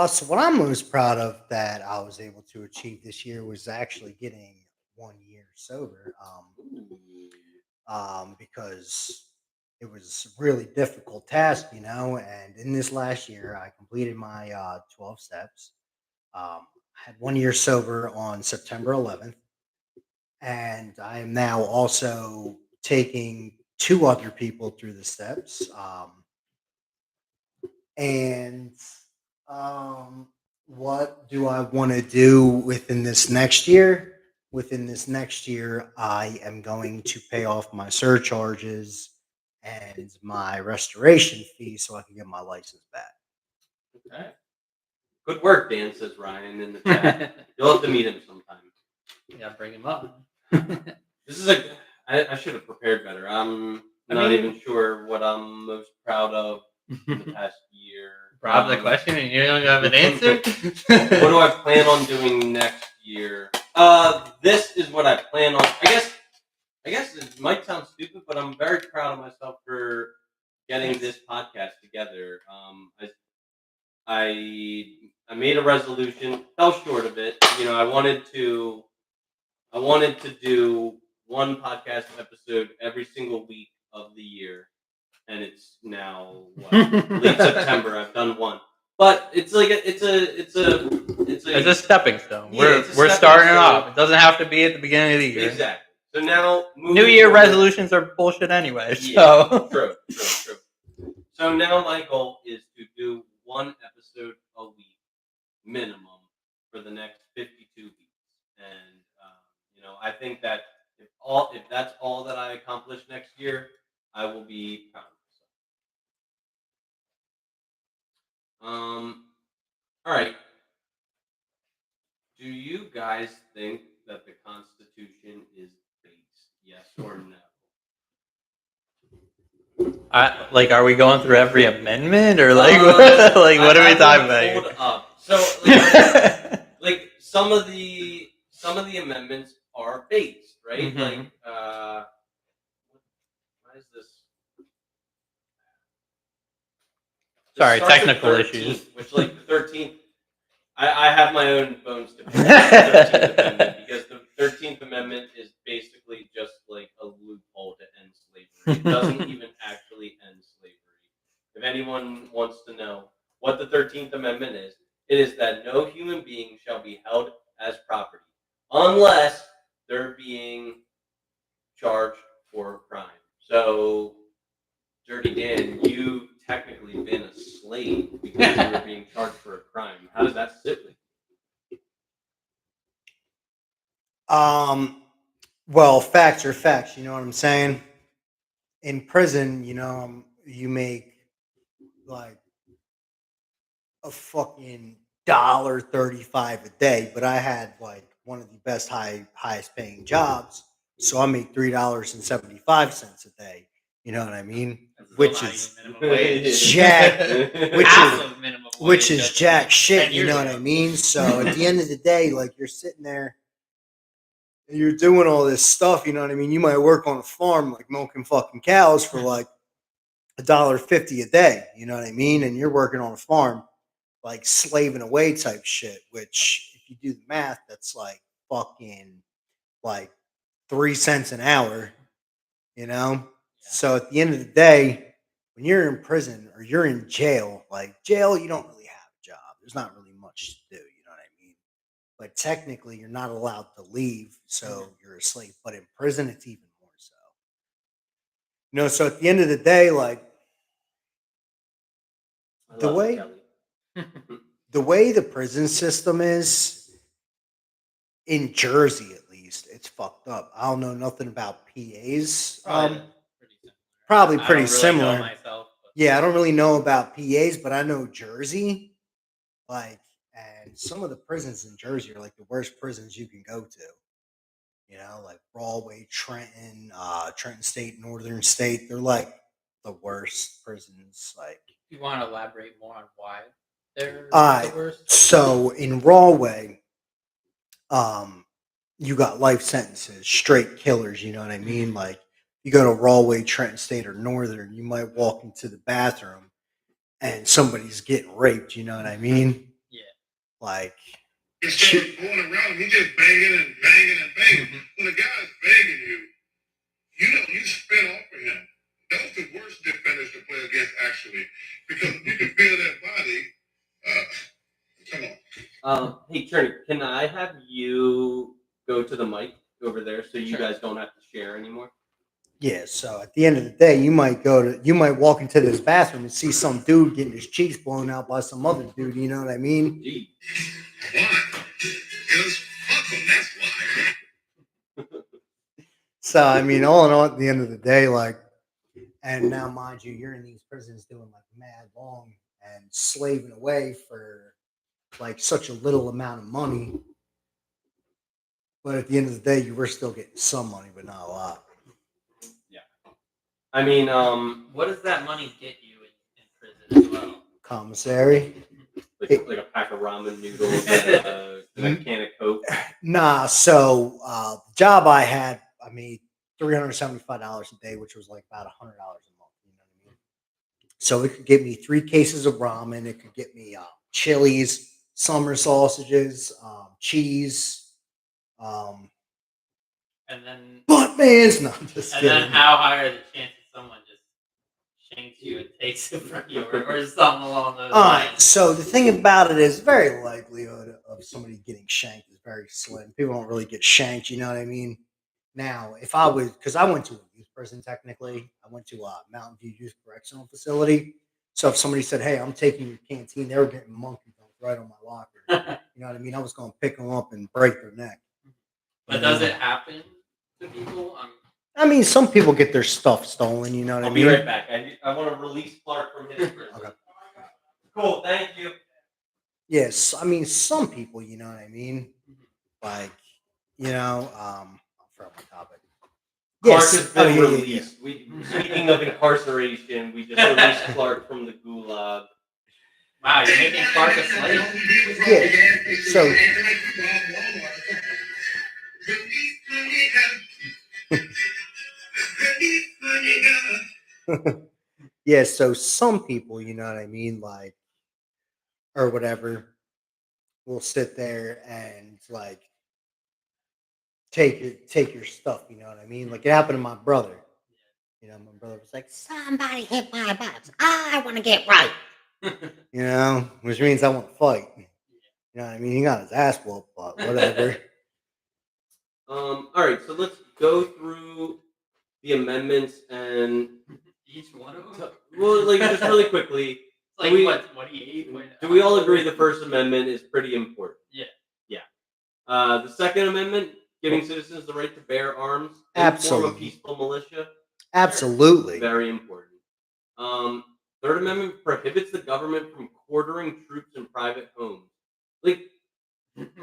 So what I'm most proud of that I was able to achieve this year was actually getting 1 year sober. Because it was a really difficult task, you know. And in this last year, I completed my 12 steps. I had 1 year sober on September 11th, and I am now also taking 2 other people through the steps. And what do I want to do within this next year? Within this next year, I am going to pay off my surcharges and my restoration fee so I can get my license back. Okay. Good work, Dan, says Ryan in the chat. You'll have to meet him sometime. Yeah, bring him up. This is I should have prepared better. I'm not even sure what I'm most proud of in the past year. Rob the question and you don't have an answer? What do I plan on doing next year? This is what I plan on. I guess it might sound stupid, but I'm very proud of myself for getting this podcast together. I made a resolution, fell short of it. I wanted to do one podcast episode every single week of the year, and it's now late September. I've done one, but it's like it's a stepping stone. Yeah, it's a We're stepping starting stone. off. It doesn't have to be at the beginning of the year. Exactly. So now New Year resolutions are bullshit anyway. So true. So now my goal is to do one episode a week minimum for the next 52 weeks, and I think that if that's all that I accomplish next year, I will be proud of myself. All right. Do you guys think that the Constitution is based? Yes or no? are we going through every amendment or what are we talking about? Hold up. So some of the amendments are based, right? Mhm. What is this? Sorry, starts with technical 13th, issues. Which the 13th, I have my own bones to pick with the 13th Amendment, because the 13th Amendment is basically just like a loophole to end slavery. It doesn't even actually end slavery. If anyone wants to know what the 13th Amendment is, it is that no human being shall be held as property unless they're being charged for a crime. So, Dirty Dan, you've technically been a slave because you were being charged for a crime. How does that sit with you? Well, facts are facts. You know what I'm saying? In prison, you make like a fucking $1.35 a day, but I had like one of the highest paying jobs, so I make $3.75 a day. You know what I mean? Which is jack, which is jack shit. You know what I mean? So at the end of the day, like you're sitting there and you're doing all this stuff. You know what I mean? You might work on a farm like milking fucking cows for like $1.50 a day. You know what I mean? And you're working on a farm like slaving away type shit, which if you do the math, that's like fucking like 3 cents an hour, you know? Yeah. So at the end of the day, when you're in prison or you're in jail, like jail, you don't really have a job. There's not really much to do, you know what I mean? But technically you're not allowed to leave, so you're a slave. But in prison, it's even more so. So at the end of the day, like the way the prison system is in Jersey, at least, it's fucked up. I don't know nothing about PAs. Probably pretty similar. Yeah, I don't really know about PAs, but I know Jersey. And some of the prisons in Jersey are like the worst prisons you can go to. Like Broadway, Trenton, Trenton State, Northern State. They're like the worst prisons. Like, you want to elaborate more on why they're the worst? So in Rawway, you got life sentences, straight killers. You know what I mean? Like you go to Rawway, Trenton State, or Northern, you might walk into the bathroom and somebody's getting raped. You know what I mean? Yeah. Like. Instead of going around, he just banging and banging and banging. When a guy's banging you, you spin off of him. Those are the worst defenders to play against, actually, because you can feel their body. Come on. Hey, Trini, can I have you go to the mic over there so you guys don't have to share anymore? Yeah, so at the end of the day, you might walk into this bathroom and see some dude getting his cheeks blown out by some other dude. You know what I mean? Gee. Why? Because fuck them. That's why. So I mean, all in all, at the end of the day, like, and now mind you, you're in these prisons doing like mad long and slaving away for like such a little amount of money. But at the end of the day, you were still getting some money, but not a lot. Yeah. I mean, what does that money get you in prison as well? Commissary. Like a pack of ramen noodles and a can of Coke. Nah, so the job I had, I made $375 a day, which was like about $100 a month. You know what I mean? So it could get me 3 cases of ramen. It could get me chilies, summer sausages, cheese, And then butt mans. No, I'm just and kidding. then how high are the chances someone just shanks you and takes it from you, or something along those All right. lines? So the thing about it is, very likelihood of somebody getting shanked is very slim. People don't really get shanked. You know what I mean? Now, if I was, because I went to a youth prison technically, I went to a Mountain View Youth Correctional Facility. So if somebody said, "Hey, I'm taking your canteen," they were getting monkey dumped right on my locker. You know what I mean? I was going to pick them up and break their neck. But does it happen to people? I mean, some people get their stuff stolen. You know what I I'll mean? be right back. I want to release Clark from his prison. Okay. Cool. Thank you. Yes, I mean some people. You know what I mean? Like, I'll throw my topic. Clark Yes. has been yeah. released. Speaking of incarceration, we just released Clark from the gulag. Wow, you're making Clark a slave. Yeah. So yeah, so some people, you know what I mean, like, or whatever, will sit there and like take your stuff, you know what I mean? Like it happened to my brother. You know, my brother was like, "Somebody hit my box. I want to get right." You know, which means I want to fight. You know what I mean? He got his ass whooped, but whatever. All right, so let's go through the amendments and Each one of them? well, like just really quickly. Like we- what, 28? Do we all agree the First Amendment is pretty important? Yeah. The Second Amendment, giving citizens the right to bear arms and form a Absolutely. peaceful militia, Absolutely. very important. Third Amendment prohibits the government from quartering troops in private homes. Like,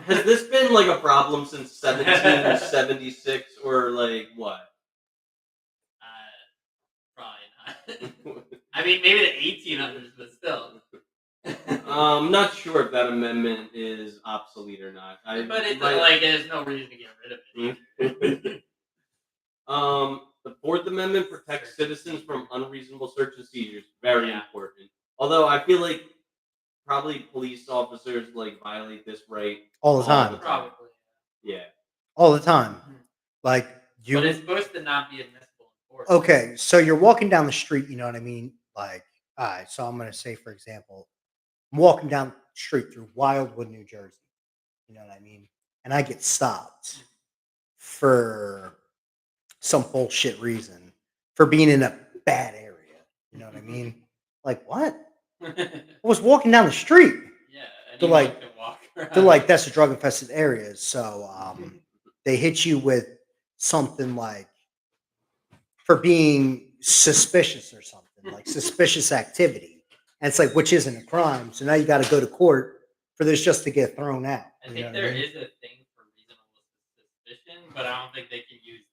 has this been like a problem since 1776 or like what? Probably not. I mean, maybe the 1800s, but still. I'm not sure if that amendment is obsolete or not. But it's like there's no reason to get rid of it. The Fourth Amendment protects citizens from unreasonable search and seizures. Very important. Although I feel like probably police officers like violate this right All the time. Probably. Yeah. All the time. Like But it's supposed to not be admissible in court. okay, so you're walking down the street, you know what I mean? Like, all right, so I'm gonna say, for example, I'm walking down the street through Wildwood, New Jersey. You know what I mean? And I get stopped for some bullshit reason for being in a bad area. You know what I mean? Like what? I was walking down the street. Yeah, They're anyone like- can walk around. They're like, that's a drug infested area. So they hit you with something like for being suspicious or something, like suspicious activity. And it's like, which isn't a crime. So now you got to go to court for this just to get thrown out. I You think know what there I mean? is a thing for reasonable suspicion, but I don't think they can use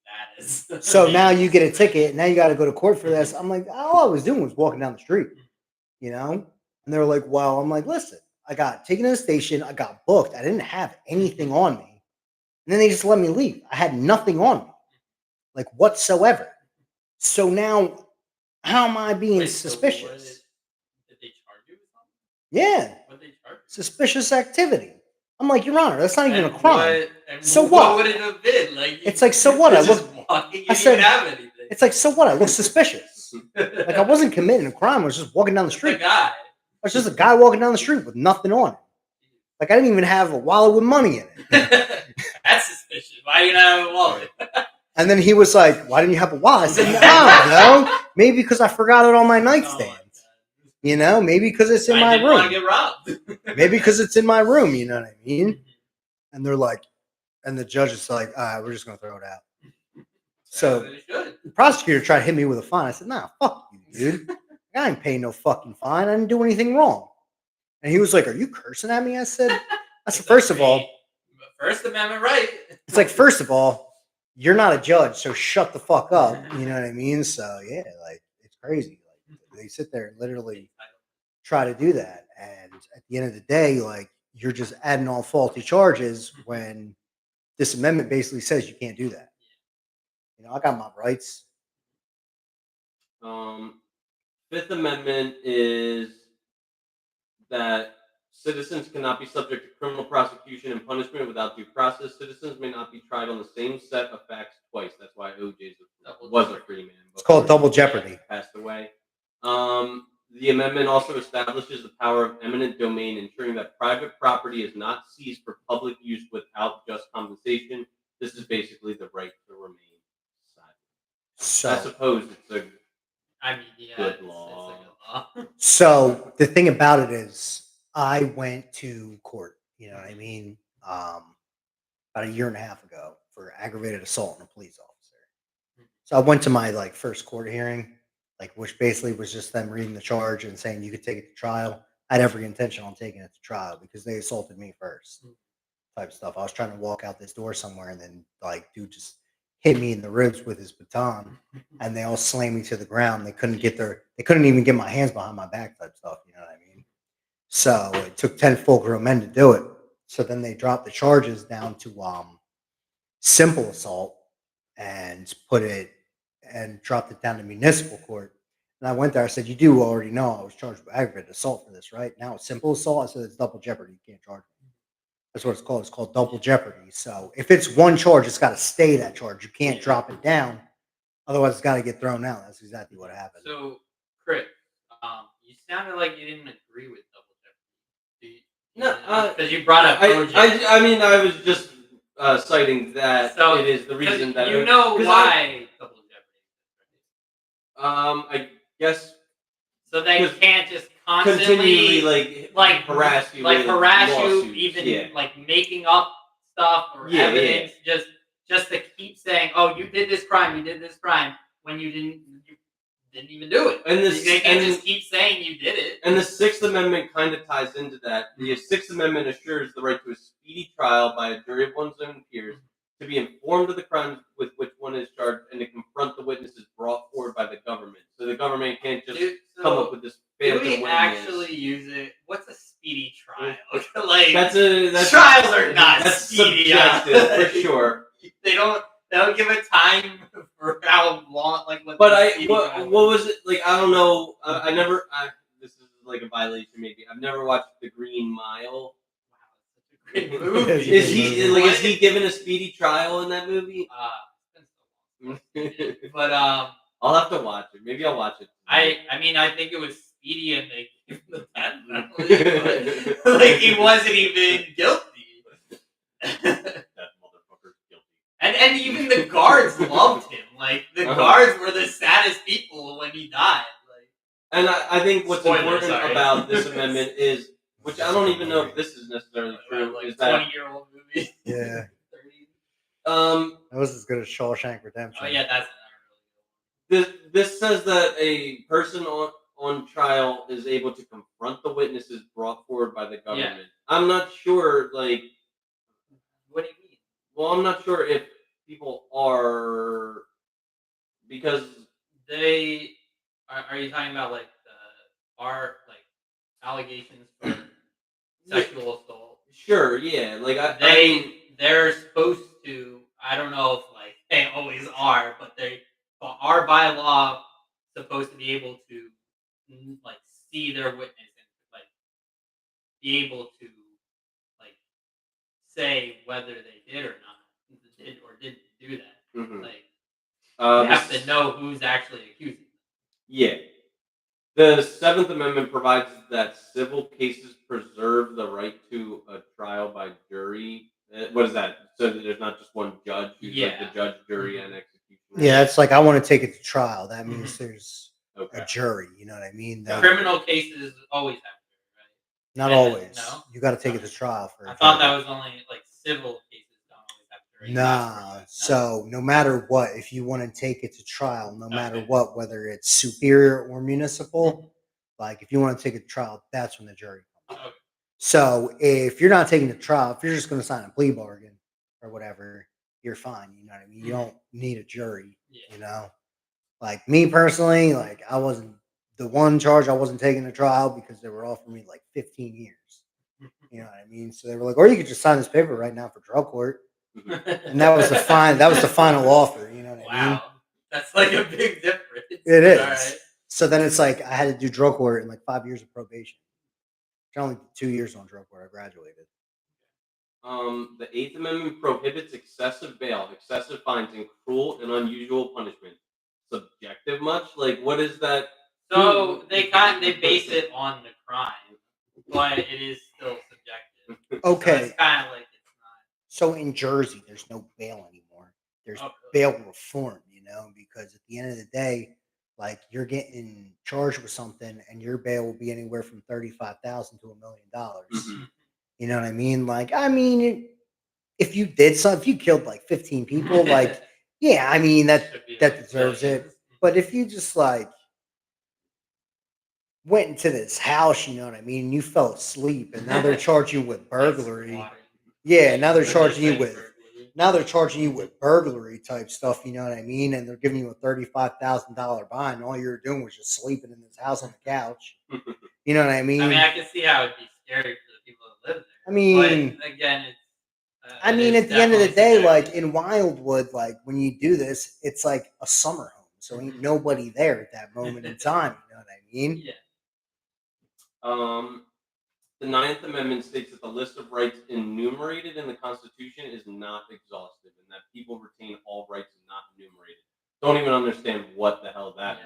that as. So now you get a ticket. Now you got to go to court for this. I'm like, all I was doing was walking down the street, you know? And they're like, well, I'm like, listen, I got taken to the station. I got booked. I didn't have anything on me. And then they just let me leave. I had nothing on me, like whatsoever. So now, how am I being Wait, so suspicious? Did they charge you with something? Yeah, What did they charge you? suspicious activity. I'm like, Your Honor, that's not even a And crime. So what what? would it have been? Like It's like, so what? you're I just look. walking. You I didn't said- even have anything. It's like, so what? I look suspicious. Like I wasn't committing a crime. I was just walking down the the street. guy. I was just a guy walking down the street with nothing on it. Like I didn't even have a wallet with money in it. That's suspicious. Why do you not have a wallet? And then he was like, "Why didn't you have a wallet?" I said, "I don't know. Maybe because I forgot it on my nightstand. You know, maybe because it's in I my didn't want to room. get robbed. Maybe because it's in my room. You know what I mean?" And they're like, and the judge is like, "All right, we're just gonna throw it out." So They should. the prosecutor tried to hit me with a fine. I said, "Nah, fuck you, dude. I ain't paying no fucking fine. I didn't do anything wrong." And he was like, "Are you cursing at me?" I said, first of all, First Amendment right. it's like, first of all, you're not a judge, so shut the fuck up. You know what I mean? So yeah, like it's crazy. Like they sit there and literally try to do that. And at the end of the day, like you're just adding all faulty charges when this amendment basically says you can't do that. You know, I got my rights. Fifth Amendment is that citizens cannot be subject to criminal prosecution and punishment without due process. Citizens may not be tried on the same set of facts twice. That's why OJ was a free man. It's called double jeopardy. Passed away. The amendment also establishes the power of eminent domain, ensuring that private property is not seized for public use without just compensation. This is basically the right to remain silent. I So, suppose it's a I mean, yeah, Good it's law. a good law. so the thing about it is, I went to court. You know what I mean? About a year and a half ago for aggravated assault on a police officer. So I went to my first court hearing, which basically was just them reading the charge and saying you could take it to trial. I had every intention on taking it to trial because they assaulted me first, type stuff. I was trying to walk out this door somewhere, and then dude just hit me in the ribs with his baton, and they all slammed me to the ground. They couldn't even get my hands behind my back, type stuff. You know what I mean? So it took 10 full grown men to do it. So then they dropped the charges down to simple assault and dropped it down to municipal court. And I went there. I said, "You do already know I was charged with aggravated assault for this, right? Now it's simple assault." I said, "It's double jeopardy. You can't charge me." That's what it's called. It's called double jeopardy. So if it's one charge, it's got to stay that charge. You can't drop it down. Otherwise, it's got to get thrown out. That's exactly what happened. So, Chris, you sounded like you didn't agree with double jeopardy. No, because you brought up OJ. I mean, I was just citing that So, it is the reason that you know why double jeopardy. I guess So they Just can't just continually constantly harass you, like with harass you, lawsuits. even Yeah. like making up stuff or Yeah, evidence, just to keep saying, "Oh, you did this crime, when you didn't even do it." And They can't just keep saying you did it. And the Sixth Amendment kind of ties into that. The Sixth Amendment assures the right to a speedy trial by a jury of one's own peers, to be informed of the crimes with which one is charged, and to confront the witnesses brought forward by the government. So the government can't just come up with this Do phantom we witness. actually use it? What's a speedy trial? That's trials are not that's speedy. subjective for sure. They don't give a time for how long. What was it like? I don't know. I never. This is like a violation. Maybe I've never watched The Green Mile. Great movie. Is he given a speedy trial in that movie? But I'll have to watch it. Maybe I'll watch it. I mean, I think it was speedy, and they gave him the death penalty. But, he wasn't even guilty. That motherfucker's guilty. And even the guards loved him. The guards were the saddest people when he died. And I think what's important sorry. about this amendment is, which I don't even know if this is necessarily true, is that 20-year-old movie. Yeah. 30. That was as good as Shawshank Redemption. Oh yeah, that's this says that a person on trial is able to confront the witnesses brought forward by the government. Yeah. I'm not sure, What do you mean? Well, I'm not sure if people are, because They are you talking about our allegations for sexual assault? Sure, yeah. They're supposed to. I don't know if they always are, but they are by law supposed to be able to see their witness and be able to say whether they did or not, did or didn't do that. Mhm. You have to know who's actually accusing them. Yeah. The Seventh Amendment provides that civil cases preserve the right to a trial by jury. What is that? So that there's not just one judge who's the judge, jury, and executioner. Yeah, it's I want to take it to trial. That means there's Okay. a jury. You know what I mean? Criminal cases always have to, right? Not always. No? You got to take it to trial for. I thought that was only civil cases don't always have jury. Nah. So no matter what, if you want to take it to trial, no matter what, whether it's superior or municipal, if you want to take it to trial, that's when the jury comes. Okay. So if you're not taking it to trial, if you're just going to sign a plea bargain or whatever, you're fine. You know what I mean? You don't need a jury. Yeah. You know, me personally, I wasn't the one charge. I wasn't taking to trial because they were offering me 15 years. You know what I mean? So they were or you could just sign this paper right now for drug court. And that was the final offer. You know what I mean? Wow, that's a big difference. It is. All right. So then it's like I had to do drug court and like 5 years of probation. I only did 2 years on drug court. I graduated. The Eighth Amendment prohibits excessive bail, excessive fines, and cruel and unusual punishment. Subjective much? Like, what is that? So they base it on the crime, but it is still subjective. Okay. So it's kind of like it's not. So in Jersey, there's no bail anymore. There's Oh, really? bail reform, because at the end of the day, like you're getting charged with something, and your bail will be anywhere from $35,000 to $1 million. Mhm. You know what I mean? Like, if you did something, if you killed like 15 people, like, yeah, I mean that Should be, that like, deserves it. billions. But if you just like went into this house, you know what I mean, and you fell asleep, and now they're charging you with burglary. Like, Yeah, now they're They're charging you saying with burglary. burglary type stuff, you know what I mean? And they're giving you a $35,000 fine. All you're doing was just sleeping in this house on the couch. You know what I mean? I mean, I can see how it'd be scary for the people that live there. I mean, but again, it's. I it mean, is at the end of the definitely day, like subjective. in Wildwood, like when you do this, it's like a summer home. So ain't nobody there at that moment in time. You know what I mean? Yeah. The Ninth Amendment states that the list of rights enumerated in the Constitution is not exhaustive, and that people retain all rights not enumerated. Don't even understand what the hell that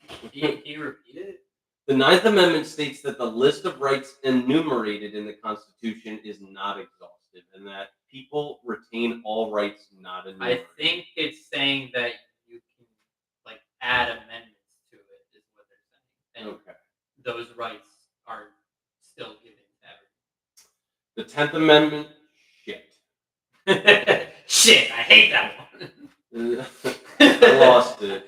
means. Can you repeat it? The Ninth Amendment states that the list of rights enumerated in the Constitution is not exhaustive, and that people retain all rights not enumerated. I think it's saying that you can like add amendments to it, is what they're saying, and Okay. those rights are still given to The 10th Amendment, shit. everyone. Shit, I hate that one. I lost it.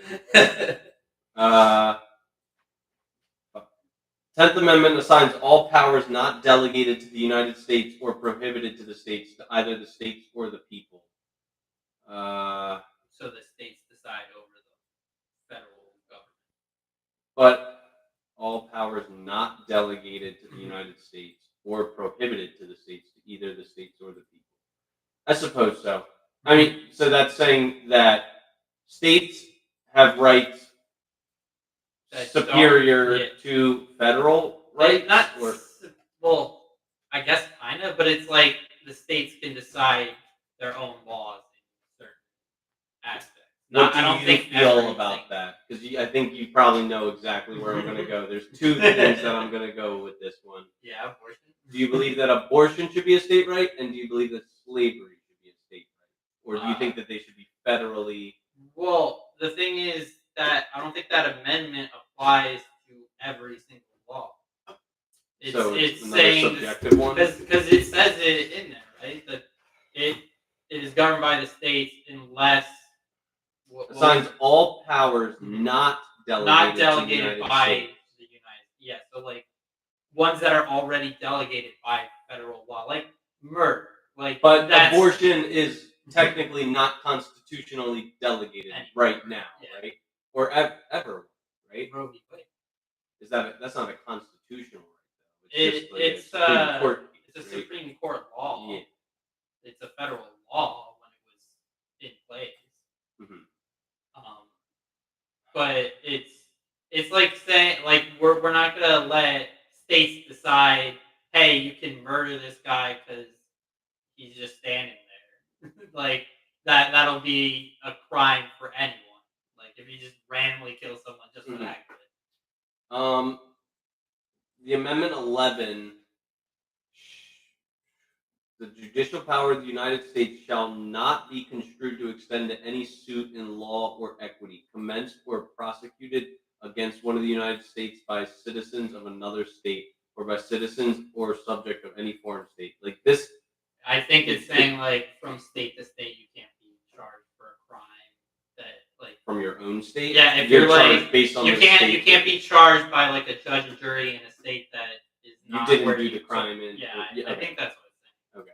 10th Amendment assigns all powers not delegated to the United States or prohibited to the states to either the states or the people. So the states decide over the federal government. But all powers not delegated to the United States or prohibited to the states to either the states or the people. I suppose so. I mean, so that's saying that states have rights That superior yeah. to federal rights? Not or well, I guess kind of, but it's like the states can decide their own laws in certain aspects. what do I don't you think feel everything. about that? Because I think you probably know exactly where I'm going to go. There's two things that I'm going to go with this one. Yeah, abortion. Do you believe that abortion should be a state right, and do you believe that slavery should be a state right, or do you think that they should be federally? Well, the thing is that I don't think that amendment applies to every single law. It's another saying subjective one. because it says it in there, right? That it is governed by the states unless Assigns all powers not delegated by to the United States. the United. Yeah, so like ones that are already delegated by federal law, like murder, like. But that's, abortion is technically not constitutionally delegated right now, Yeah. right? Or ever, right? Roe v. Wade. That's not a constitutional right, though. It's a Supreme Court case, it's a right? Supreme Court law. Yeah. It's a federal law when it was in place. Mhm. But it's like saying like we're not gonna let states decide, hey, you can murder this guy because he's just standing there. Like that'll be a crime for anyone. Like if you just randomly kill someone just for that. The Amendment 11, the judicial power of the United States shall not be construed to extend to any suit in law or equity, commenced or prosecuted against one of the United States by citizens of another state, or by citizens or subject of any foreign state. Like this, I think it's saying like from state to state you can't be charged for a crime that like from your own state. Yeah, if you're you're charged like based on you the can't state be charged by like a judge and jury in a state that is you not didn't where do you the crime in. Yeah, okay. I think that's what Okay,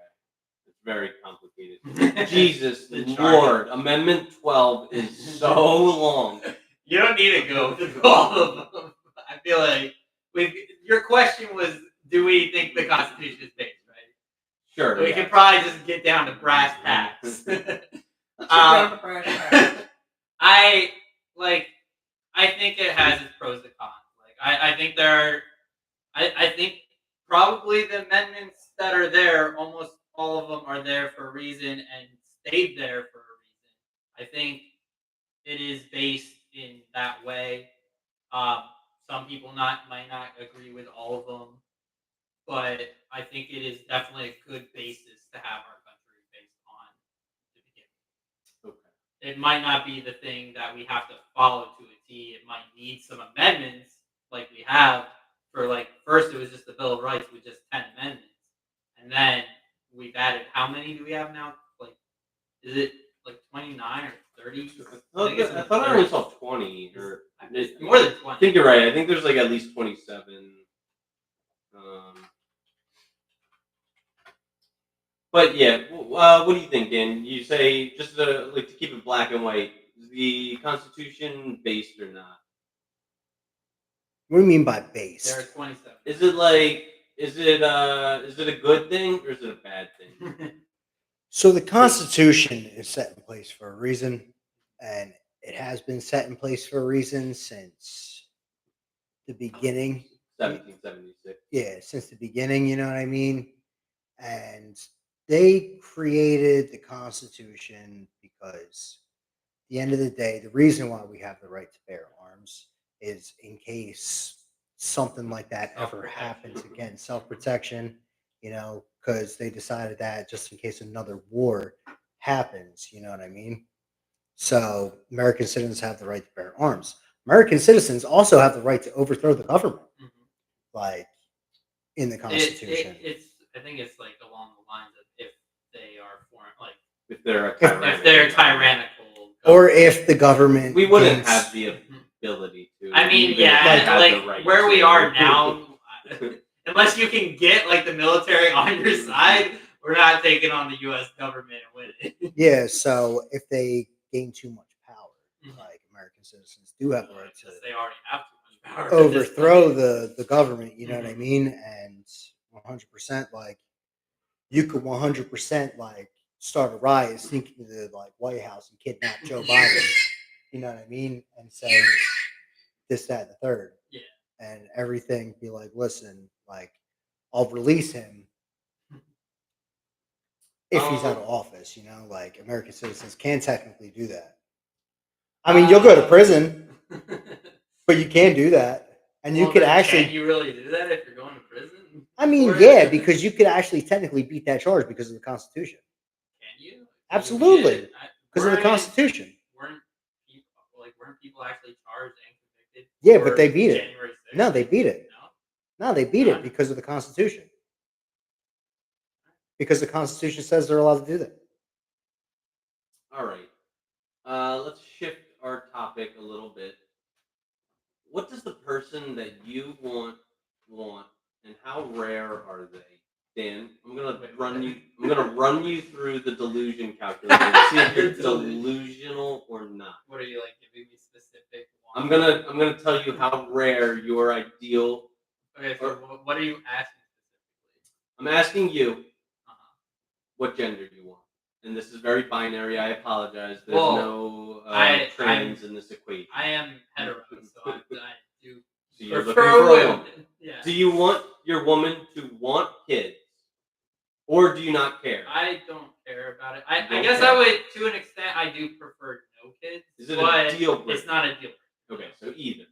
it's very complicated. it's saying. Jesus The Lord, Amendment 12 is so long. You don't need to go through all of them. I feel like your question was, do we think the Constitution is based, right? Sure. We could probably just get down to brass tacks. I like I think it has its pros and cons. Like I think there are. I think probably the amendments that are there, almost all of them are there for a reason and stayed there for a reason. I think it is based in that way. Um, some people might not agree with all of them, but I think it is definitely a good basis to have our country based on to begin with. Okay. It might not be the thing that we have to follow to a T. It might need some amendments, like we have for like first it was just the Bill of Rights with just 10 amendments, and then we've added how many do we have now? Like, is it like 29 or 30? I thought I only saw 20 or More than 20. I think you're right. I think there's like at least 27. But yeah, what do you think, Dan? You say just like to keep it black and white. Is the Constitution based or not? What do you mean by based? There are 27. Is it like is it a good thing or is it a bad thing? So the Constitution is set in place for a reason, and it has been set in place for a reason since the beginning. 1776. Yeah, since the beginning, you know what I mean? And they created the Constitution because at the end of the day, the reason why we have the right to bear arms is in case something like that ever happens again, self-protection, because they decided that just in case another war happens, you know what I mean? So American citizens have the right to bear arms. American citizens also have the right to overthrow the government, like in the Constitution. I think it's like along the lines of if they are foreign, like If they're if they're tyrannical, or if the government we wouldn't thinks- have the ability to. I mean, even if we had like the right where to. we are now, unless you can get like the military on your side, we're not taking on the U.S. government and winning. Yeah, so if they gain too much power, like American citizens do have the right to They already have too much power. overthrow the government, you know what I mean? And 100%, like, you could 100%, like, start a riot, sneak into the, like, White House and kidnap Joe Biden, you know what I mean? And say this, that, and the third. Yeah. And everything be like, listen, like, I'll release him if he's out of office, like American citizens can technically do that. I mean, you'll go to prison, but you can do that. And you could actually. Can you really do that if you're going to prison? I mean, yeah, because you could actually technically beat that charge because of the Constitution. Can you? Absolutely. Because of the Constitution. Weren't people actually charged and convicted? Yeah, but they beat it. January 6th? No, they beat it. No, they beat it because of the Constitution. Because the Constitution says they're allowed to do that. All right. Let's shift our topic a little bit. What does the person that you want, and how rare are they? Dan, I'm gonna run you through the delusion calculator to see if you're delusional or not. What are you like giving me specific? I'm gonna tell you how rare your ideal. Okay, so what are you asking specifically? I'm asking you what gender you want, and this is very binary. I apologize. There's no trans in this equation. I am hetero, so I do. So you're looking prefer for a women. woman. Yeah. Do you want your woman to want kids, or do you not care? I don't care about it. I Don't guess care. I would, to an extent, I do prefer no kids. Is it but a deal breaker? It's not a deal breaker. Okay, so even.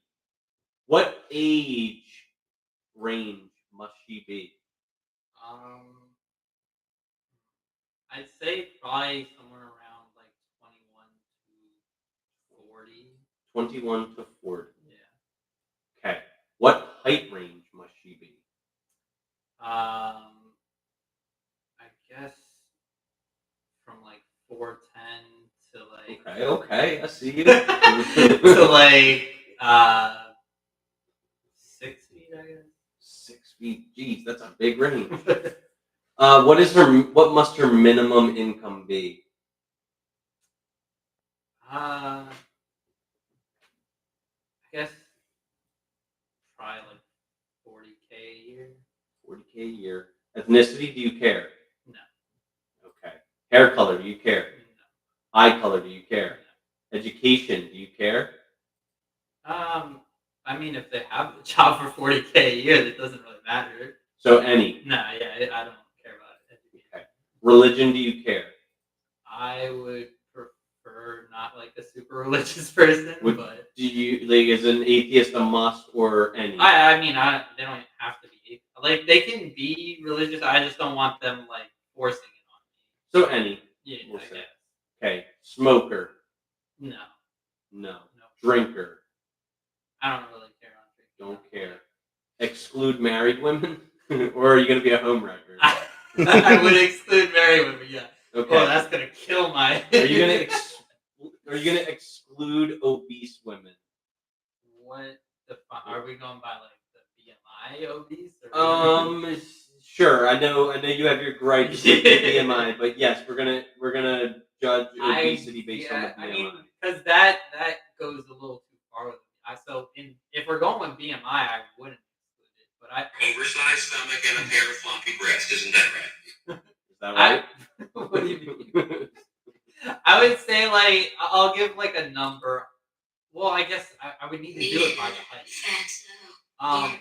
What age range must she be? I'd say probably somewhere around like 21 to 40. 21 to 40. Yeah. Okay. What height range must she be? I guess from like 4'10" to like. Okay, I see you. to like 6 feet, I guess. 6 feet. Jeez, that's a big range. What must her minimum income be? I guess probably like 40K a year. 40K a year. Ethnicity, do you care? No. Okay. Hair color, do you care? No. Eye color, do you care? Education, do you care? I mean, if they have the job for 40K a year, that doesn't really matter. So any. No, yeah, I don't care about it. Okay. Religion, do you care? I would prefer not like a super religious person, but Do you like is an atheist a must or any? I mean, they don't have to be like they can be religious. I just don't want them like forcing it on me. So any. Yeah, We'll I say. guess. Okay. Smoker. No, No. Drinker. I don't really care on drinking. Don't care. Exclude married women, or are you gonna be a homewrecker? I would exclude married women. Yeah. Okay. Oh, that's gonna kill my. Are you gonna exclude obese women? What the fuck? Are we going by like the BMI obese? Or Sure. I know you have your gripes with the BMI, but yes, we're gonna judge obesity based on the BMI. I mean, because that goes a little too far with me. If we're going with BMI, I wouldn't exclude it. But Oversized stomach and a pair of floppy breasts, isn't that right? Is that right? What do you mean? I would say like I'll give like a number. Well, I guess I would need to do it by the height.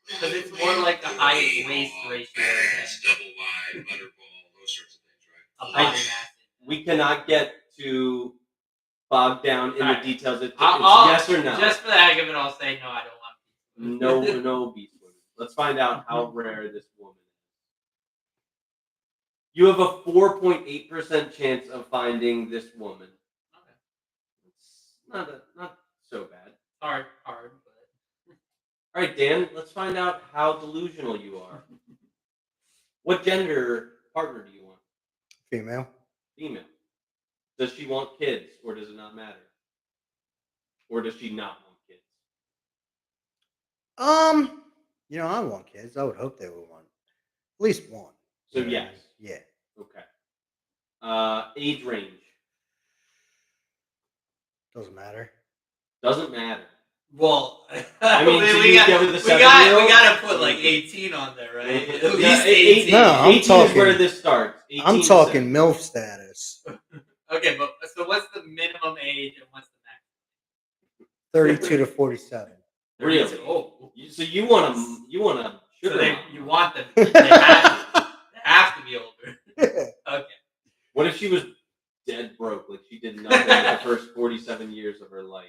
Because it's more like the height waist ratio. Ass, double wide, butterball, those sorts of things, right? A body mass. We cannot get too bogged down in the details. It's I'll, yes or no. Just for the heck of it, I'll say no. I don't want No obese women. Let's find out how rare this woman is. You have a 4.8% chance of finding this woman. Okay. It's not so bad. Hard, but. All right, Dan. Let's find out how delusional you are. What gender partner do you want? Female. Female. Does she want kids, or does it not matter? Or does she not want kids? I want kids. I would hope they would want at least one. So yes. Yeah. Okay. Age range. Doesn't matter. Doesn't matter. Well, I mean, so we you got get with the 7-year-old? we got to put like 18 on there, right? At Yeah, least 18. No, I'm 18 is talking- where this starts. 18 I'm to talking 7. MILF status. Okay, but so what's the minimum age and what's the max? 32 to 47. Really? Oh, So you want to so sugar mom. you want them? They have to be older. Okay. What if she was dead broke, like she did nothing the first 47 years of her life?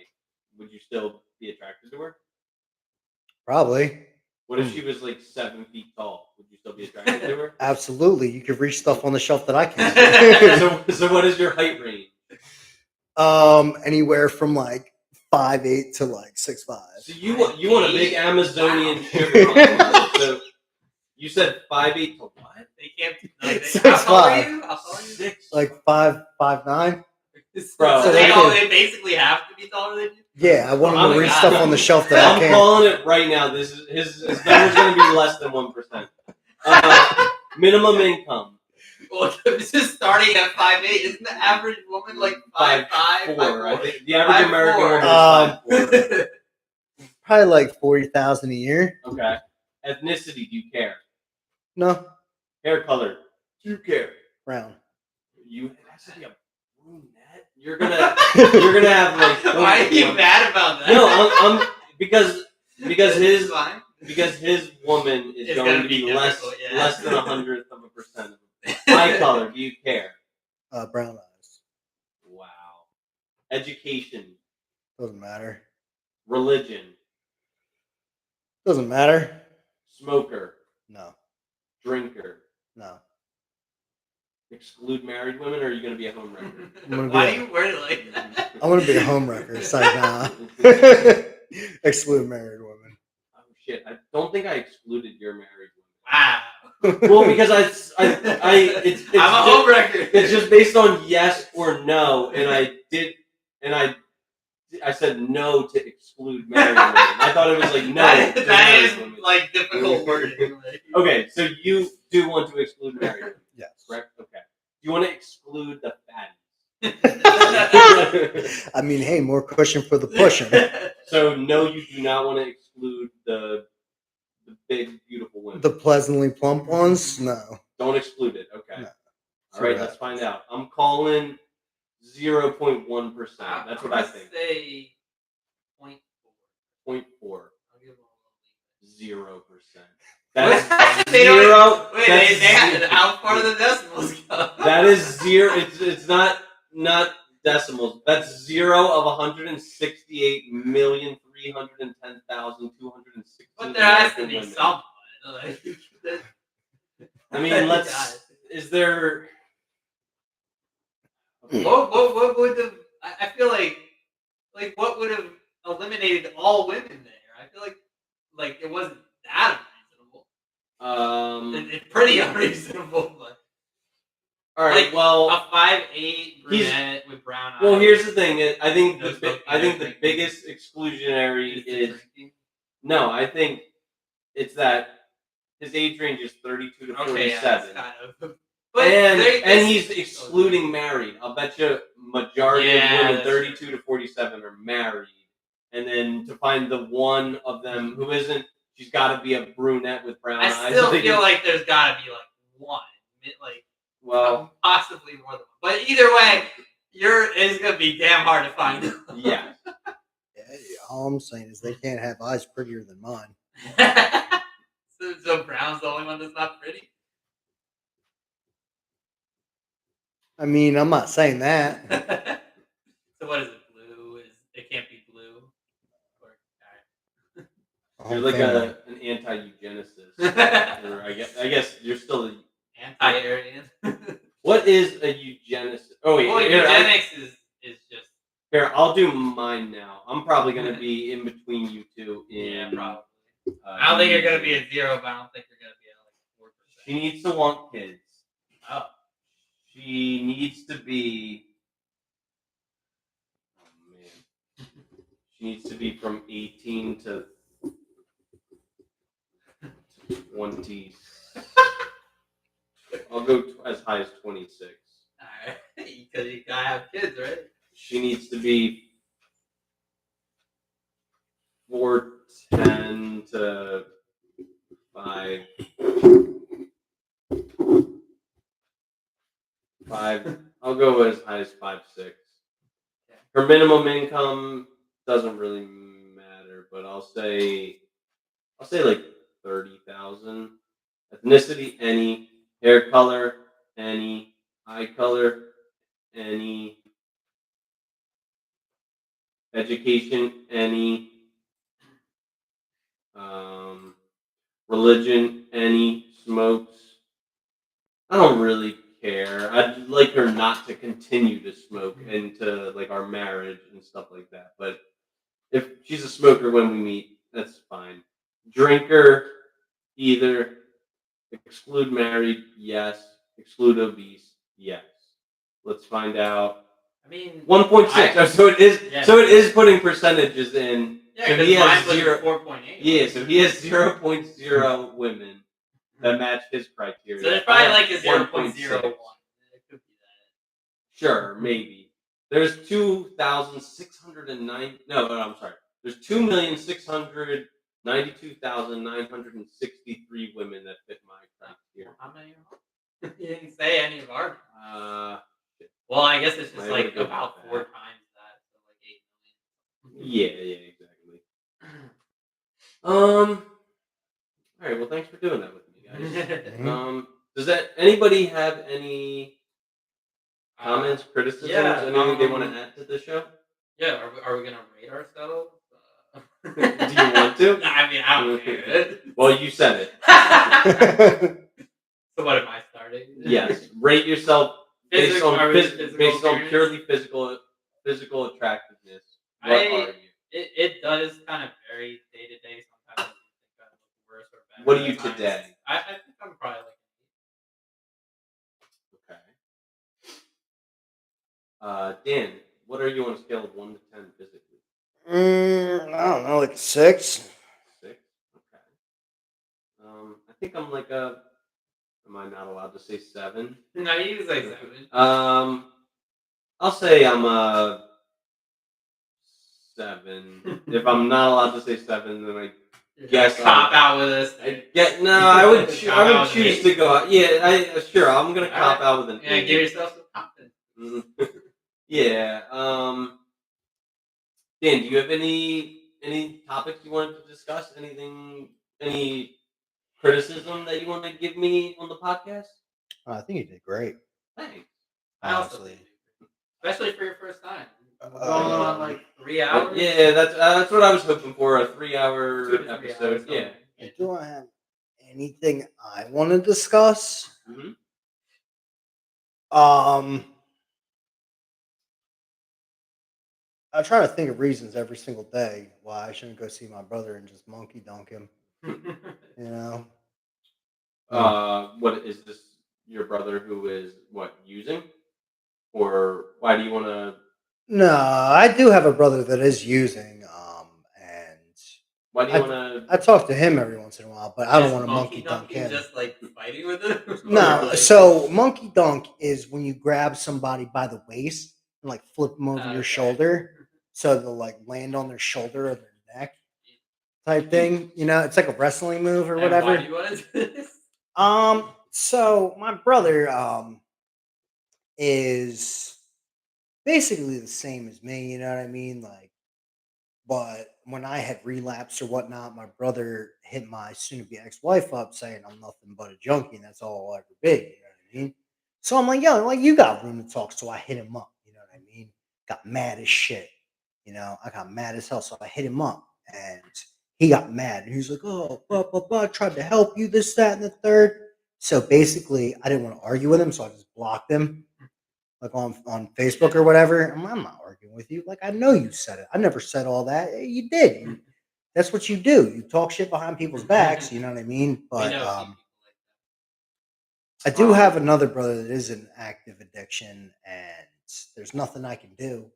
Would you still be attracted to her? Probably. What if she was like 7 feet tall? Would you still be attracted to her? Absolutely. You could reach stuff on the shelf that I can't. So what is your height range? Anywhere from like 5'8" to like 6'5". So you want a big Amazonian sugar mom. So you said 5'8" to what? They can't. Six, How tall are five. you? How tall are you? 6. Like 5'9". Bro, So they they basically have to be taller than you. Yeah, I want Oh him my to reach God. stuff on the shelf that I I'm can't. calling it right now. This is his number's going to be less than 1%. Minimum income. Well, this is starting at 5'8". Isn't the average woman like 5'5", 5'4"? I think the average 5'4". American woman is 5'4". Probably like 40,000 a year. Okay. Ethnicity, do you care? No, Hair color, do you care? brown. You it has to be a brunette. You're gonna have like. Why are you mad about that? No, I'm because his fine. because his woman is It's going gonna to be be less difficult, yeah. less than 100% of eye color. Do you care? Brown eyes. Wow. Education, Doesn't matter. religion, Doesn't matter. smoker, No, drinker. no. Exclude married women, or are you going to be a homewrecker? gonna be Why a- do you word it like that? I'm gonna be a homewrecker. It's like, nah. Exclude married women. Oh shit! I don't think I excluded your married Wow. women. Well, because it's I'm a just, home wrecker. it's just based on yes or no, and I said no to exclude married women. I thought it was like no. that to married is women. like difficult wording. Like. Okay, so you do want to exclude married women, Yes. correct? Okay. Do you want to exclude the fatties? I mean, hey, more cushion for the pushing. So no, you do not want to exclude the big, beautiful women. The pleasantly plump ones, no. Don't exclude it. Okay. No. All right, let's find out. I'm calling 0.1%. That's what I think. Say 0.4. 0.4. I'll give them a 0%. That's That's they zero. don't, wait, That's they had zero. how far the decimals go? That is zero. It's not decimals. That's 0 of 168,310,216. But there has to be someone. Like, I mean, is there? What would have? I feel like what would have eliminated all women there? I feel like it wasn't that unreasonable. It's pretty unreasonable, but All right. like, well, a 5'8" brunette with brown eyes. well, here's the thing. I think Those the drinking. biggest exclusionary is drinking. no. I think it's that his age range is 32 to 47. Okay, yeah, that's kind of. But and he's excluding married. I'll bet you majority of women that's 32 to 47 are married. And then to find the one of them who isn't, she's got to be a brunette with brown eyes. I still feel like there's got to be like one, like possibly more than one. But either way, it's gonna be damn hard to find. Yeah. All I'm saying is they can't have eyes prettier than mine. So brown's the only one that's not pretty. I mean, I'm not saying that. So what is it? Blue? It can't be blue. You're like an anti-eugenicist. Or I guess you're still an anti-Aryan. What is a eugenicist? Oh wait, eugenics is just. Here, I'll do mine now. I'm probably gonna be in between you two. Yeah, probably. I don't think you're gonna be at 0, but I don't think you're gonna be at like 4%. She needs to want kids. Oh. She needs to be. Oh man. She needs to be from 18 to 20. I'll go as high as 26. Alright, because you gotta have kids, right? She needs to be 4'10" to 5. I'll go as high as 5'6". Her minimum income doesn't really matter, but I'll say like 30,000. Ethnicity, any. Hair color, any. Eye color, any. Education, any. Religion, any. Smokes. I don't really care. I'd like her not to continue to smoke into like our marriage and stuff like that. But if she's a smoker when we meet, that's fine. Drinker, either. Exclude married, yes. Exclude obese, yes. Let's find out. I mean, 1.6. So it is. Yeah. So it is putting percentages in. Yeah, so because he has mine was 0. 4.8. Yeah, so he has 0.0 women that match his criteria. So there's probably I like have a 0.01. 1.6. It could be that. Sure, maybe. There's 2,609. No, I'm sorry. There's 2,692,963 women that fit my criteria. How many are? You didn't say any of ours. Well, I guess it's just like about 4 times that, so like 8 million. Yeah, exactly. All right. Well, thanks for doing that with me, guys. Does anybody have any comments, criticisms, anything they want to add to the show? Yeah. Are we gonna rate ourselves? Do you want to? I mean, I don't care. Well, you said it. So what am I starting? Yes. Rate yourself based on purely physical attractiveness. What are you? It does kind of vary day to day. Sometimes I think I look worse or better. What are you today? I think I'm probably like. Okay. Dan, what are you on a scale of 1 to 10 physically? I don't know, like 6. 6. Okay. I think I'm like a. Am I not allowed to say 7? No, you can say 7. I'll say I'm a 7. If I'm not allowed to say 7, then I guess cop out with this. I would choose to go out. Yeah, sure. I'm gonna cop out with an 8. Yeah, give yourself some confidence. Yeah. Dan, do you have any any topics you wanted to discuss? Anything? Any criticism that you want to give me on the podcast? I think you did great. Thanks. I also Honestly. think, especially for your first time. Uh, Going on like 3 hours. Yeah, that's what I was hoping for, a 3-hour 2 to 3 episode. hours. Yeah. Do I have anything I want to discuss? hmm I try to think of reasons every single day why I shouldn't go see my brother and just monkey dunk him. You know? What is this? Your brother who is what using, or why do you want to? No, I do have a brother that is using, and Why do you want to? I talk to him every once in a while, but I don't Is want to monkey dunk dunking him. just like fighting with him? No, Or, so monkey dunk is when you grab somebody by the waist and like flip them over your Okay. shoulder, so they'll like land on their shoulder or their neck, type thing. You know, it's like a wrestling move or And whatever. why do you want to do this? So my brother is basically the same as me, you know what I mean? Like, but when I had relapsed or whatnot, my brother hit my soon-to-be ex-wife up saying I'm nothing but a junkie and that's all I'll ever be. You know what I mean? So I'm like, yo, like you got room to talk, so I hit him up. You know what I mean? Got mad as shit. You know, I got mad as hell, so I hit him up, and he got mad. And he's like, oh, blah blah blah. Tried to help you, this, that, and the third. So basically, I didn't want to argue with him, so I just blocked him like on Facebook or whatever. I'm not arguing with you. Like I know you said it. I never said all that. You did. That's what you do. You talk shit behind people's backs. You know what I mean? We But know a few people I do have another brother that is an active addiction, and there's nothing I can do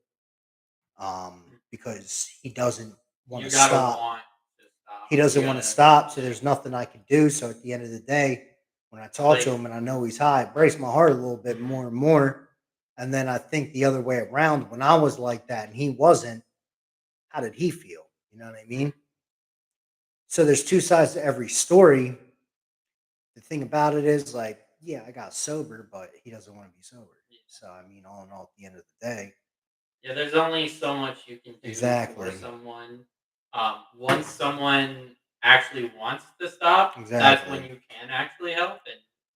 because he doesn't want you to gotta stop. want to stop. He doesn't You want to gotta- stop, so there's nothing I can do. So at the end of the day, when I talk to Like- him and I know he's high, it breaks my heart a little bit more and more. And then I think the other way around, when I was like that and he wasn't, how did he feel? You know what I mean? So there's two sides to every story. The thing about it is, like, yeah, I got sober, but he doesn't want to be sober. So I mean, all in all, at the end of the day, Yeah, there's only so much you can do Exactly. for someone. Once someone actually wants to stop, that's Exactly. when you can actually help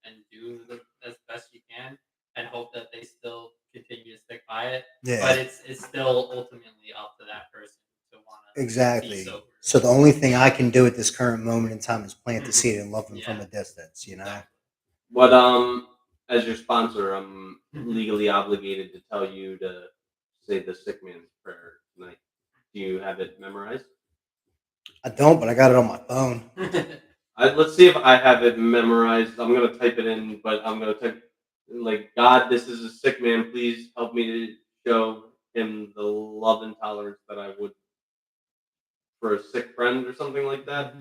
and do as best you can and hope that they still continue to stick by it. yeah, But it's still ultimately up to that person to want to be exactly. sober. So the only thing I can do at this current moment in time is plant the Mhm. seed and love them from Yeah. a distance. You know. Exactly. What as your sponsor, I'm legally obligated to tell you to say the sick man's prayer tonight. Do you have it memorized? I don't, but I got it on my phone. Let's see if I have it memorized. I'm gonna type it in, but I'm gonna type like, God, this is a sick man. Please help me to show him the love and tolerance that I would for a sick friend or something like that.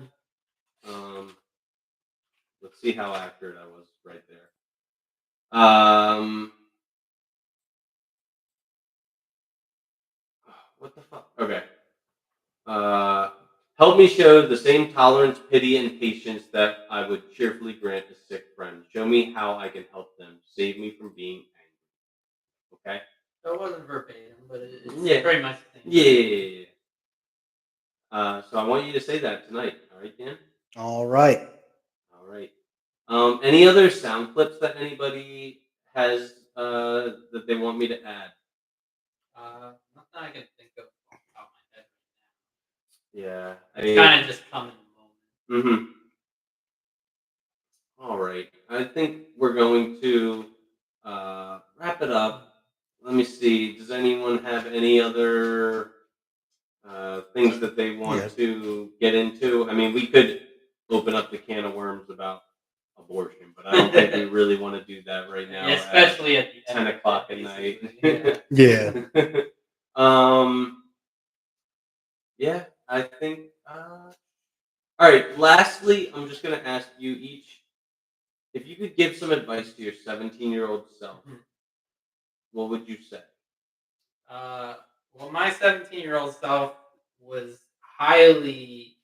Let's see how accurate I was right there. What the fuck? Okay. Help me show the same tolerance, pity, and patience that I would cheerfully grant a sick friend. Show me how I can help them. Save me from being angry. Okay? That wasn't verbatim, but it's Yeah. pretty much the same. Yeah. So I want you to say that tonight. All right, Dan? All right. All right. Any other sound clips that anybody has that they want me to add? Nothing I can think of off the top of my head right now. Yeah. It's kind of just coming in the moment. Mm-hmm. All right. I think we're going to wrap it up. Let me see. Does anyone have any other things that they want Yeah. to get into? I mean, we could open up the can of worms about abortion, but I don't think we really want to do that right now. Yeah, especially at the 10 end o'clock of at it, night. basically. Yeah. Yeah, I think. All right. Lastly, I'm just gonna ask you each if you could give some advice to your 17-year-old self. What would you say? Well, my 17-year-old self was highly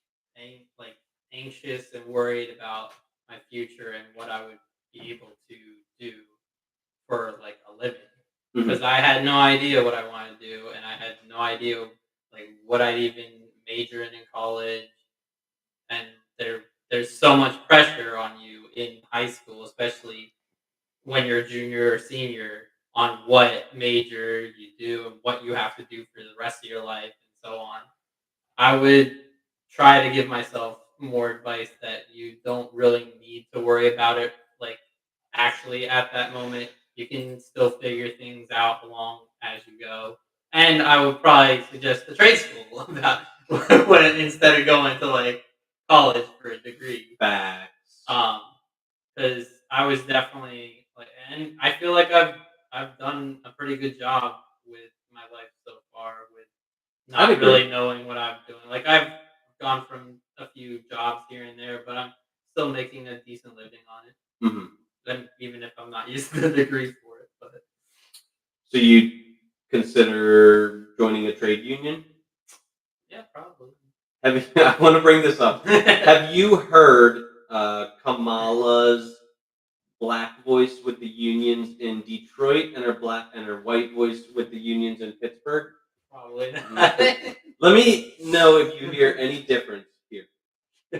anxious and worried about my future and what I would be able to do for like a living because I had no idea what I wanted to do and I had no idea like what I'd even majoring in college, and there's so much pressure on you in high school, especially when you're a junior or senior, on what major you do and what you have to do for the rest of your life and so on. I would try to give myself more advice that you don't really need to worry about it, like actually at that moment. You can still figure things out along as you go. And I would probably suggest the trade school about instead of going to like college for a degree. Facts. Because I was definitely like, and I feel like I've done a pretty good job with my life so far with I'd not agree. really knowing what I'm doing. Like I've gone from a few jobs here and there, but I'm still making a decent living on it. Mm-hmm. Then even if I'm not using the degree for it, but So you consider joining a trade union? yeah, probably. I want to bring this up. Have you heard Kamala's black voice with the unions in Detroit and her white voice with the unions in Pittsburgh? Probably not. Let me know if you hear any difference here. I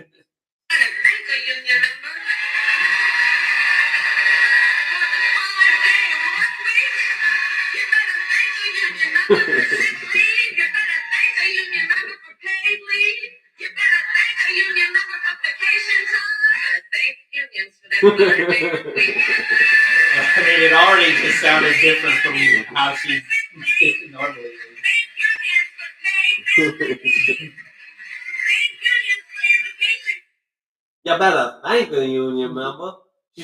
mean, it already just sounded different from how she normally is. You better thank the union member. She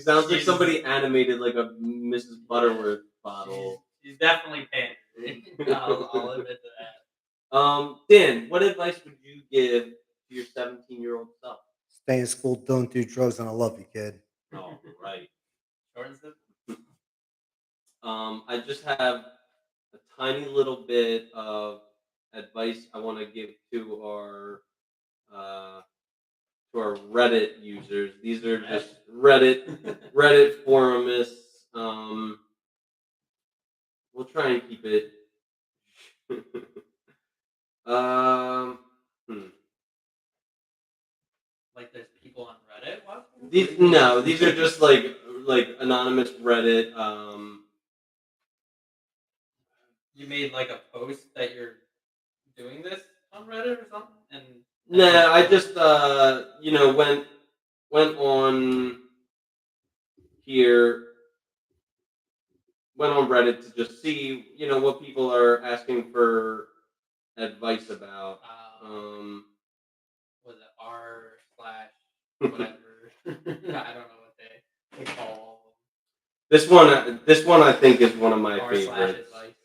sounds like somebody animated like a Mrs. Butterworth bottle. She's definitely pandering. I'll admit to that. Dan, what advice would you give to your 17-year-old self? Stay in school, don't do drugs, and I love you, kid. Oh, right. Short and simple. I just have a tiny little bit of advice I want to give to our Reddit users. These are just Reddit forumists. We'll try and keep it. Like there's people on Reddit watching? These are just like anonymous Reddit. You made like a post that you're doing this on Reddit or something? Nah, I just went on here, went on Reddit to just see what people are asking for advice about. Was it r/whatever? I don't know what they call all of them. This one I think is one of my favorites. R/advice,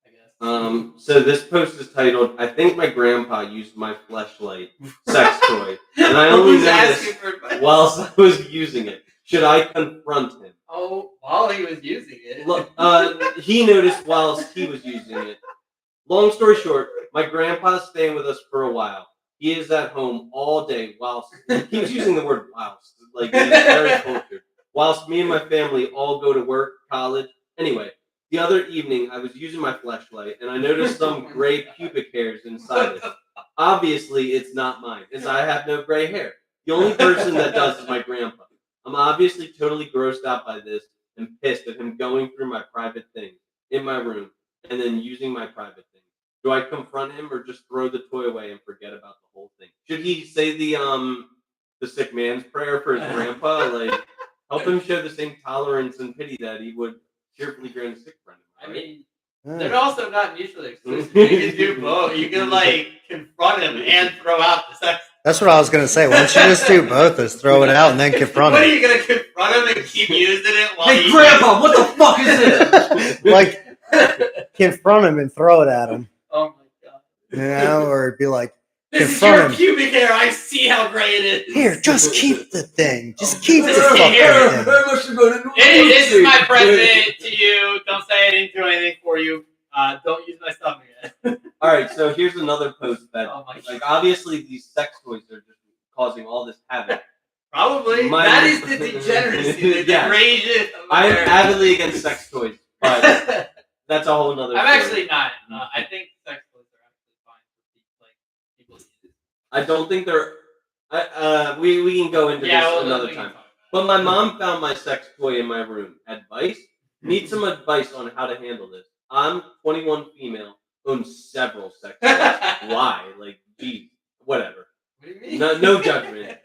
I guess. So this post is titled, "I think my grandpa used my fleshlight sex toy, and I only noticed whilst I was using it. Should I confront him?" Oh, while he was using it. Look, he noticed whilst he was using it. Long story short, my grandpa's staying with us for a while. He is at home all day whilst he was using the word whilst, like it's very cultured. Whilst me and my family all go to work, college. Anyway, the other evening I was using my fleshlight and I noticed some gray pubic hairs inside it. Obviously, it's not mine, as I have no gray hair. The only person that does is my grandpa. I'm obviously totally grossed out by this and pissed at him going through my private things in my room and then using my private things. Do I confront him or just throw the toy away and forget about the whole thing? Should he say the sick man's prayer for his grandpa? Like, help him show the same tolerance and pity that he would cheerfully grant a sick friend. I mean, they're also not mutually exclusive. You can do both. You can like confront him and throw out the sex. That's what I was gonna say. Why don't you just do both? Is throw it out and then confront What are him. you gonna confront him and keep using it while Hey, Grandpa, what the fuck is this? Like, confront him and throw it at him. Oh my god. Or it'd be like, This is confront your him. pubic hair. I see how gray it is. Here, just keep the thing. Just keep the Just fucking here. thing. Hey, this is my present to you. Don't say I didn't do anything for you. Don't use my stuff again. All right, so here's another post that, Oh my like, obviously these sex toys are just causing all this havoc. Probably. That is the degeneracy, the Yeah. degradation. I'm avidly against sex toys, but that's a whole nother I'm story. actually not. I think sex toys are actually fine for people. Like I don't think they're. We can go into this another time. But my mom found my sex toy in my room. Advice? Need some advice on how to handle this. I'm 21 female, own several sex toys. Why? Like, geez, whatever. What do you mean? No judgment.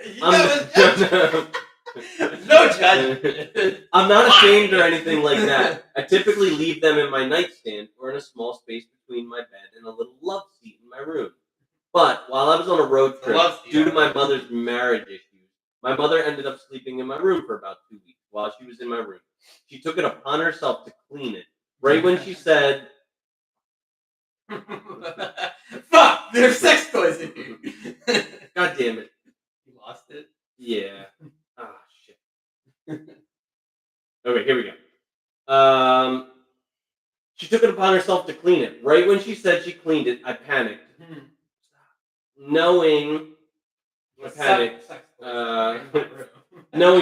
No judgment. I'm not ashamed or anything like that. I typically leave them in my nightstand or in a small space between my bed and a little love seat in my room. But while I was on a road trip, due to my mother's marriage issues, my mother ended up sleeping in my room for about 2 weeks while she was in my room. She took it upon herself to clean it. Right when she said, Fuck! There's sex toys in here. God damn it. You lost it? Yeah. Ah, shit. Okay, here we go. She took it upon herself to clean it. Right when she said she cleaned it, I panicked. Knowing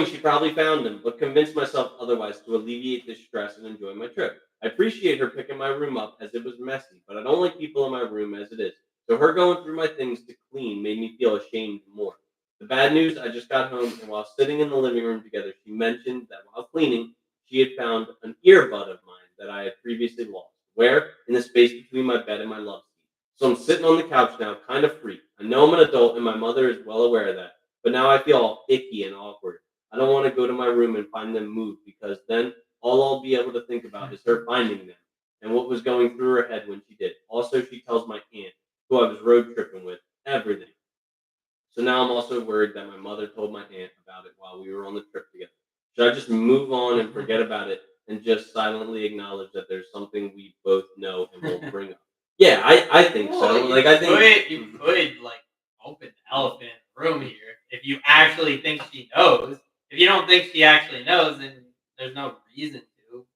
she probably found them, but convinced myself otherwise to alleviate this stress and enjoy my trip. I appreciate her picking my room up as it was messy, but I don't like people in my room as it is. So her going through my things to clean made me feel ashamed more. The bad news, I just got home, and while sitting in the living room together, she mentioned that while cleaning, she had found an earbud of mine that I had previously lost. Where? In the space between my bed and my love seat. So I'm sitting on the couch now, kind of freaked. I know I'm an adult, and my mother is well aware of that. But now I feel all icky and awkward. I don't want to go to my room and find them moved, because then all I'll be able to think about is her finding them and what was going through her head when she did. Also, she tells my aunt, who I was road tripping with, everything. So now I'm also worried that my mother told my aunt about it while we were on the trip together. Should I just move on and forget about it and just silently acknowledge that there's something we both know and won't bring up? Yeah, I think so. Like, I think you could like open the elephant in the room here if you actually think she knows. If you don't think she actually knows, then there's no reason to.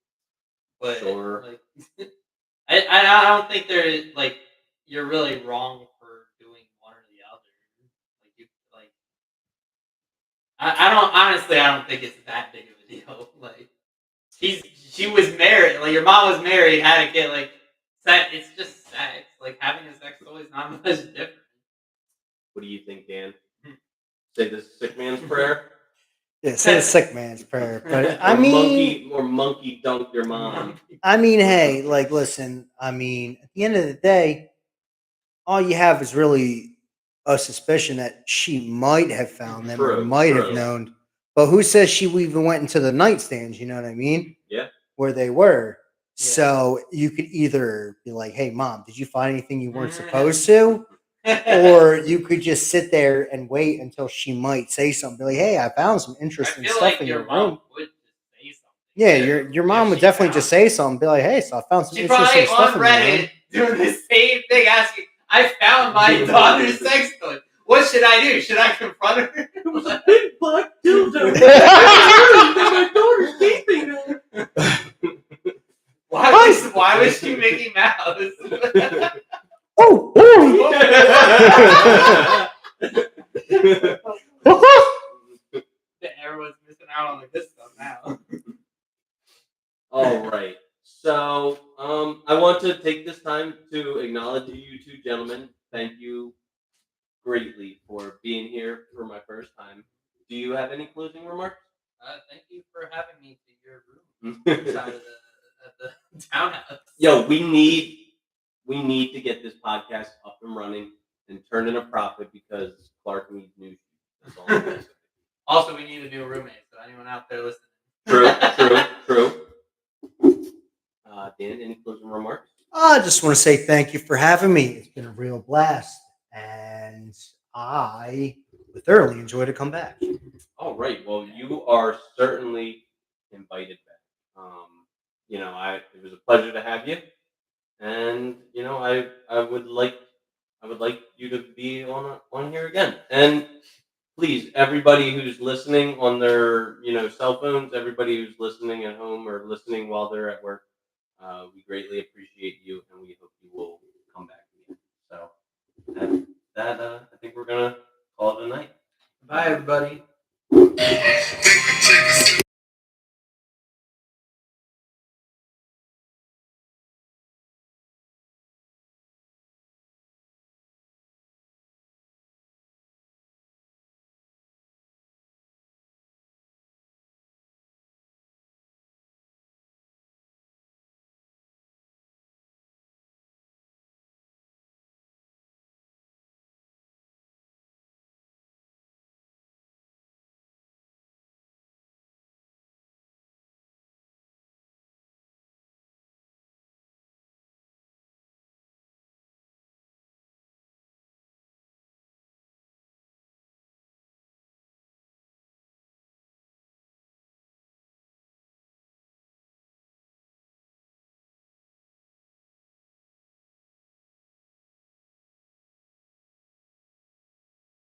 But Sure. like, I don't think you're really wrong for doing one or the other. Like you like I don't think it's that big of a deal. Like she was married, like your mom was married, had a kid, like it's just sex. Like having a sex toy is not much different. What do you think, Dan? Say the sick man's prayer? Yeah, say the sick man's prayer. But I Or mean, monkey dunk your mom. hey, like, listen. I mean, at the end of the day, all you have is really a suspicion that she might have found them or True, might have true. known. But who says she even went into the nightstands? You know what I mean? Yeah. Where they were. Yeah. So you could either be like, "Hey, mom, did you find anything you weren't supposed to?" Or you could just sit there and wait until she might say something. Be like, "Hey, I found some interesting I feel stuff like in your your mom room." would just say something. Yeah, Yeah. your mom If would she definitely found just say something. Be like, "Hey, so I found some She interesting probably stuff on in your room." Reddit doing the same thing, asking, "I found my daughter's sex toy. What should I do? Should I confront her?" It was a big black dildo. My daughter's sleeping there. Why was she Mickey Mouse? Oh, Everyone's missing out on the good stuff now. All right. So, I want to take this time to acknowledge you two gentlemen. Thank you greatly for being here for my first time. Do you have any closing remarks? Thank you for having me to your room inside of the townhouse. Yo, we need to get this podcast up and running and turn in a profit because Clark needs new shoes. That's all I'm gonna say. Also, we need a new roommate. So anyone out there listening? True. Dan, any closing remarks? I just want to say thank you for having me. It's been a real blast, and I would thoroughly enjoy to come back. All right. Well, you are certainly invited back. It was a pleasure to have you, and I would like you to be on here again. And please, everybody who's listening on their cell phones, everybody who's listening at home or listening while they're at work, we greatly appreciate you, and we hope you will come back again. So I think we're gonna call it a night. Bye, everybody.